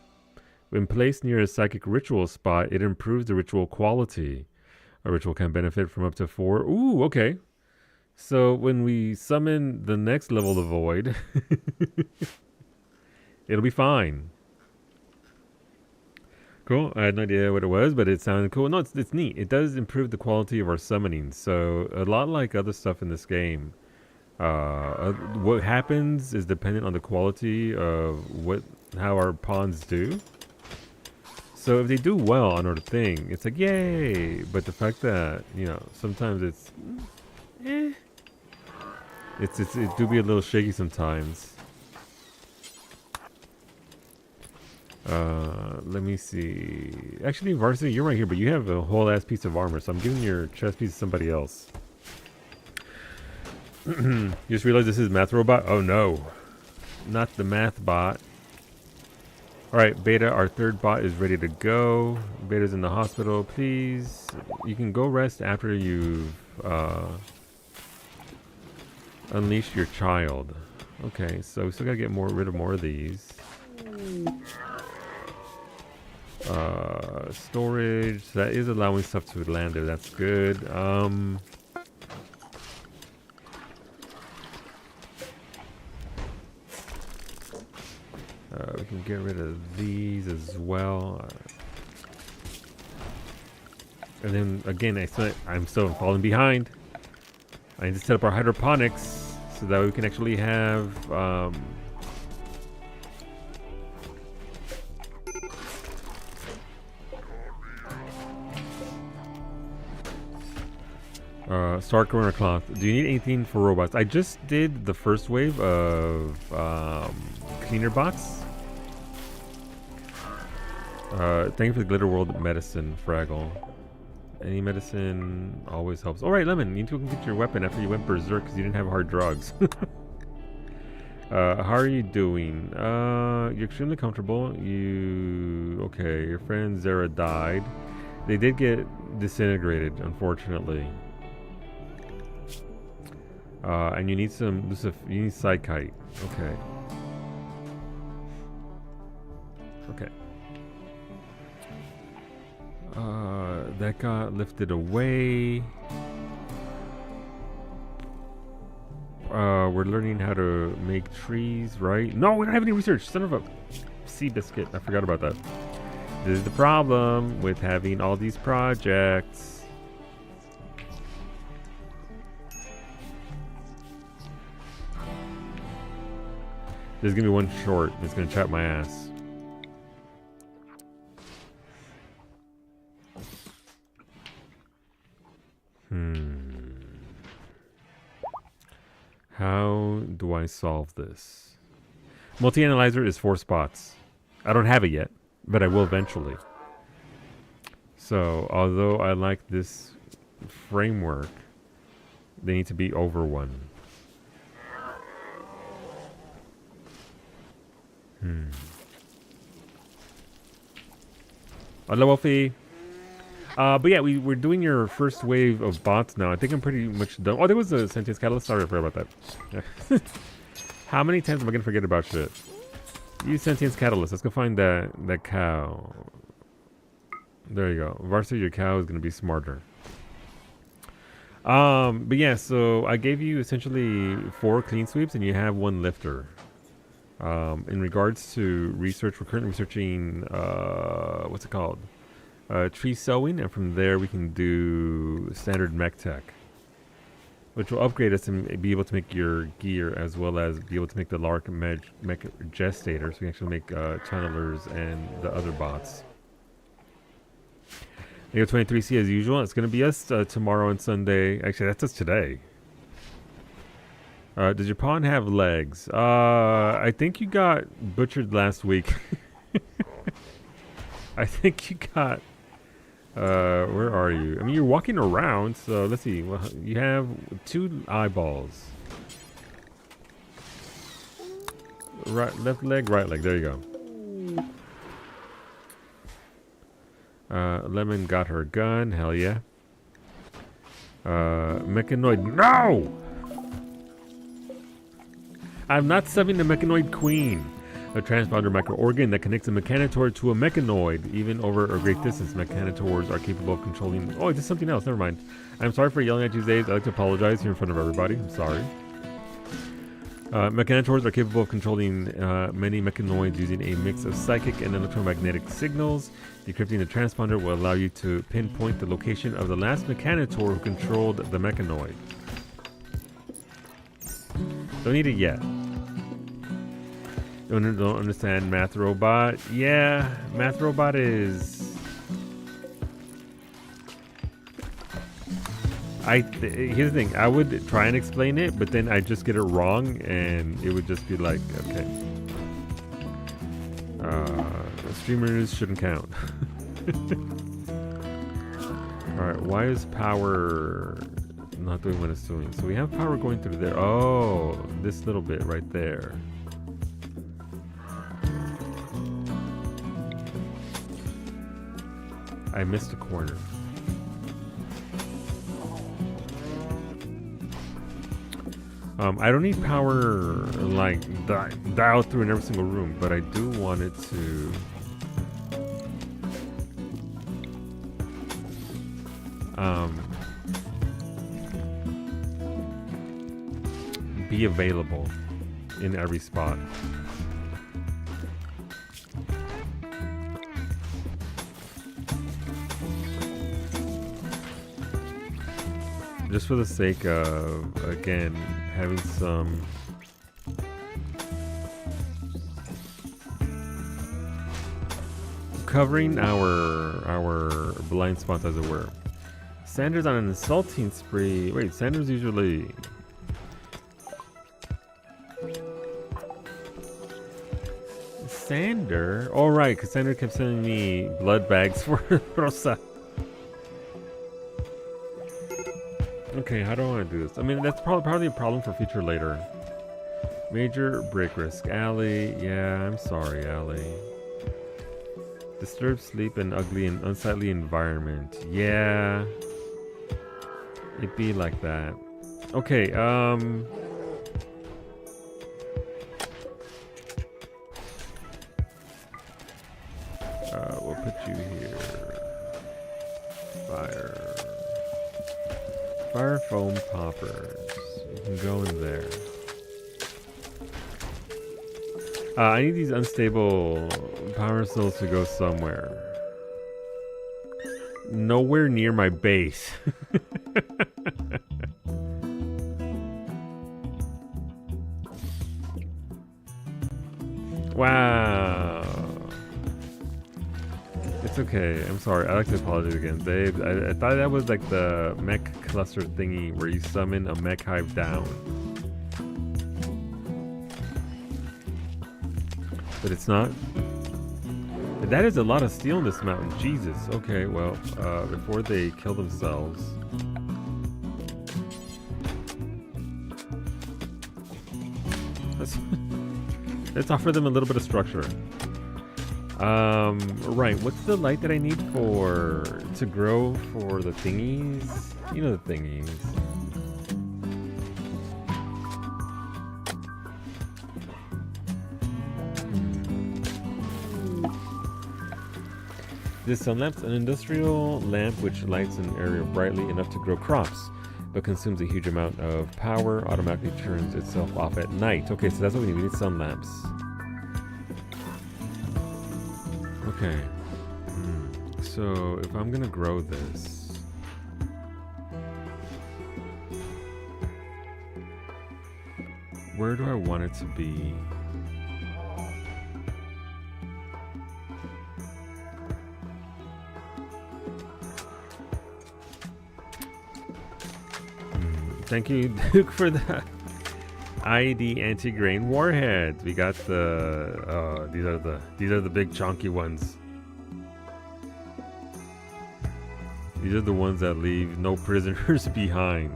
When placed near a psychic ritual spot, it improves the ritual quality. A ritual can benefit from up to 4. Ooh, okay. So when we summon the next level of void, it'll be fine. Cool. I had no idea what it was, but it sounded cool. No, it's neat. It does improve the quality of our summoning. So a lot like other stuff in this game, what happens is dependent on the quality of how our pawns do. So if they do well on our thing, it's like, yay! But the fact that, you know, sometimes it's, it do be a little shaky sometimes. Let me see. Actually, Varsity, you're right here, but you have a whole ass piece of armor, so I'm giving your chest piece to somebody else. You just realized this is Math Robot? Oh no. not the math bot. Alright, Beta, our third bot is ready to go. Beta's in the hospital, please. You can go rest after you've unleashed your child. Okay, so we still gotta get rid of more of these. Storage, that is allowing stuff to land there, that's good. We can get rid of these as well. And then again, I'm still falling behind. I need to set up our hydroponics so that we can actually have start corner cloth. Do you need anything for robots? I just did the first wave of cleaner bots. Thank you for the Glitter World medicine, Fraggle. Any medicine always helps. Alright, Lemon, you need to go get your weapon after you went berserk because you didn't have hard drugs. How are you doing? You're extremely comfortable. Okay, your friend Zara died. They did get disintegrated, unfortunately. And you need you need Psychite. Okay. Okay. That got lifted away. We're learning how to make trees, right? No, we don't have any research. Son of a sea biscuit. I forgot about that. This is the problem with having all these projects. There's gonna be one short. It's gonna chop my ass. How do I solve this? Multi-analyzer is 4 spots. I don't have it yet, but I will eventually. So, although I like this framework, they need to be over 1. Hello, Wolfie. But yeah, we're doing your first wave of bots now. I think I'm pretty much done. Oh, there was a sentience catalyst. Sorry, I forgot about that. Yeah. How many times am I gonna forget about shit? Use sentience catalyst. Let's go find that cow. There you go. Varsity, your cow is gonna be smarter. But yeah, so I gave you essentially 4 clean sweeps, and you have 1 lifter. In regards to research, we're currently researching what's it called? Tree sowing, and from there we can do standard mech tech, which will upgrade us and be able to make your gear, as well as be able to make the Lark mech gestator, so we can actually make channelers and the other bots. Neo 23C as usual. It's going to be us tomorrow and Sunday. Actually, that's us today. Does your pawn have legs? I think you got butchered last week. I think you got... where are you? I mean, you're walking around, so let's see. Well, you have 2 eyeballs. Right, left leg, right leg. There you go. Lemon got her gun. Hell yeah. Mechanoid. No! I'm not subbing the Mechanoid Queen. A transponder microorgan that connects a mechanotor to a mechanoid, even over a great distance. Mechanotors are capable of controlling... Oh, it's something else. Never mind. I'm sorry for yelling at you, Zays. I'd like to apologize here in front of everybody. I'm sorry. Mechanotors are capable of controlling many mechanoids using a mix of psychic and electromagnetic signals. Decrypting the transponder will allow you to pinpoint the location of the last mechanotor who controlled the mechanoid. Don't need it yet. Don't understand Math Robot. Yeah, Math Robot is... Here's the thing. I would try and explain it, but then I'd just get it wrong, and it would just be like, okay. Streamers shouldn't count. Alright, why is power not doing what it's doing? So we have power going through there. Oh, this little bit right there. I missed a corner. I don't need power like dialed through in every single room, but I do want it to be available in every spot. Just for the sake of, again, having some covering our blind spots, as it were. Sanders on an insulting spree. Wait, Sanders usually Sander? Oh right, because Sander kept sending me blood bags for Rosa. Okay, how do I want to do this? I mean, that's probably a problem for future later. Major break risk. Allie, yeah, I'm sorry, Allie. Disturbed sleep and ugly and unsightly environment. Yeah. It'd be like that. Okay, we'll put you here. Fire foam poppers. You can go in there. I need these unstable power cells to go somewhere. Nowhere near my base. Wow. It's okay. I'm sorry. I'd like to apologize again. Dave, I thought that was like the mech cluster thingy where you summon a mech hive down. But it's not. That is a lot of steel in this mountain. Jesus. Okay, well, before they kill themselves. Let's offer them a little bit of structure. Right, what's the light that I need to grow for the thingies? You know the thingies. This sun lamp's an industrial lamp which lights an area brightly enough to grow crops, but consumes a huge amount of power, automatically turns itself off at night. Okay, so that's what we need. We need sun lamps. Okay. So if I'm gonna grow this, where do I want it to be? Thank you, Duke, for the IED anti-grain warheads. We got the these are the big chunky ones. These are the ones that leave no prisoners behind.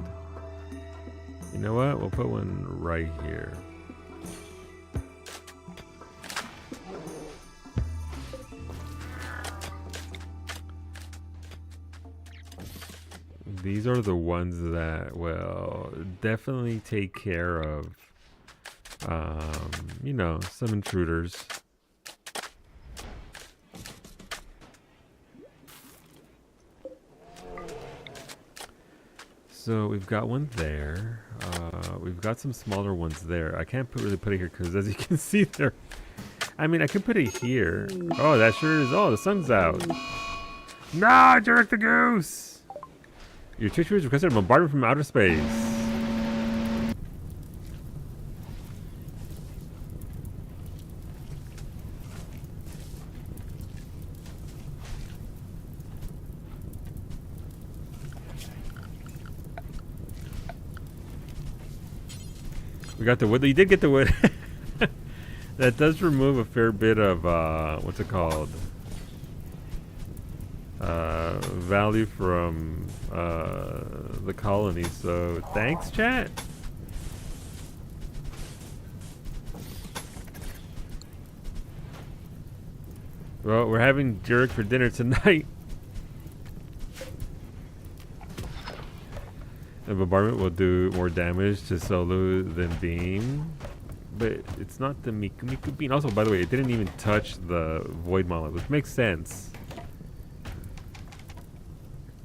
You know what? We'll put one right here. These are the ones that will definitely take care of, you know, some intruders. So we've got one there. We've got some smaller ones there. I can't really put it here because, as you can see, there. I mean, I could put it here. Oh, that sure is. Oh, the sun's out. No, jerk the goose. Your teacher is requested a bombardment from outer space. We got the wood. You did get the wood. That does remove a fair bit of, what's it called? Value from the colony. So thanks, chat. Well, we're having jerk for dinner tonight. A bombardment will do more damage to solo than beam. But it's not the Miku Miku beam. Also, by the way, it didn't even touch the void monolith, which makes sense.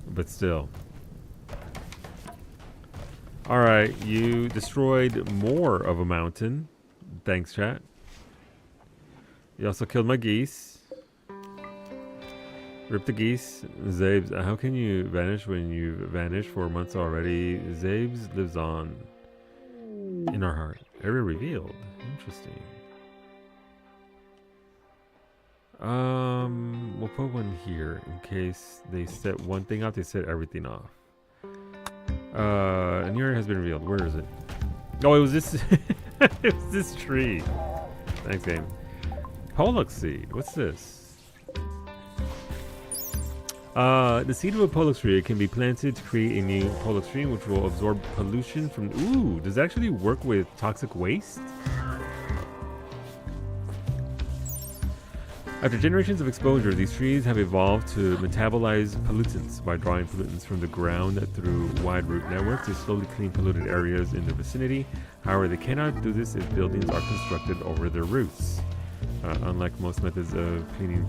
But still. Alright, you destroyed more of a mountain. Thanks, chat. You also killed my geese. Rip the geese. Zabes, how can you vanish when you've vanished for months already? Zabes lives on in our heart. Area revealed. Interesting. We'll put one here in case they set one thing off, they set everything off. A new area has been revealed. Where is it? Oh, it was this. It was this tree. Thanks, game. Pollock seed. What's this? The seed of a pollock tree can be planted to create a new pollock tree, which will absorb pollution from. Ooh, does it actually work with toxic waste? After generations of exposure, these trees have evolved to metabolize pollutants by drawing pollutants from the ground through wide root networks to slowly clean polluted areas in their vicinity. However, they cannot do this if buildings are constructed over their roots. Unlike most methods of cleaning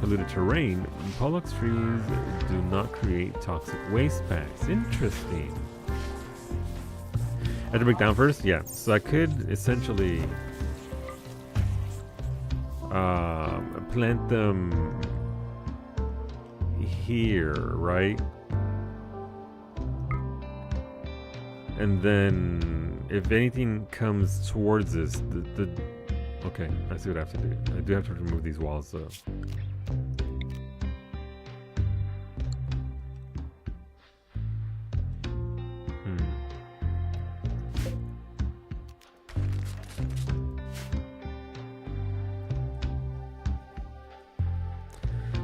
polluted terrain, pollock trees do not create toxic waste packs. Interesting. I have to break down first? Yeah. So I could essentially plant them here, right? And then if anything comes towards this, okay, I see what I have to do. I do have to remove these walls though.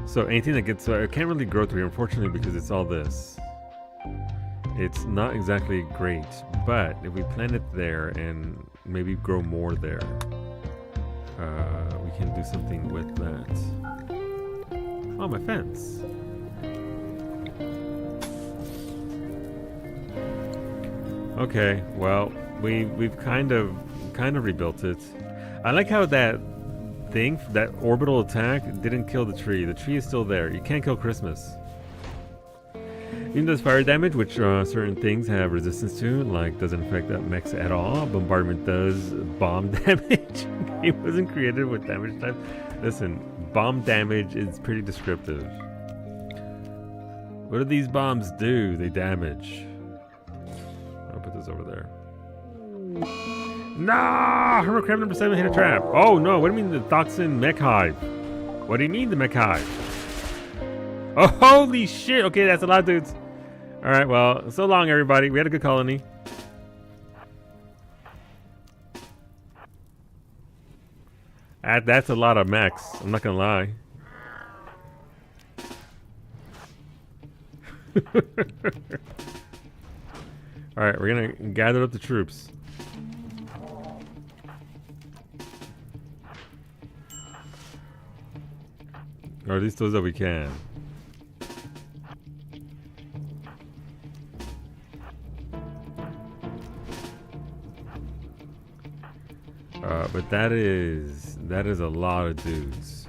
So anything that gets, it can't really grow through here, unfortunately, because it's all this. It's not exactly great, but if we plant it there and maybe grow more there, we can do something with that. Oh, my fence. Okay, well, we've kind of rebuilt it. I like how that thing, that orbital attack, didn't kill the tree. The tree is still there. You can't kill Christmas. Even does fire damage, which certain things have resistance to, like doesn't affect mechs at all. Bombardment does bomb damage. It wasn't created with damage type. Listen, bomb damage is pretty descriptive. What do these bombs do? They damage. I'll put this over there. Nah! Hermit crab number 7 hit a trap. Oh no, what do you mean the toxin mech hive? What do you mean the mech hive? Oh, holy shit! Okay, that's a lot of dudes. Alright, well, so long everybody. We had a good colony. That's a lot of mechs. I'm not gonna lie. Alright, we're gonna gather up the troops. Or at least those that we can. But that is a lot of dudes.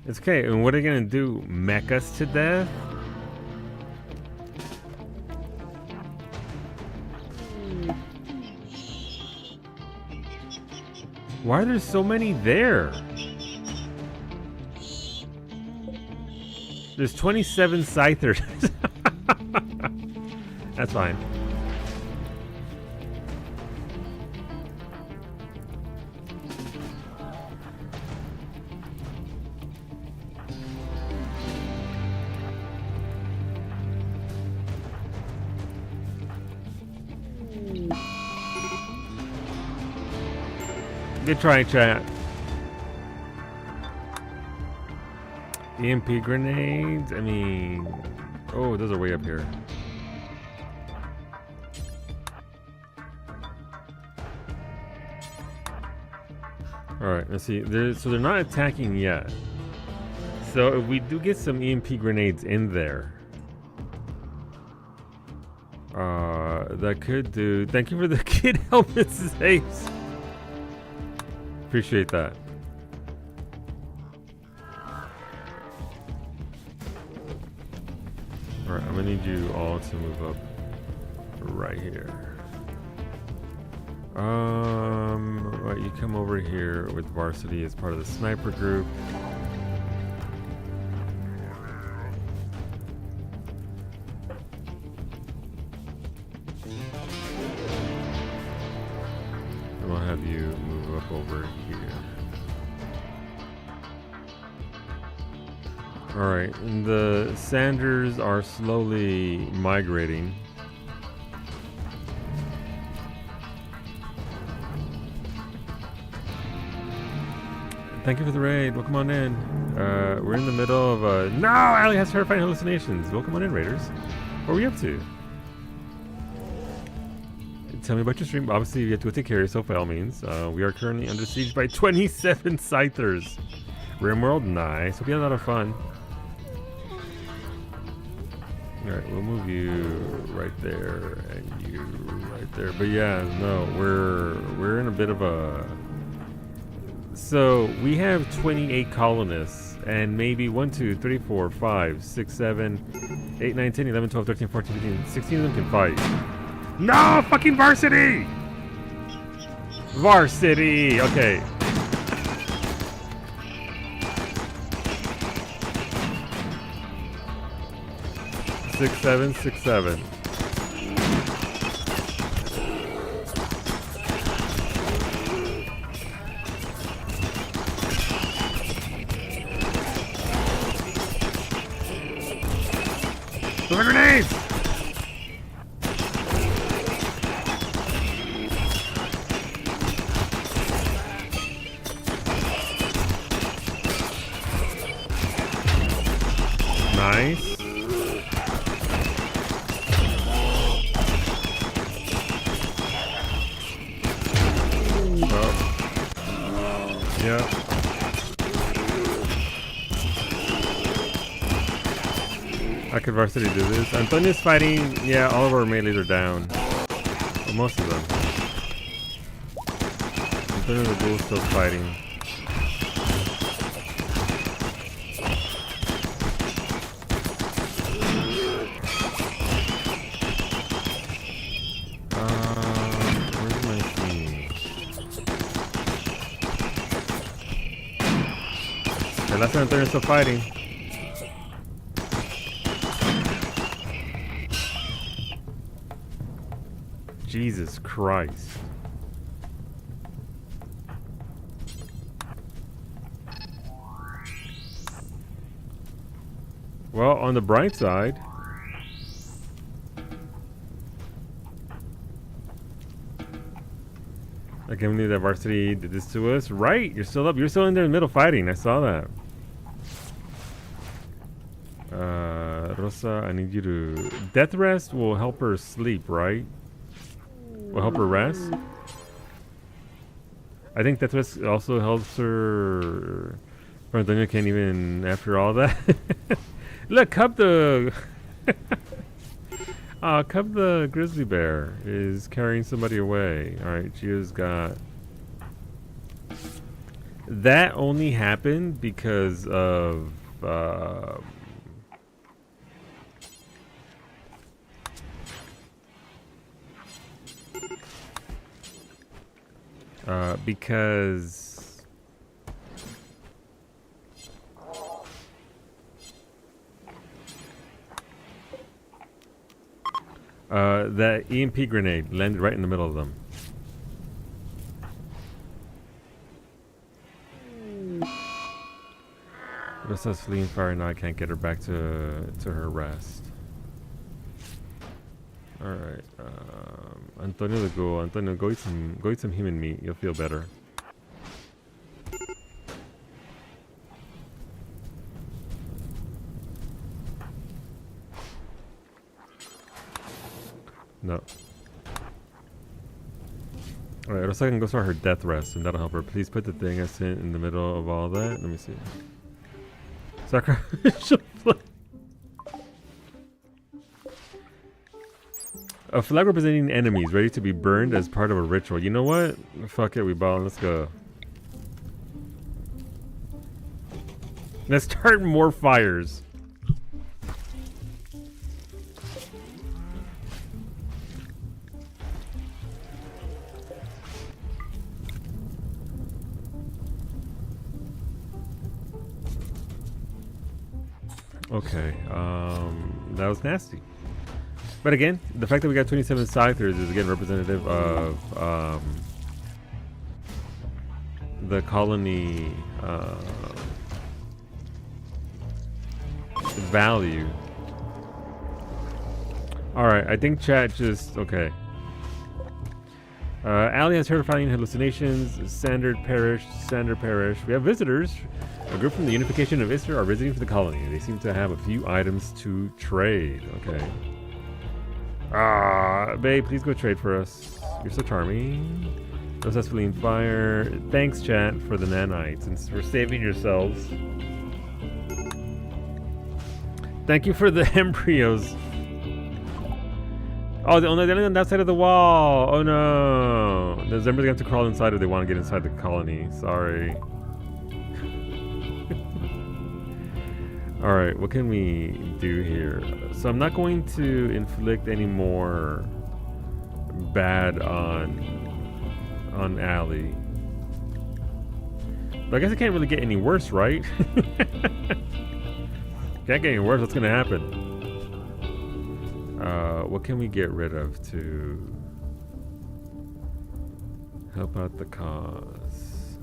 It's okay, and what are they gonna do? Mech us to death? Why are there so many there? There's 27 scythers. That's fine. Good try, chat. EMP grenades? I mean... Oh, those are way up here. All right, let's see. So they're not attacking yet. So if we do get some EMP grenades in there, that could do. Thank you for the kid helmets, Ace. Appreciate that. All right, I'm gonna need you all to move up right here. Right, you come over here with Varsity as part of the sniper group. And we'll have you move up over here. Alright, and the Sanders are slowly migrating. Thank you for the raid. Welcome on in. We're in the middle of a... No! Ali has terrifying hallucinations. Welcome on in, Raiders. What are we up to? Tell me about your stream. Obviously, you have to go take care of yourself by all means. We are currently under siege by 27 Scythers. RimWorld, nice. Hope you had a lot of fun. Alright, we'll move you right there and you right there. But yeah, no, we're in a bit of a... So we have 28 colonists and maybe 1, 2, 3, 4, 5, 6, 7, 8, 9, 10, 11, 12, 13, 14, 15, 16 of them can fight. No! Fucking Varsity! Varsity! Okay. Six, seven, 6, 7. Throw the grenades! Nice. Yeah. How could Varsity do this? Antonio's fighting. Yeah, all of our melees are down. Well, most of them. Antonio the Bull's still fighting. Where's my team? Okay, last time Antonio's still fighting. Jesus Christ. Well, on the bright side, I can't believe that Varsity did this to us. Right, you're still up. You're still in there in the middle fighting. I saw that. Rosa, I need you to... Death Rest will help her sleep, right? Will help her rest? I think Death Rest also helps her... Antonio can't even... After all that... Look, Cub the... Cub the grizzly bear is carrying somebody away. Alright, Gio's got... That only happened because of... because that EMP grenade landed right in the middle of them. Rosa's fleeing fire now. I can't get her back to her rest. All right, Antonio the Ghoul. Antonio, go eat some human meat. You'll feel better. No. Alright, looks like I can go start her death rest, and that'll help her. Please put the thing I sent in the middle of all that. Let me see. Sacrificial flag. A flag representing enemies ready to be burned as part of a ritual. You know what? Fuck it, we ball. Let's go. Let's start more fires. Okay, that was nasty. But again, the fact that we got 27 scythers is again representative of the colony value. Alright, I think chat just... okay. Ali has terrifying hallucinations. Sander perished. We have visitors. A group from the Unification of Istar are visiting for the colony. They seem to have a few items to trade. Okay. Babe, please go trade for us. You're so charming. No Ceciline Fire. Thanks, chat, for the nanites and for saving yourselves. Thank you for the embryos. Oh, they're only on that side of the wall. Oh no. The Zembras have to crawl inside if they want to get inside the colony. Sorry. Alright, what can we do here? So I'm not going to inflict any more bad on Ali. But I guess it can't really get any worse, right? Can't get any worse, what's gonna happen? What can we get rid of to help out the cause?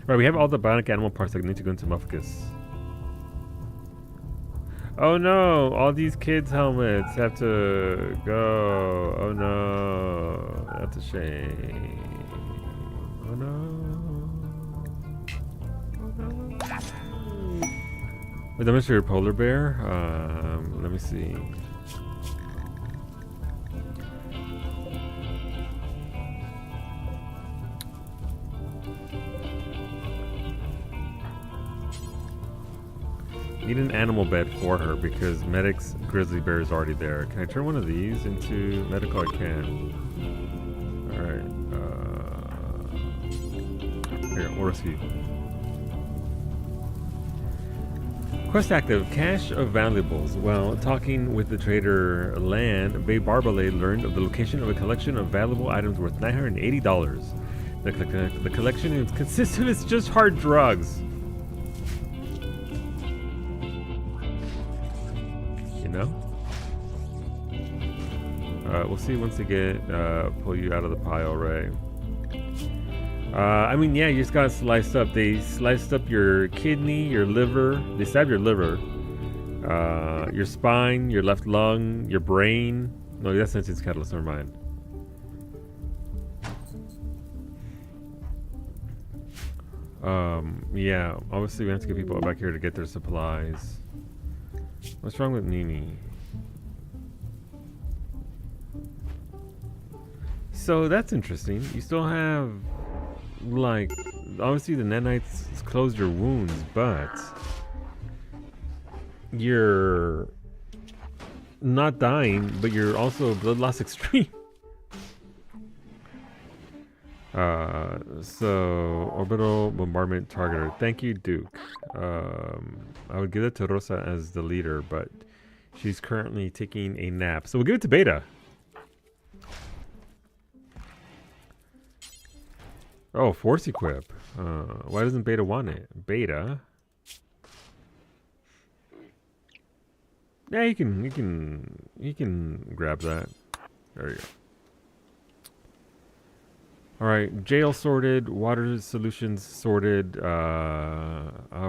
Right, we have all the bionic animal parts that need to go into Mufkus. Oh no, all these kids' helmets have to go. Oh no, that's a shame. Oh no. Oh no. Wait, that your polar bear? Let me see. Need an animal bed for her because Medic's grizzly bear is already there. Can I turn one of these into medical? I can. Alright. Here, or receive. Quest active. Cache of valuables. While talking with the trader Lan, Babe Barbalay learned of the location of a collection of valuable items worth $980. The collection is consistent with just hard drugs. No? We'll see once they get pull you out of the pile, Ray. I mean, yeah, you just got sliced up. They sliced up your kidney, your liver. They stabbed your liver, your spine, your left lung, your brain. No, that's sentence catalyst. Never mind. Yeah. Obviously, we have to get people back here to get their supplies. What's wrong with Mimi? So that's interesting. You still have, like, obviously the nanites closed your wounds, but you're not dying, but you're also blood loss extreme. So orbital bombardment targeter. Thank you, Duke. I would give it to Rosa as the leader, but she's currently taking a nap. So we'll give it to Beta. Oh, force equip. Why doesn't Beta want it? Beta. Yeah, he can grab that. There you go. Alright, jail sorted, water solutions sorted. Our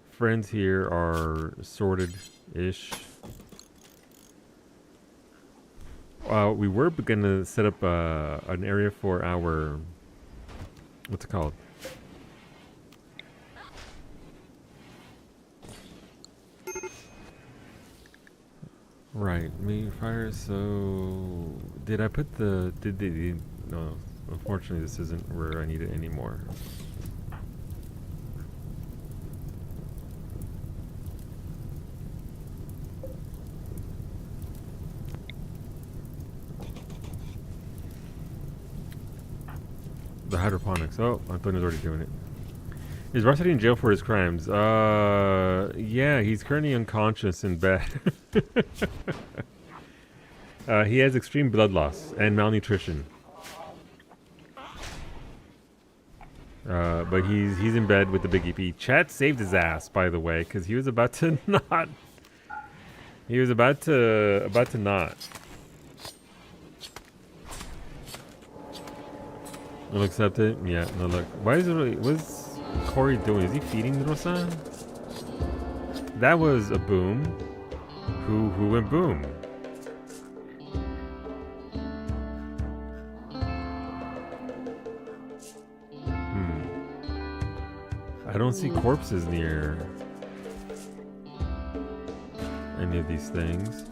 friends here are sorted-ish. We were gonna set up an area for our... what's it called? Right, me fire. So, did I put the? Did the? No, unfortunately, this isn't where I need it anymore. The hydroponics. Oh, Antonio's already doing it. Is Varsity in jail for his crimes? Yeah, he's currently unconscious in bed. He has extreme blood loss and malnutrition. But he's in bed with the big EP. Chat saved his ass, by the way, because he was about to not. He was about to not. We'll accept it. Yeah. No, look. Why is it? Really, what's Corey doing? Is he feeding Rosa? That was a boom. Who went boom? I don't see corpses near any of these things.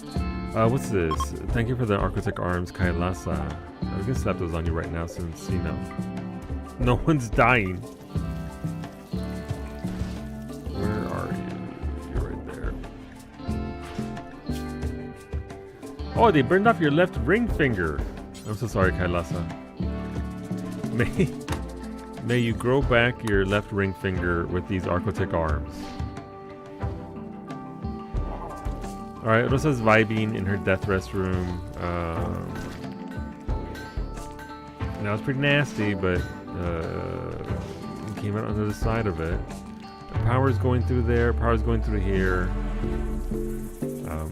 What's this? Thank you for the Architect Arms, Kailasa. I was gonna slap those on you right now since, you know, no one's dying. Where are you? You're right there. Oh, they burned off your left ring finger. I'm so sorry, Kailasa. May you grow back your left ring finger with these Architect Arms. Alright, Rosa's vibing in her death rest room. Now it's pretty nasty, but came out on the other side of it. Power's going through there, power's going through here.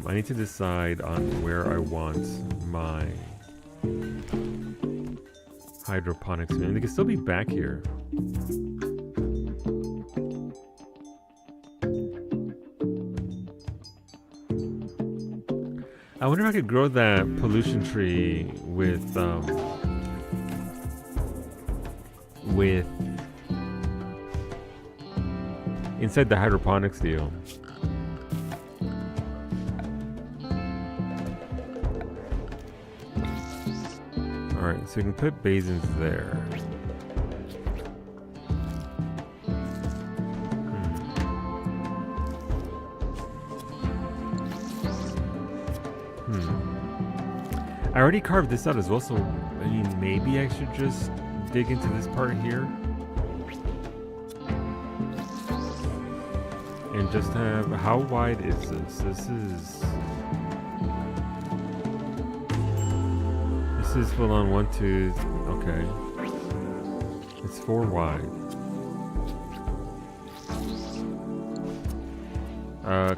I need to decide on where I want my hydroponics. And they can still be back here. I wonder if I could grow that pollution tree with inside the hydroponics deal. Alright, so we can put basins there. I already carved this out as well, so I mean, maybe I should just dig into this part here and just have, how wide is this? This is full on 1, 2, okay. It's 4 wide.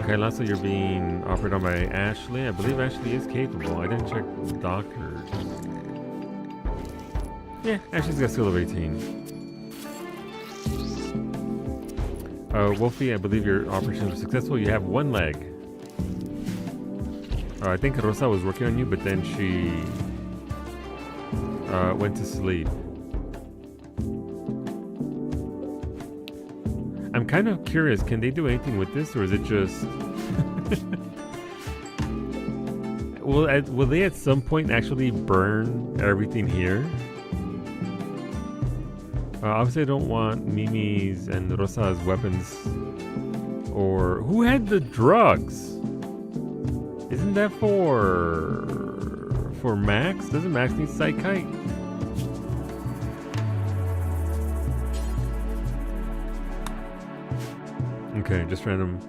Kailasa, you're being offered on by Ashley. I believe Ashley is capable. I didn't check the doctor. Yeah, Ashley's got skill of 18. Wolfie, I believe your operations were successful. You have 1 leg. I think Rosa was working on you, but then she went to sleep. I'm kind of curious, can they do anything with this, or is it just... will they at some point actually burn everything here? Obviously I don't want Mimi's and Rosa's weapons. Or... who had the drugs? Isn't that for Max? Doesn't Max need Psychite? Okay, just random.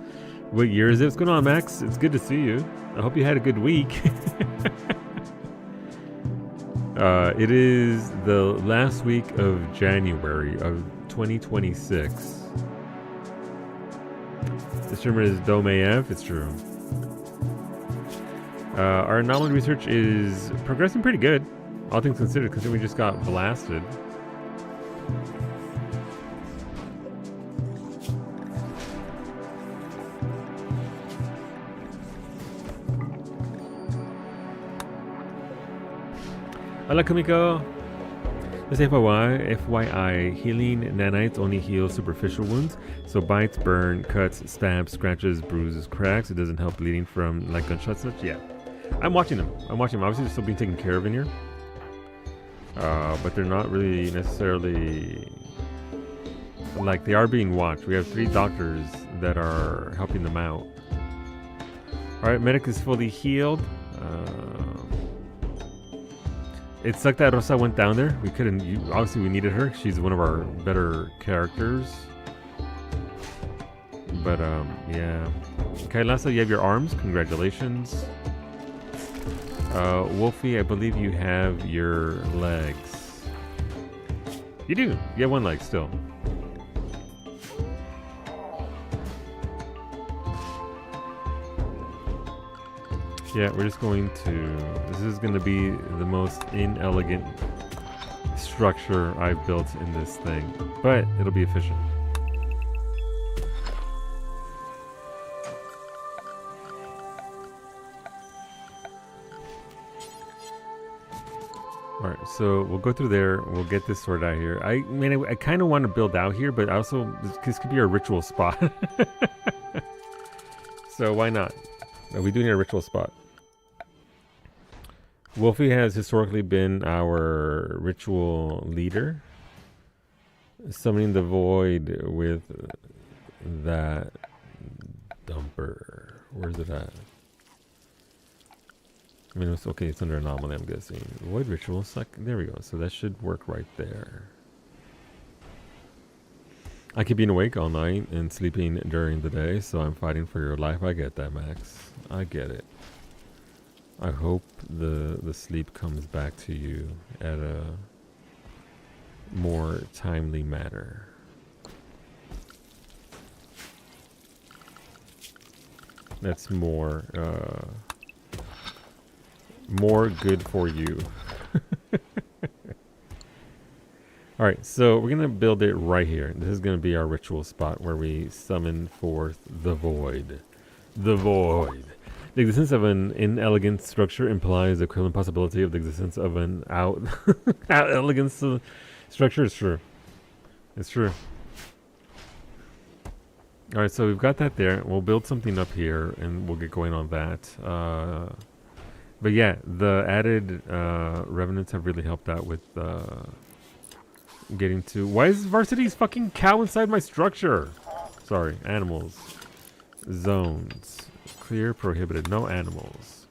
What year is it? What's going on, Max? It's good to see you. I hope you had a good week. It is the last week of January of 2026. The streamer is Dome AF. It's true. Our anomaly research is progressing pretty good, all things considered, considering we just got blasted. Hola, Kamiko. Just FYI, healing nanites only heals superficial wounds, so bites, burn, cuts, stabs, scratches, bruises, cracks. It doesn't help bleeding from like gunshots. Yeah. I'm watching them. Obviously, they're still being taken care of in here. But they're not really necessarily... Like, they are being watched. We have 3 doctors that are helping them out. Alright, medic is fully healed. It sucked that Rosa went down there. We couldn't... obviously, we needed her. She's one of our better characters. But, yeah. Okay, Lassa, you have your arms. Congratulations. Wolfie, I believe you have your legs. You do. You have 1 leg still. Yeah, we're just going to... This is going to be the most inelegant structure I've built in this thing. But it'll be efficient. Alright, so we'll go through there. We'll get this sorted out here. I mean, I kind of want to build out here, but also this could be our ritual spot. So why not? We do need a ritual spot. Wolfie has historically been our ritual leader. Summoning the void with that dumper. Where's it at? I mean, it's okay. It's under anomaly, I'm guessing. Void ritual. There we go. So that should work right there. I keep being awake all night and sleeping during the day, so I'm fighting for your life. I get that, Max. I get it. I hope the sleep comes back to you at a more timely manner. That's more good for you. Alright, so we're going to build it right here. This is going to be our ritual spot where we summon forth the void. The void. The existence of an inelegant structure implies the equivalent possibility of the existence of an elegant structure. It's true. It's true. Alright, so we've got that there. We'll build something up here and we'll get going on that. But yeah, the added revenants have really helped out with getting to... Why is Varsity's fucking cow inside my structure? Sorry, animals. Zones. Clear, prohibited. No animals.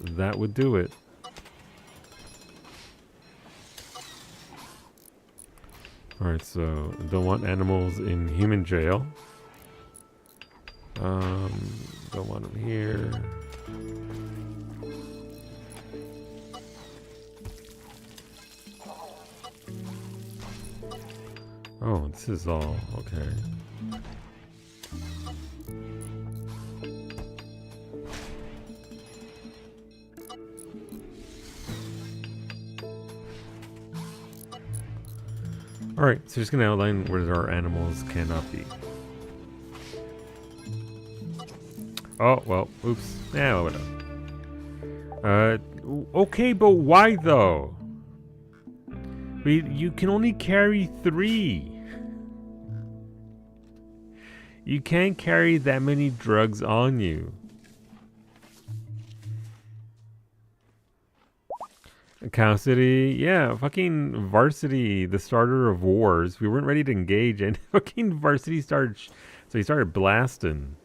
That would do it. Alright, so don't want animals in human jail. Don't want them here. Oh, this is all okay. Alright, so just gonna outline where our animals cannot be. Oh, well, oops. Yeah, whatever. Okay, but why though? You can only carry 3. You can't carry that many drugs on you. Cow City, yeah, fucking Varsity, the starter of wars. We weren't ready to engage, and fucking Varsity started, so he started blasting.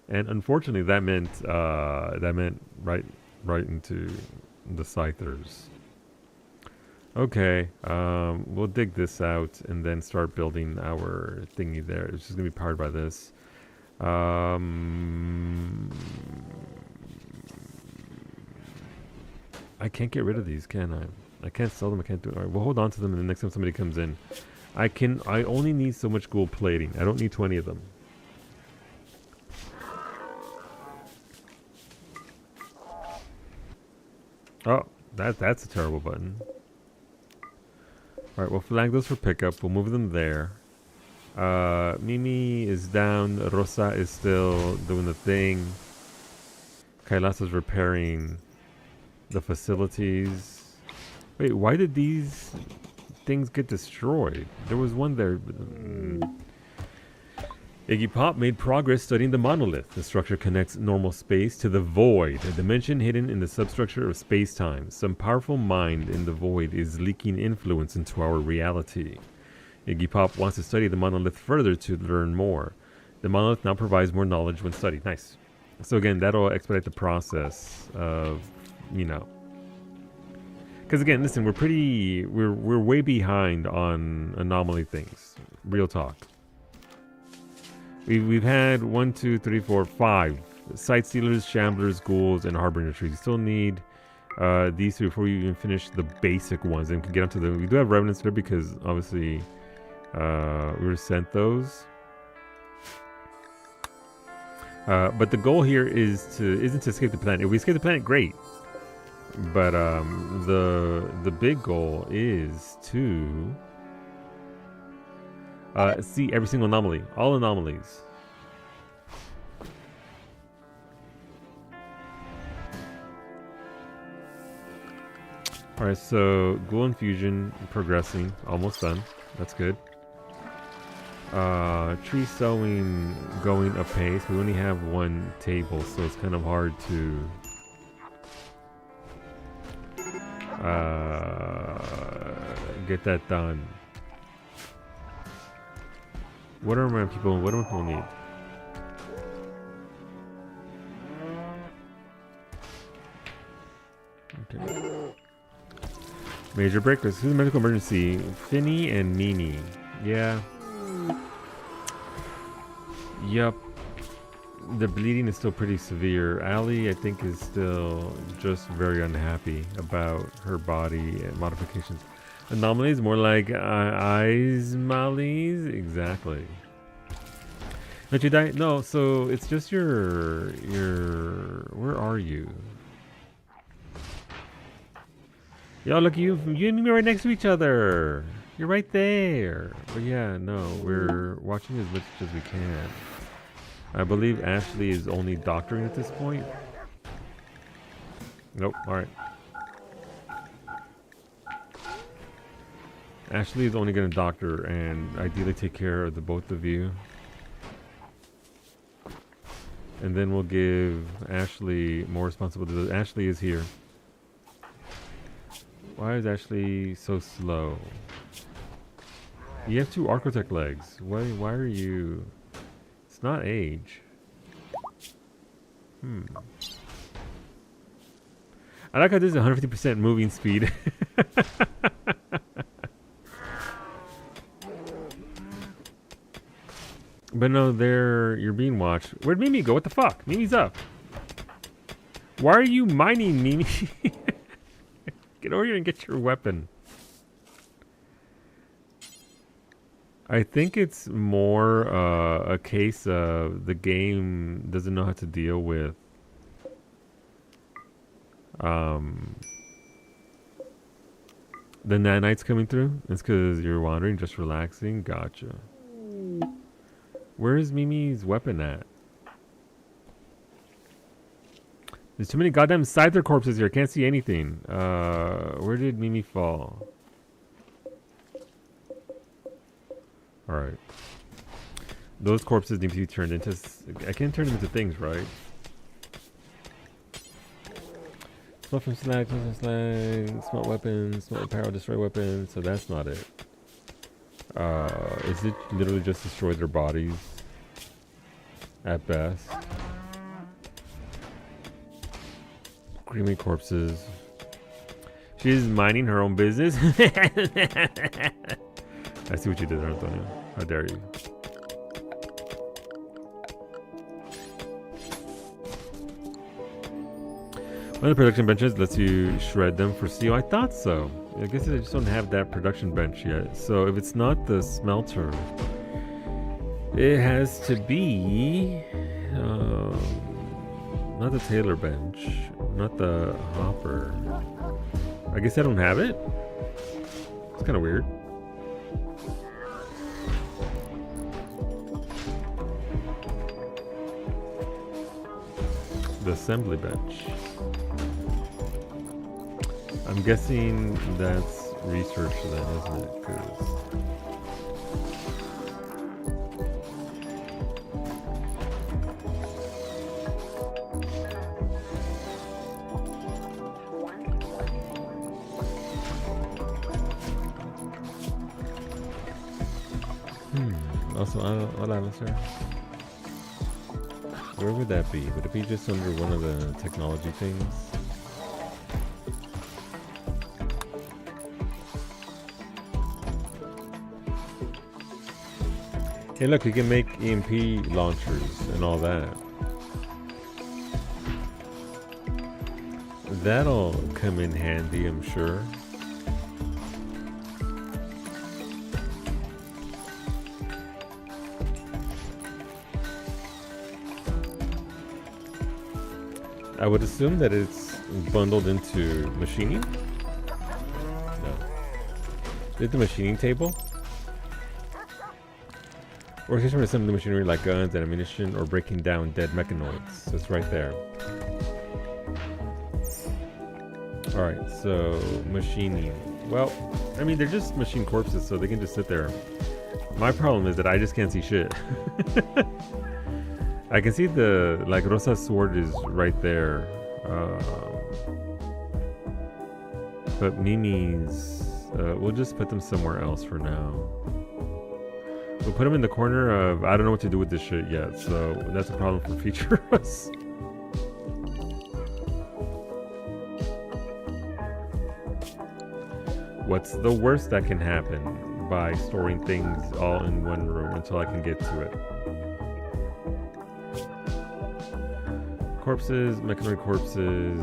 And unfortunately, that meant right into the Scythers. Okay, we'll dig this out and then start building our thingy there. It's just gonna be powered by this. I can't get rid of these, can I? I can't sell them. I can't do it. All right, we'll hold on to them, and the next time somebody comes in, I only need so much gold plating. I don't need 20 of them. Oh, that's a terrible button. Alright, we'll flag those for pickup. We'll move them there. Mimi is down. Rosa is still doing the thing. Kailasa's repairing the facilities. Wait, why did these things get destroyed? There was one there. Iggy Pop made progress studying the monolith. The structure connects normal space to the void, a dimension hidden in the substructure of space-time. Some powerful mind in the void is leaking influence into our reality. Iggy Pop wants to study the monolith further to learn more. The monolith now provides more knowledge when studied. Nice. So again, that'll expedite the process of, you know. Because again, listen, we're way behind on anomaly things. Real talk. We've had 1, 2, 3, 4, 5 sight stealers, shamblers, ghouls, and harbinger trees. We still need these three before we even finish the basic ones and can get onto the. We do have revenants there because obviously we were sent those. But the goal here isn't to escape the planet. If we escape the planet, great. But the big goal is to see every single anomaly, all anomalies. All right, so ghoul infusion progressing, almost done. That's good. Tree sowing going apace. We only have one table, so it's kind of hard to get that done. What do my people need? Okay. Major breakers. Who's the medical emergency? Finny and Mimi. Yeah. Yup. The bleeding is still pretty severe. Allie, I think, is still just very unhappy about her body modifications. Anomalies, more like Anomalies. Exactly. Don't you die? No, so it's just your. Where are you? Yo, look, you and me right next to each other. You're right there. But yeah, no, we're watching as much as we can. I believe Ashley is only doctoring at this point. Nope. All right. Ashley is only going to doctor and ideally take care of the both of you. And then we'll give Ashley more responsibility. Ashley is here. Why is Ashley so slow? You have 2 architect legs. Why are you... It's not age. I like how this is 150% moving speed. But no, you're being watched. Where'd Mimi go? What the fuck? Mimi's up. Why are you mining, Mimi? Get over here and get your weapon. I think it's more a case of the game doesn't know how to deal with the nanites coming through. It's because you're wandering, just relaxing. Gotcha. Where's Mimi's weapon at? There's too many goddamn Scyther corpses here. Can't see anything. Where did Mimi fall? Alright. Those corpses need to be turned into... I can't turn them into things, right? Smelt from slag, smelt weapons, smelt apparel, destroy weapons. So that's not it. Is it literally just destroy their bodies? At best. Creamy corpses. She's minding her own business. I see what you did there, Antonio. How dare you? One of the production benches lets you shred them for steel. I thought so. I guess I just don't have that production bench yet. So if it's not the smelter, it has to be not the Taylor bench, not the hopper. I guess I don't have it. It's kind of weird. The assembly bench. I'm guessing that's research then, isn't it? 'Cause Also, I don't. Hold on, let's try. Where would that be? Would it be just under one of the technology things? Hey, look, you can make EMP launchers and all that. That'll come in handy, I'm sure. I would assume that it's bundled into machining. No. Is it the machining table? Or is it from assembly machinery like guns and ammunition or breaking down dead mechanoids? So it's right there. Alright, so machining. Well, I mean, they're just machine corpses, so they can just sit there. My problem is that I just can't see shit. I can see the, like, Rosa's sword is right there. But Mimi's, we'll just put them somewhere else for now. We'll put them in the corner of, I don't know what to do with this shit yet, so that's a problem for future us. What's the worst that can happen by storing things all in one room until I can get to it? Corpses, mechanoid corpses,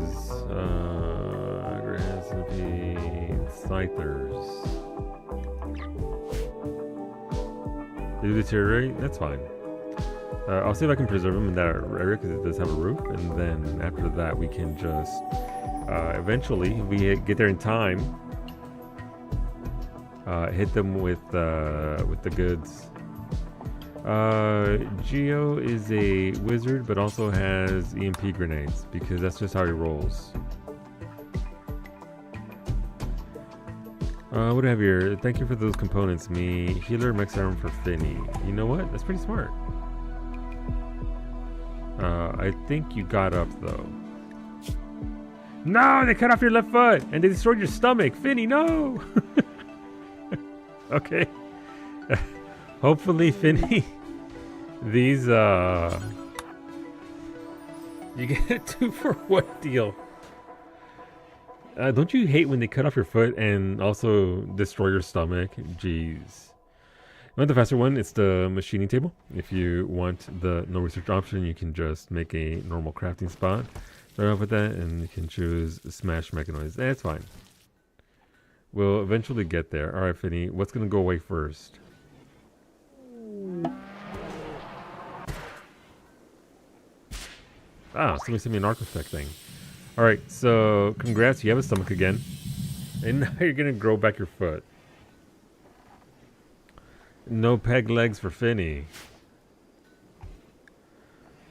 scythers. They do deteriorate? That's fine. I'll see if I can preserve them in that area because it does have a roof, and then after that we can just eventually, if we get there in time, hit them with the goods. Geo is a wizard, but also has EMP grenades because that's just how he rolls. What do I have here? Thank you for those components. Me, healer, mech arm for Finny. You know what? That's pretty smart. I think you got up though. No, they cut off your left foot and they destroyed your stomach. Finny, no. Okay. Hopefully, Finny, these, you get a 2-for-1 deal. Don't you hate when they cut off your foot and also destroy your stomach? Jeez. You want the faster one? It's the machining table. If you want the no research option, you can just make a normal crafting spot. Start off with that, and you can choose smash mechanoids. That's fine. We'll eventually get there. All right, Finny, what's going to go away first? Ah, somebody sent me an architect thing. Alright, so congrats, you have a stomach again. And now you're gonna grow back your foot. No peg legs for Finny.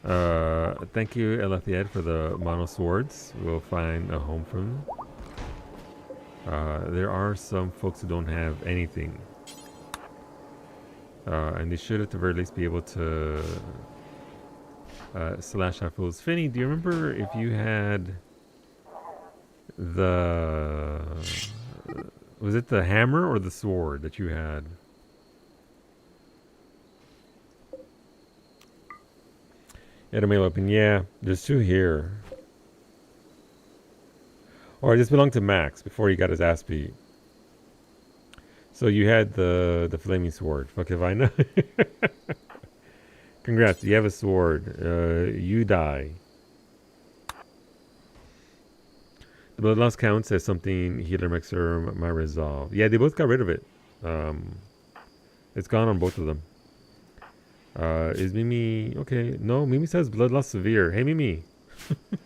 Thank you, Elethiad, for the mono swords. We'll find a home for them. There are some folks who don't have anything. And they should at the very least be able to slash our foes. Finny, do you remember if you had the... was it the hammer or the sword that you had? You had a mail open. Yeah, there's two here. Or this belonged to Max before he got his ass beat. So you had the flaming sword. Fuck if I know. Congrats, you have a sword. You die. The blood loss counts as something healer mixer might resolve. Yeah, they both got rid of it. It's gone on both of them. Is Mimi okay? No, Mimi says blood loss severe. Hey Mimi,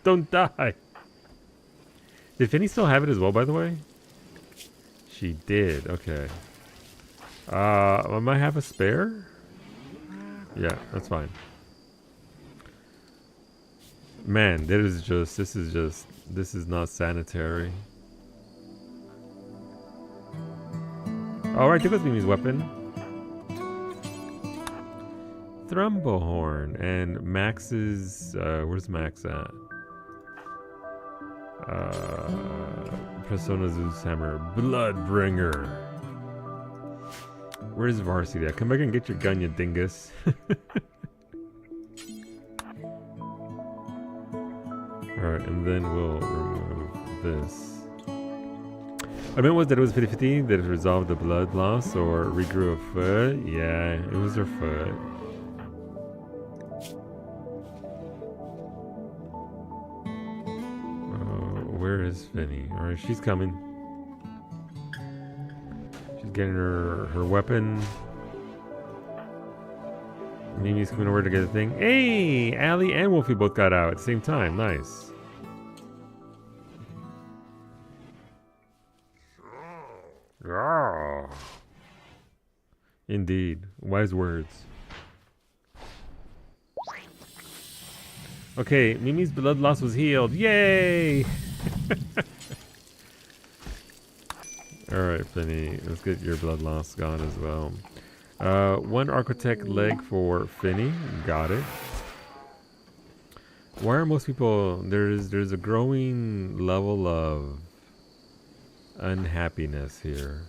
don't die. Did Finny still have it as well, by the way? She did. Okay. I might have a spare. Yeah, that's fine. Man, this is not sanitary. Alright, there goes Mimi's weapon. Thrumbohorn. And Max's, where's Max at? Persona Zeus Hammer. Bloodbringer. Where's Varsity at? Come back and get your gun, you dingus. Alright, and then we'll remove this. I meant was that it was 50-50, that it resolved the blood loss or regrew a foot. Yeah, it was her foot. Where is Finny? Alright, she's coming. She's getting her weapon. Mimi's coming over to get the thing. Hey! Allie and Wolfie both got out at the same time. Nice. Oh. Indeed. Wise words. Okay, Mimi's blood loss was healed. Yay! Alright, Finny. Let's get your blood loss gone as well. One architect leg for Finny. Got it. Why are most people... There's a growing level of unhappiness here.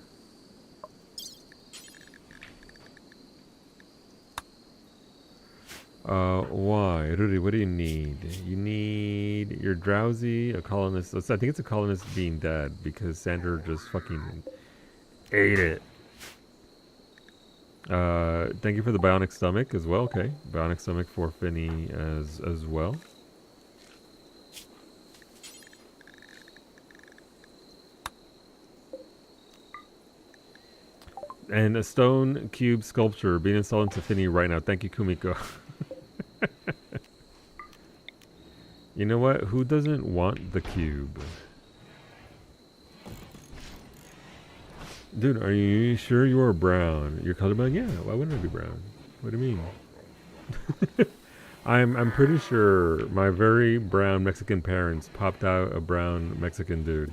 Why? Ruri, what do you need? You need... You're drowsy, a colonist... I think it's a colonist being dead because Sandra just fucking ate it. Thank you for the bionic stomach as well. Okay, bionic stomach for Finny as well. And a stone cube sculpture being installed into Finny right now. Thank you, Kumiko. You know what? Who doesn't want the cube? Dude, are you sure you are brown? You're colorblind? Yeah, why wouldn't I be brown? What do you mean? I'm pretty sure my very brown Mexican parents popped out a brown Mexican dude.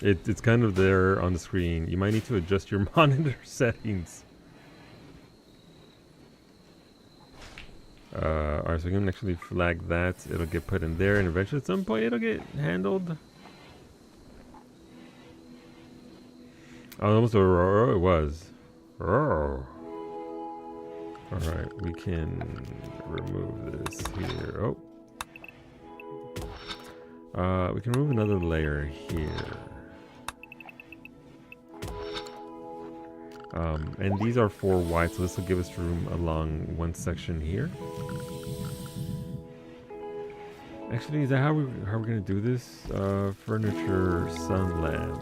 It's kind of there on the screen. You might need to adjust your monitor settings. Alright, so we can actually flag that. It'll get put in there, and eventually at some point it'll get handled. Oh, almost it was. Oh. Alright, we can remove this here. Oh. We can remove another layer here. And these are 4 wide, so this will give us room along one section here. Actually, is that how we're gonna do this? Furniture, sun lamp.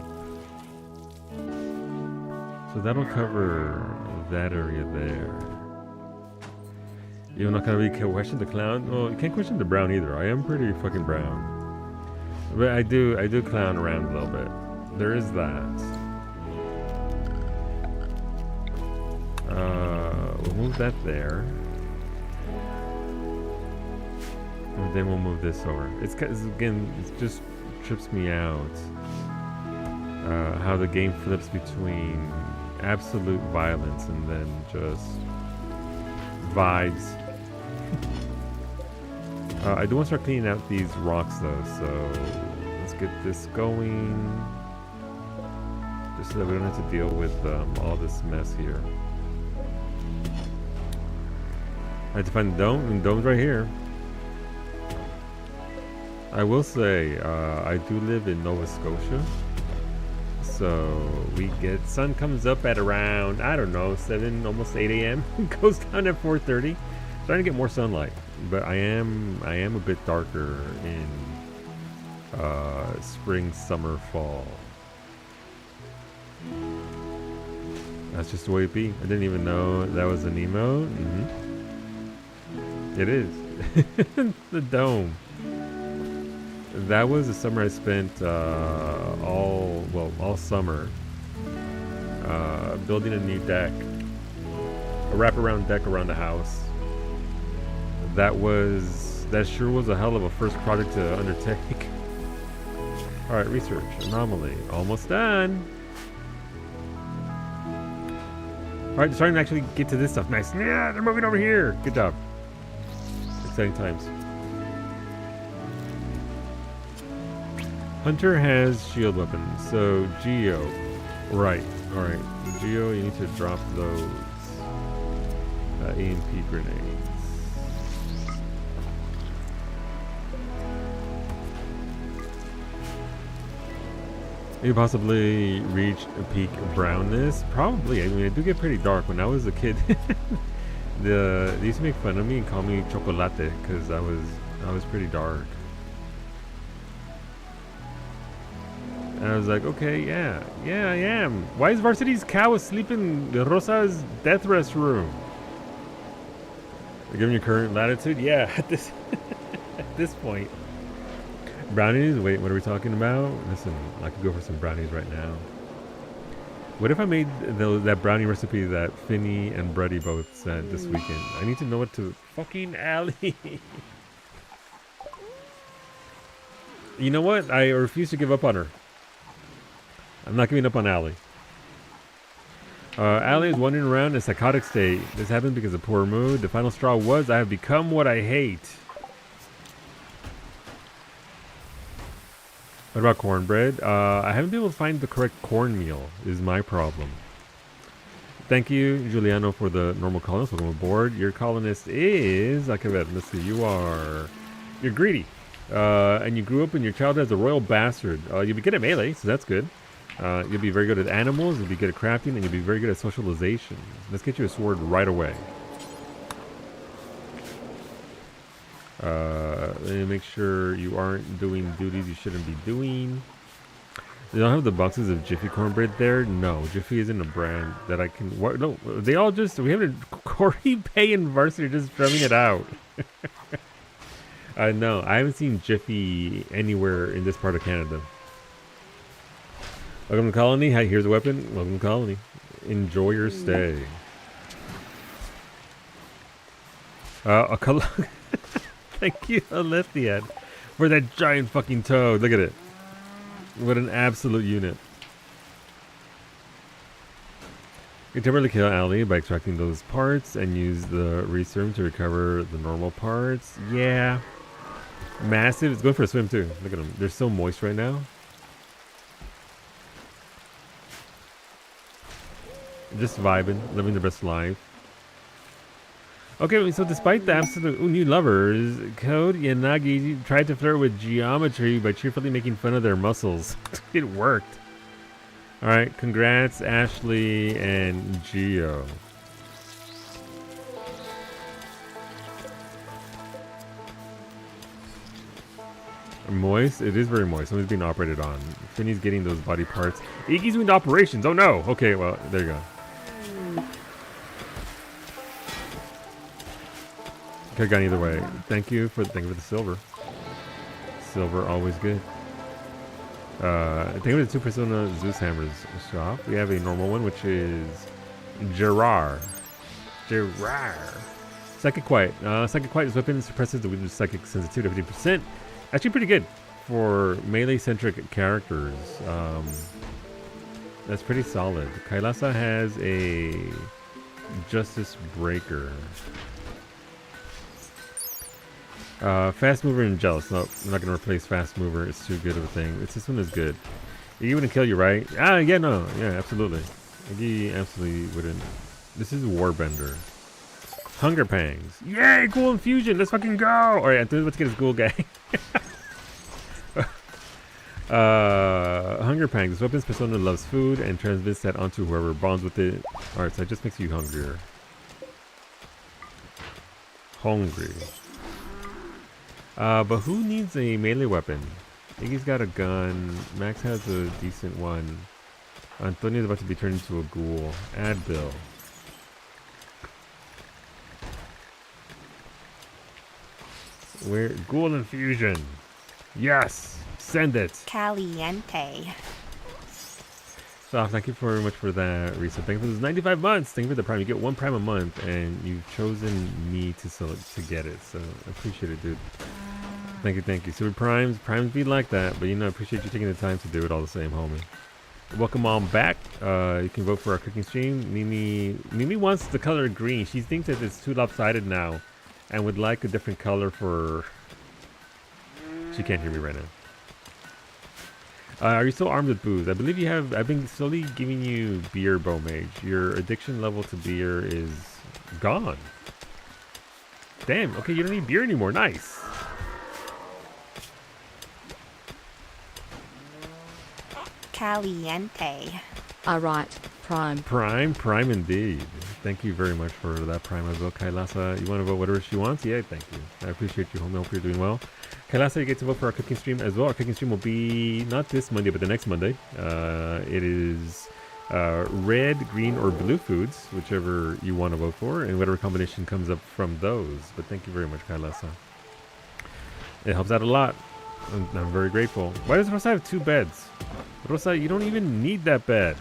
So that'll cover that area there. You're not gonna really question the clown? Well, you can't question the brown either. I am pretty fucking brown. But I do clown around a little bit. There is that. We'll move that there. And then we'll move this over. Again, it just trips me out. How the game flips between absolute violence and then just vibes. I do want to start cleaning out these rocks though, so let's get this going. Just so that we don't have to deal with all this mess here. I had to find the dome, and the dome's right here. I will say, I do live in Nova Scotia. So we get, sun comes up at around, I don't know, 7, almost 8 a.m. Goes down at 4:30. Trying to get more sunlight. But I am a bit darker in spring, summer, fall. That's just the way it be. I didn't even know that was an emote. It is. The dome. That was the summer I spent all summer building a new deck, a wraparound deck around the house. That sure was a hell of a first project to undertake. All right, research anomaly almost done. All right, starting to actually get to this stuff. Nice. Yeah, they're moving over here. Good job. Exciting times. Hunter has shield weapons, so Geo. Right. All right. Geo, you need to drop those EMP grenades. You possibly reached a peak brownness? Probably. I mean, it do get pretty dark. When I was a kid, they used to make fun of me and call me chocolate because I was pretty dark. And I was like, okay, yeah, I am. Why is Varsity's cow asleep in Rosa's death rest room? Given your current latitude, yeah. At this at this point. Brownies? Wait, what are we talking about? Listen, I could go for some brownies right now. What if I made that brownie recipe that Finny and Bruddy both said this weekend? I need to know what to... Fucking Allie! You know what? I refuse to give up on her. I'm not giving up on Allie. Allie is wandering around in a psychotic state. This happened because of poor mood. The final straw was, I have become what I hate. What about cornbread? I haven't been able to find the correct cornmeal, is my problem. Thank you, Giuliano, for the normal colonist. Welcome aboard. Your colonist is... Let's see, you're greedy. And you grew up in your childhood as a royal bastard. You'll be good at melee, so that's good. You'll be very good at animals, you'll be good at crafting, and you'll be very good at socialization. Let's get you a sword right away. Let me make sure you aren't doing duties you shouldn't be doing. They don't have the boxes of Jiffy cornbread there? No, Jiffy isn't a brand that I can... No, they all just... We have a Corey Pay and Varsity just drumming it out. No, I haven't seen Jiffy anywhere in this part of Canada. Welcome to Colony. Hi, here's a weapon. Welcome to Colony. Enjoy your stay. Thank you, Alethea, for that giant fucking toad. Look at it. What an absolute unit. You can temporarily kill Allie by extracting those parts and use the reserum to recover the normal parts. Yeah. Massive. It's going for a swim too. Look at them. They're so moist right now. Just vibing, living their best life. Okay, so despite the absolute new lovers, Code Yanagi tried to flirt with geometry by cheerfully making fun of their muscles. It worked. Alright, congrats Ashley and Geo. Moist? It is very moist. Something's being operated on. Finny's getting those body parts. Iggy's doing operations. Oh no! Okay, well, there you go. Could have gone either way. Thank you for the silver. Silver, always good. Thank you for the 2 Persona Zeus Hammers shop. We have a normal one, which is Gerard. Psychic Quiet. Psychic Quiet is weapon suppresses the weakened psychic sensitivity 50%. Actually pretty good for melee-centric characters. That's pretty solid. Kailasa has a Justice Breaker. Fast Mover and Jealous. No, I'm not going to replace Fast Mover. It's too good of a thing. This one is good. Iggy wouldn't kill you, right? Ah, yeah, no. Yeah, absolutely. Iggy absolutely wouldn't. This is Warbender. Hunger Pangs. Yay, Ghoul Infusion. Let's fucking go. Alright, Anthony's about to get his Ghoul Gang. Hunger Pangs. This weapon's persona loves food and transmits that onto whoever bonds with it. Alright, so it just makes you hungrier. Hungry. But who needs a melee weapon? Iggy's got a gun. Max has a decent one. Antonio's about to be turned into a ghoul. Add Bill. Where? Ghoul Infusion. Yes! Send it! Caliente. So thank you very much for that, Risa. Thank you for those 95 months. Thank you for the prime. You get 1 prime a month, and you've chosen me to get it. So I appreciate it, dude. Thank you, thank you. So primes be like that, but you know, I appreciate you taking the time to do it all the same, homie. Welcome on back. You can vote for our cooking stream. Mimi wants the color green. She thinks that it's too lopsided now, and would like a different color for. She can't hear me right now. Are you still armed with booze? I believe you have. I've been slowly giving you beer, Bow Mage. Your addiction level to beer is gone. Damn. Okay, you don't need beer anymore. Nice. Caliente. Alright, Prime. Prime indeed. Thank you very much for that Prime as well, Kailasa. You want to vote whatever she wants? Yeah, thank you. I appreciate you, homie. I hope you're doing well. Kailasa, you get to vote for our cooking stream as well. Our cooking stream will be not this Monday, but the next Monday. It is red, green, or blue foods, whichever you want to vote for, and whatever combination comes up from those. But thank you very much, Kailasa. It helps out a lot. I'm very grateful. Why does Rosa have 2 beds? Rosa, you don't even need that bed.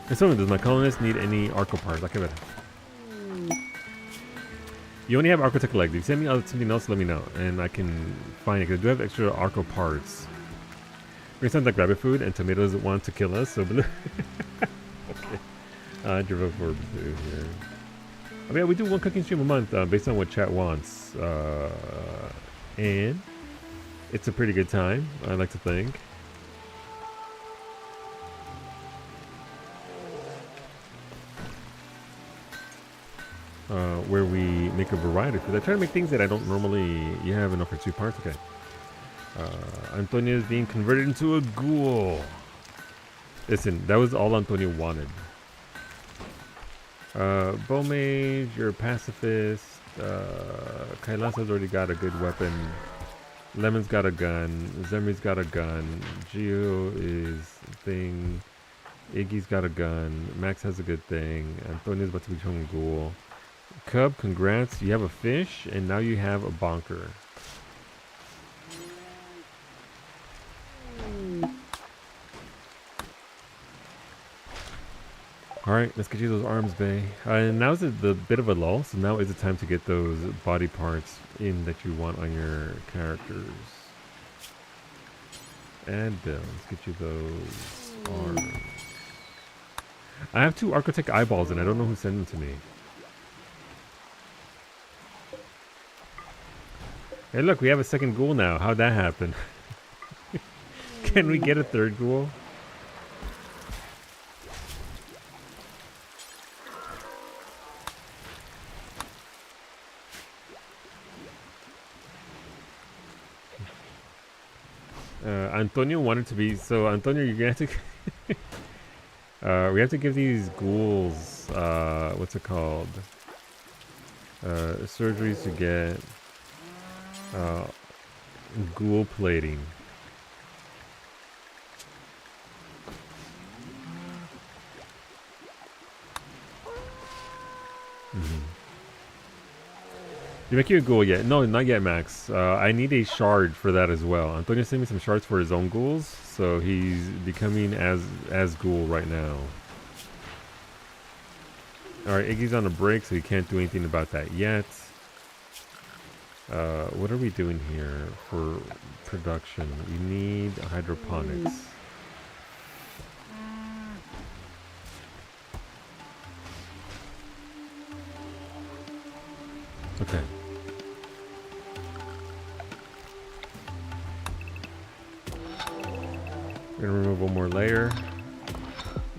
And someone, does my colonist need any Arco parts? Okay, better. You only have Architect leg. If you send me something else, let me know, and I can find it. Because I do have extra Arco parts. We're gonna send like rabbit food, and tomatoes want to kill us. So blue. Okay. I drove for blue here. I mean, we do one cooking stream a month based on what chat wants, and it's a pretty good time. I like to think. Where we make a variety of food. I try to make things that I don't normally. You have enough for 2 parts, okay. Antonio is being converted into a ghoul. Listen, that was all Antonio wanted. Bow Mage, you're a pacifist. Kailasa's already got a good weapon. Lemon's got a gun. Zemri's got a gun. Gio is a thing. Iggy's got a gun. Max has a good thing. Antonio's about to become a ghoul. Cub, congrats. You have a fish, and now you have a bonker. Alright, let's get you those arms, Bay. And now's the bit of a lull, so now is the time to get those body parts in that you want on your characters. And let's get you those arms. I have 2 Architect eyeballs, and I don't know who sent them to me. Hey look, we have a second ghoul now. How'd that happen? Can we get a 3rd ghoul? Antonio wanted to be, so Antonio, you're gonna have to we have to give these ghouls what's it called, surgeries to get ghoul plating. You make you a ghoul yet? No, not yet, Max. I need a shard for that as well. Antonio sent me some shards for his own ghouls, so he's becoming as ghoul right now. Alright, Iggy's on a break, so he can't do anything about that yet. What are we doing here for production? We need hydroponics. Okay. We're gonna remove one more layer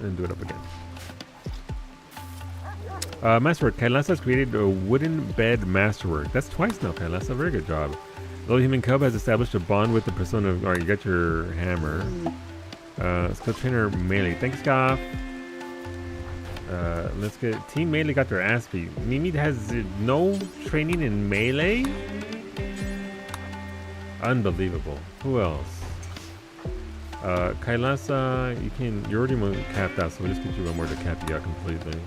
and do it up again. Masterwork. Kailasa has created a wooden bed masterwork. That's twice now, Kailasa. Very good job. Little Human Cub has established a bond with the persona of... Alright, you got your hammer. Skill Trainer Melee. Thanks, Goff. Let's get... Team Melee got their ass beat. Mimi has no training in Melee? Unbelievable. Who else? Kailasa, you're already capped out, so we'll just get you one more to cap you out completely.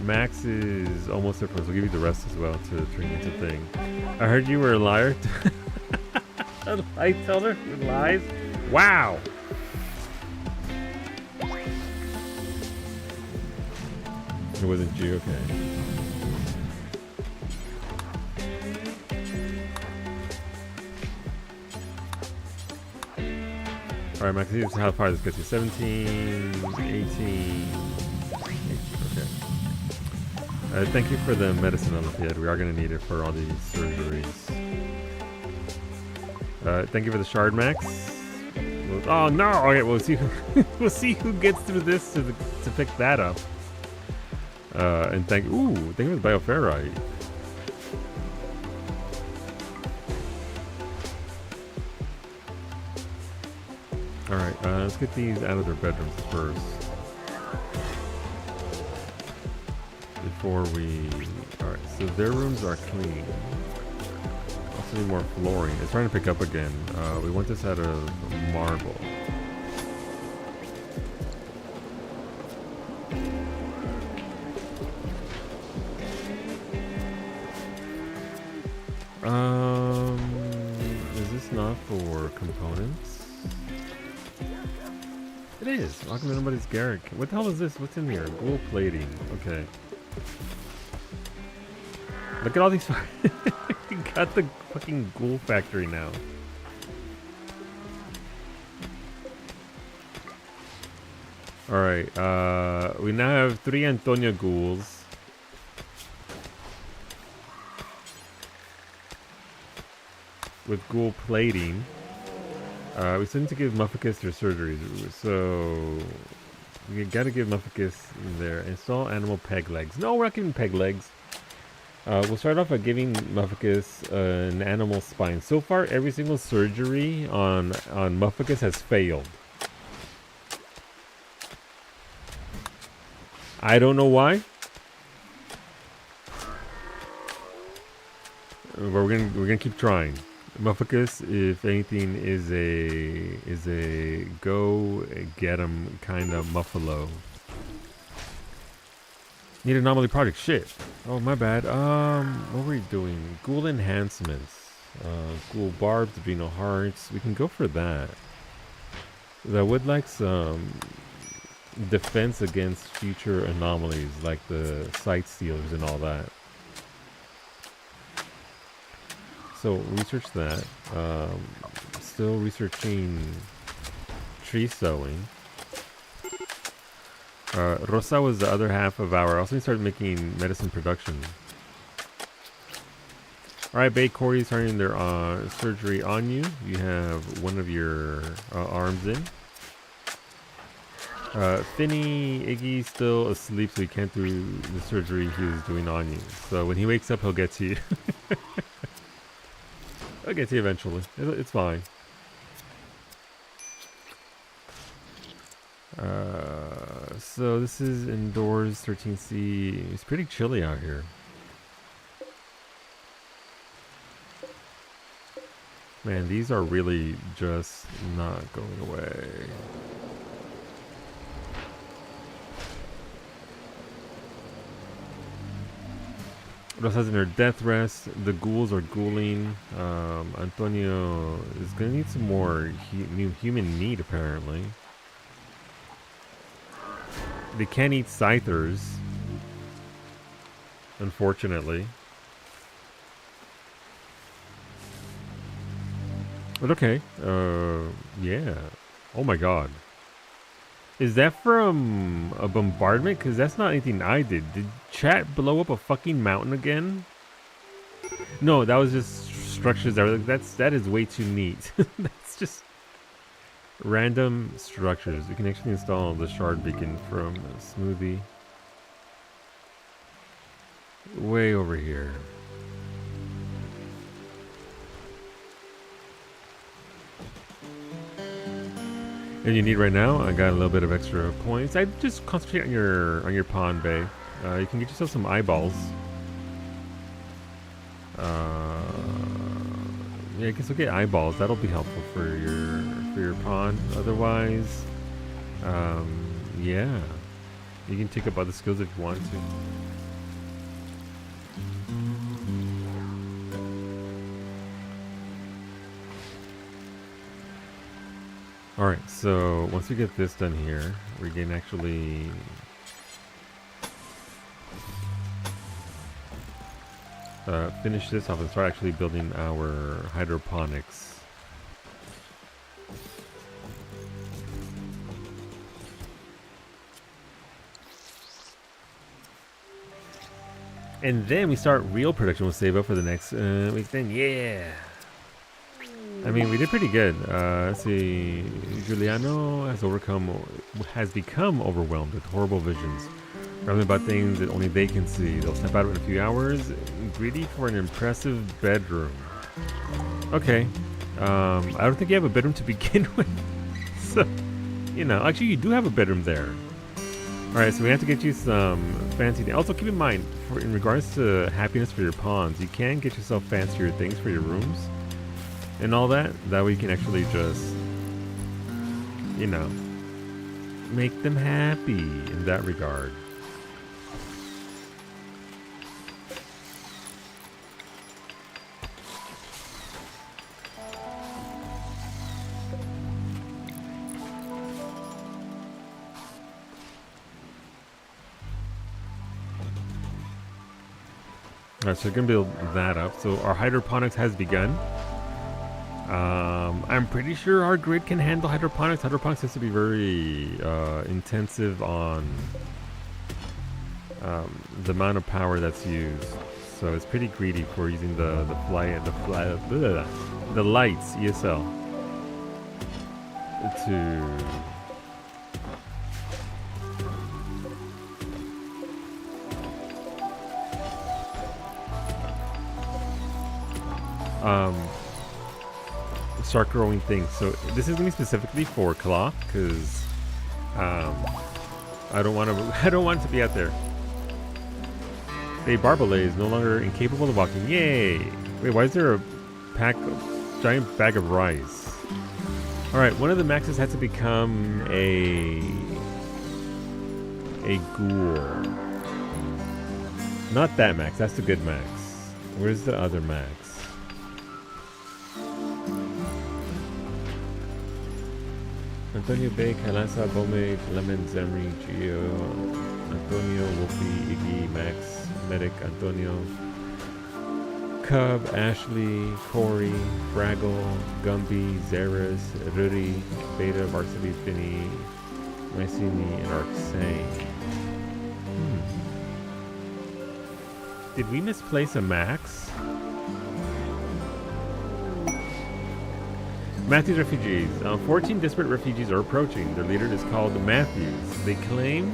Max is almost there, so we'll give you the rest as well to turn into thing. I heard you were a liar. A lie teller with lies? Wow! It wasn't you, okay. Alright, Max, here's how far this gets you. 17, 18... Okay. Thank you for the medicine on the kid. We are gonna need it for all these surgeries. Thank you for the shard max. Oh no! Okay, we'll see. We'll see who gets through this to pick that up. And thank you for the bioferrite. All right, let's get these out of their bedrooms first. Before we... Alright, so their rooms are clean. Also need more flooring. It's trying to pick up again. We want this out of marble. Is this not for components? It is. How come nobody's Garrick? What the hell is this? What's in here? Ghoul plating. Okay. Look at all these. We got the fucking ghoul factory now. Alright, we now have 3 Antonio ghouls. With ghoul plating. We still need to give Mufficus their surgeries, so we gotta give Mufficus there. Install animal peg legs. No, we're not giving peg legs. We'll start off by giving Mufficus an animal spine. So far, every single surgery on Mufficus has failed. I don't know why. But we're gonna keep trying. Mufficus, if anything, is a go get 'em kind of muffalo. Need anomaly project. Shit. Oh, my bad. What were we doing? Ghoul enhancements. Ghoul barbs, Vino hearts. We can go for that. I would like some defense against future anomalies, like the sight stealers and all that. So research that. Still researching tree sowing. Rosa was the other half of our... I also started making medicine production. Alright, Bay Corey starting their surgery on you. You have one of your arms in. Finny, Iggy still asleep, so he can't do the surgery he was doing on you. So when he wakes up, he'll get to you. I'll get to you eventually. It's fine. So this is indoors, 13C. It's pretty chilly out here. Man, these are really just not going away. Rosa's in her death rest. The ghouls are ghouling. Antonio is gonna need some more new human meat, apparently. They can't eat scythers, unfortunately. But okay. Yeah. Oh my god. Is that from a bombardment? Because that's not anything I did. Did chat blow up a fucking mountain again? No, that was just structures that were like, that is way too neat. That's just random structures. We can actually install the shard beacon from Smoothie. Way over here. And you need right now, I got a little bit of extra points. I just concentrate on your pawn bay. You can get yourself some eyeballs. Yeah, I guess we'll get eyeballs. That'll be helpful for your pawn. Otherwise, yeah, you can take up other skills if you want to. Alright, so once we get this done here, we can actually finish this off and start actually building our hydroponics. And then we start real production. We'll save up for the next week. Then, yeah. I mean, we did pretty good. Let's see. Giuliano has become overwhelmed with horrible visions, rambling about things that only they can see. They'll step out in a few hours, greedy for an impressive bedroom. Okay. I don't think you have a bedroom to begin with. So, you know, actually, you do have a bedroom there. All right, so we have to get you some fancy things. Also, keep in mind, in regards to happiness for your pawns, you can get yourself fancier things for your rooms and all that. That way you can actually just, you know, make them happy in that regard. Alright, so we're gonna build that up. So our hydroponics has begun. I'm pretty sure our grid can handle hydroponics. Hydroponics has to be very intensive on the amount of power that's used. So it's pretty greedy for using the lights ESL to start growing things. So this is gonna be specifically for cloth because I don't want it to be out there. Hey, Barbalay is no longer incapable of walking. Yay! Wait, why is there a giant bag of rice? All right, one of the maxes had to become a ghoul. Not that max. That's the good max. Where's the other max? Antonio Bay, Kalasa, Bome, Lemon, Zemri, Gio, Antonio, Wolfie, Iggy, Max, Medic, Antonio, Cub, Ashley, Corey, Fraggle, Gumby, Zeris, Ruri, Beta, Varsity, Finny, Mycene, and Arcsane. Did we misplace a Max? Matthews refugees. 14 disparate refugees are approaching. Their leader is called Matthews. They claim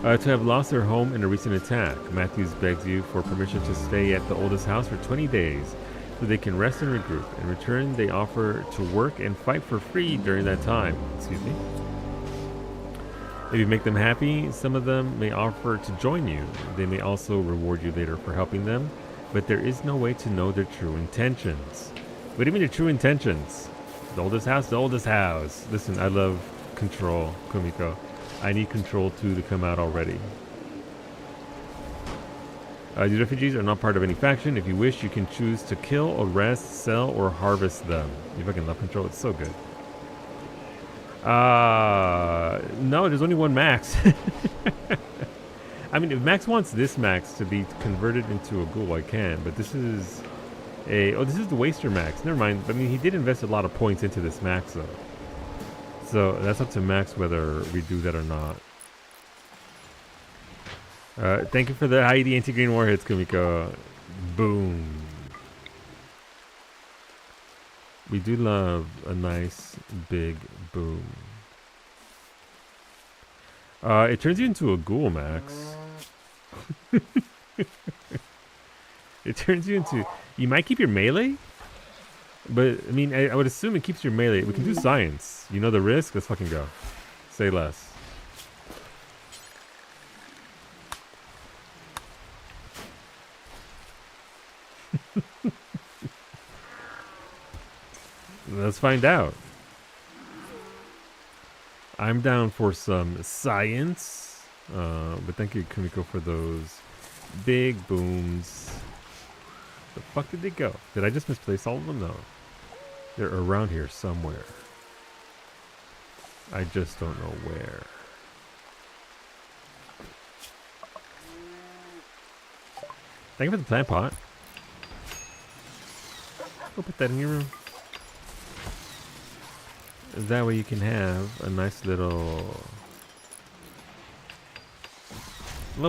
to have lost their home in a recent attack. Matthews begs you for permission to stay at the oldest house for 20 days so they can rest and regroup. In return, they offer to work and fight for free during that time. Excuse me. If you make them happy, some of them may offer to join you. They may also reward you later for helping them, but there is no way to know their true intentions. What do you mean your true intentions? The oldest house, the oldest house. Listen, I love Control, Kumiko. I need Control 2 to come out already. These refugees are not part of any faction. If you wish, you can choose to kill, arrest, sell, or harvest them. You fucking love Control. It's so good. No, there's only one Max. I mean, if Max wants this Max to be converted into a ghoul, I can. But this is this is the Waster Max. Never mind. I mean, he did invest a lot of points into this Max, though. So that's up to Max whether we do that or not. Thank you for the Heidi anti-green warheads, Kumiko. Boom. We do love a nice big boom. It turns you into a ghoul, Max. It turns you into... You might keep your melee, but I mean, I would assume it keeps your melee. We can do science. You know the risk? Let's fucking go. Say less. Let's find out. I'm down for some science, but thank you, Kumiko, for those big booms. The fuck did they go? Did I just misplace all of them? No. They're around here somewhere. I just don't know where. Thank you for the plant pot. Go put that in your room. That way you can have a nice little...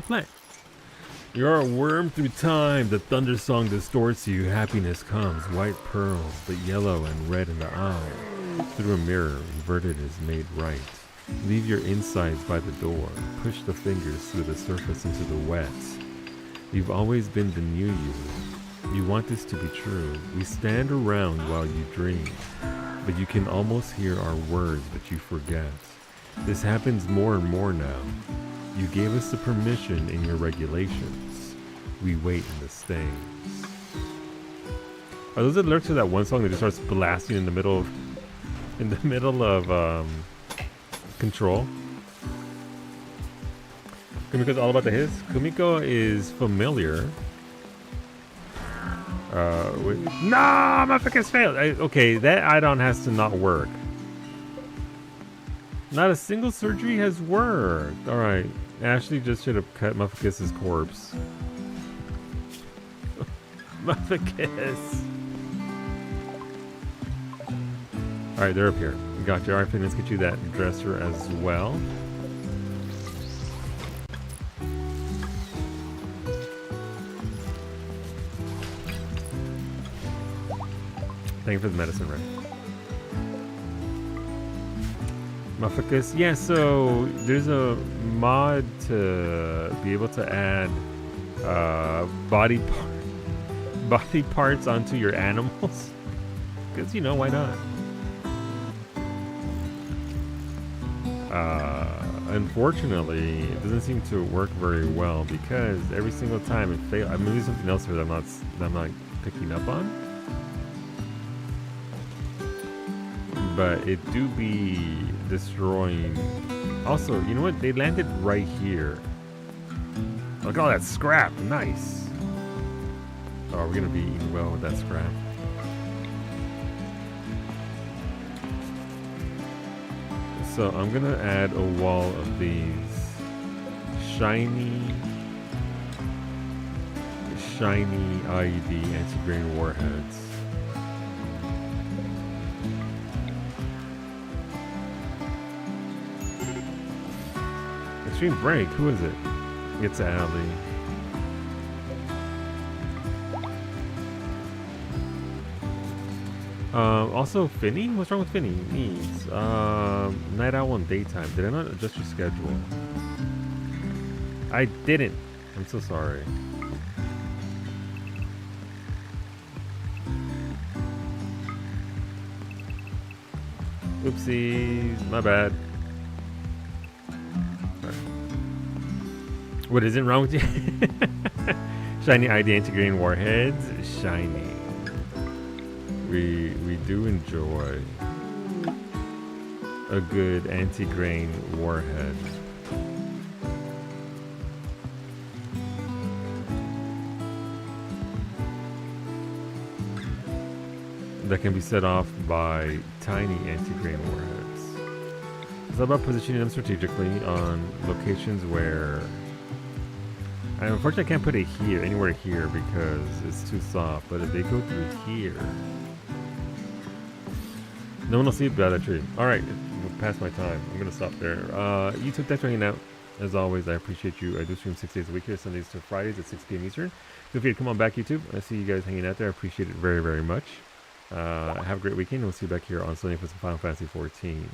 plant. You're a worm through time. The thunder song distorts you. Happiness comes. White pearls, but yellow and red in the eye. Through a mirror, inverted is made right. Leave your insides by the door. Push the fingers through the surface into the wet. You've always been the new you. You want this to be true. We stand around while you dream, but you can almost hear our words, but you forget. This happens more and more now. You gave us the permission in your regulations. We wait in the stands. Are those the lyrics to that one song that just starts blasting in the middle of Control? Kumiko's all about the hiss. Kumiko is familiar. No, my fucking failed. Okay, that add-on has to not work. Not a single surgery has worked. All right, Ashley just should have cut Mufficus's corpse. Mufficus. All right, they're up here. Got you. All right, let's get you that dresser as well. Thank you for the medicine, Ray. Mufficus. Yeah, so there's a mod to be able to add body parts onto your animals. Because, you know, why not? Unfortunately, it doesn't seem to work very well because every single time it fails. I mean, there's something else here that I'm not picking up on. But it do be destroying. Also, you know what? They landed right here. Look at all that scrap. Nice. Oh, are we gonna be eating well with that scrap? So I'm gonna add a wall of these shiny IED anti-grain warheads. Extreme Break, who is it? It's Allie. Also Finny? What's wrong with Finny? Needs. Night owl and daytime. Did I not adjust your schedule? I didn't. I'm so sorry. Oopsies. My bad. What isn't wrong with you? Shiny ID anti-grain warheads. Shiny. We do enjoy a good anti-grain warhead. That can be set off by tiny anti-grain warheads. It's all about positioning them strategically on locations where unfortunately I can't put it here, anywhere here, because it's too soft. But if they go through here, no one will see about that tree. All right, past my time. I'm gonna stop there. YouTube, thanks for hanging out. As always, I appreciate you. I do stream 6 days a week here, Sundays to Fridays at 6 p.m. Eastern. Feel free to come on back, YouTube. I see you guys hanging out there. I appreciate it very, very much. Have a great weekend. We'll see you back here on Sunday for some Final Fantasy 14.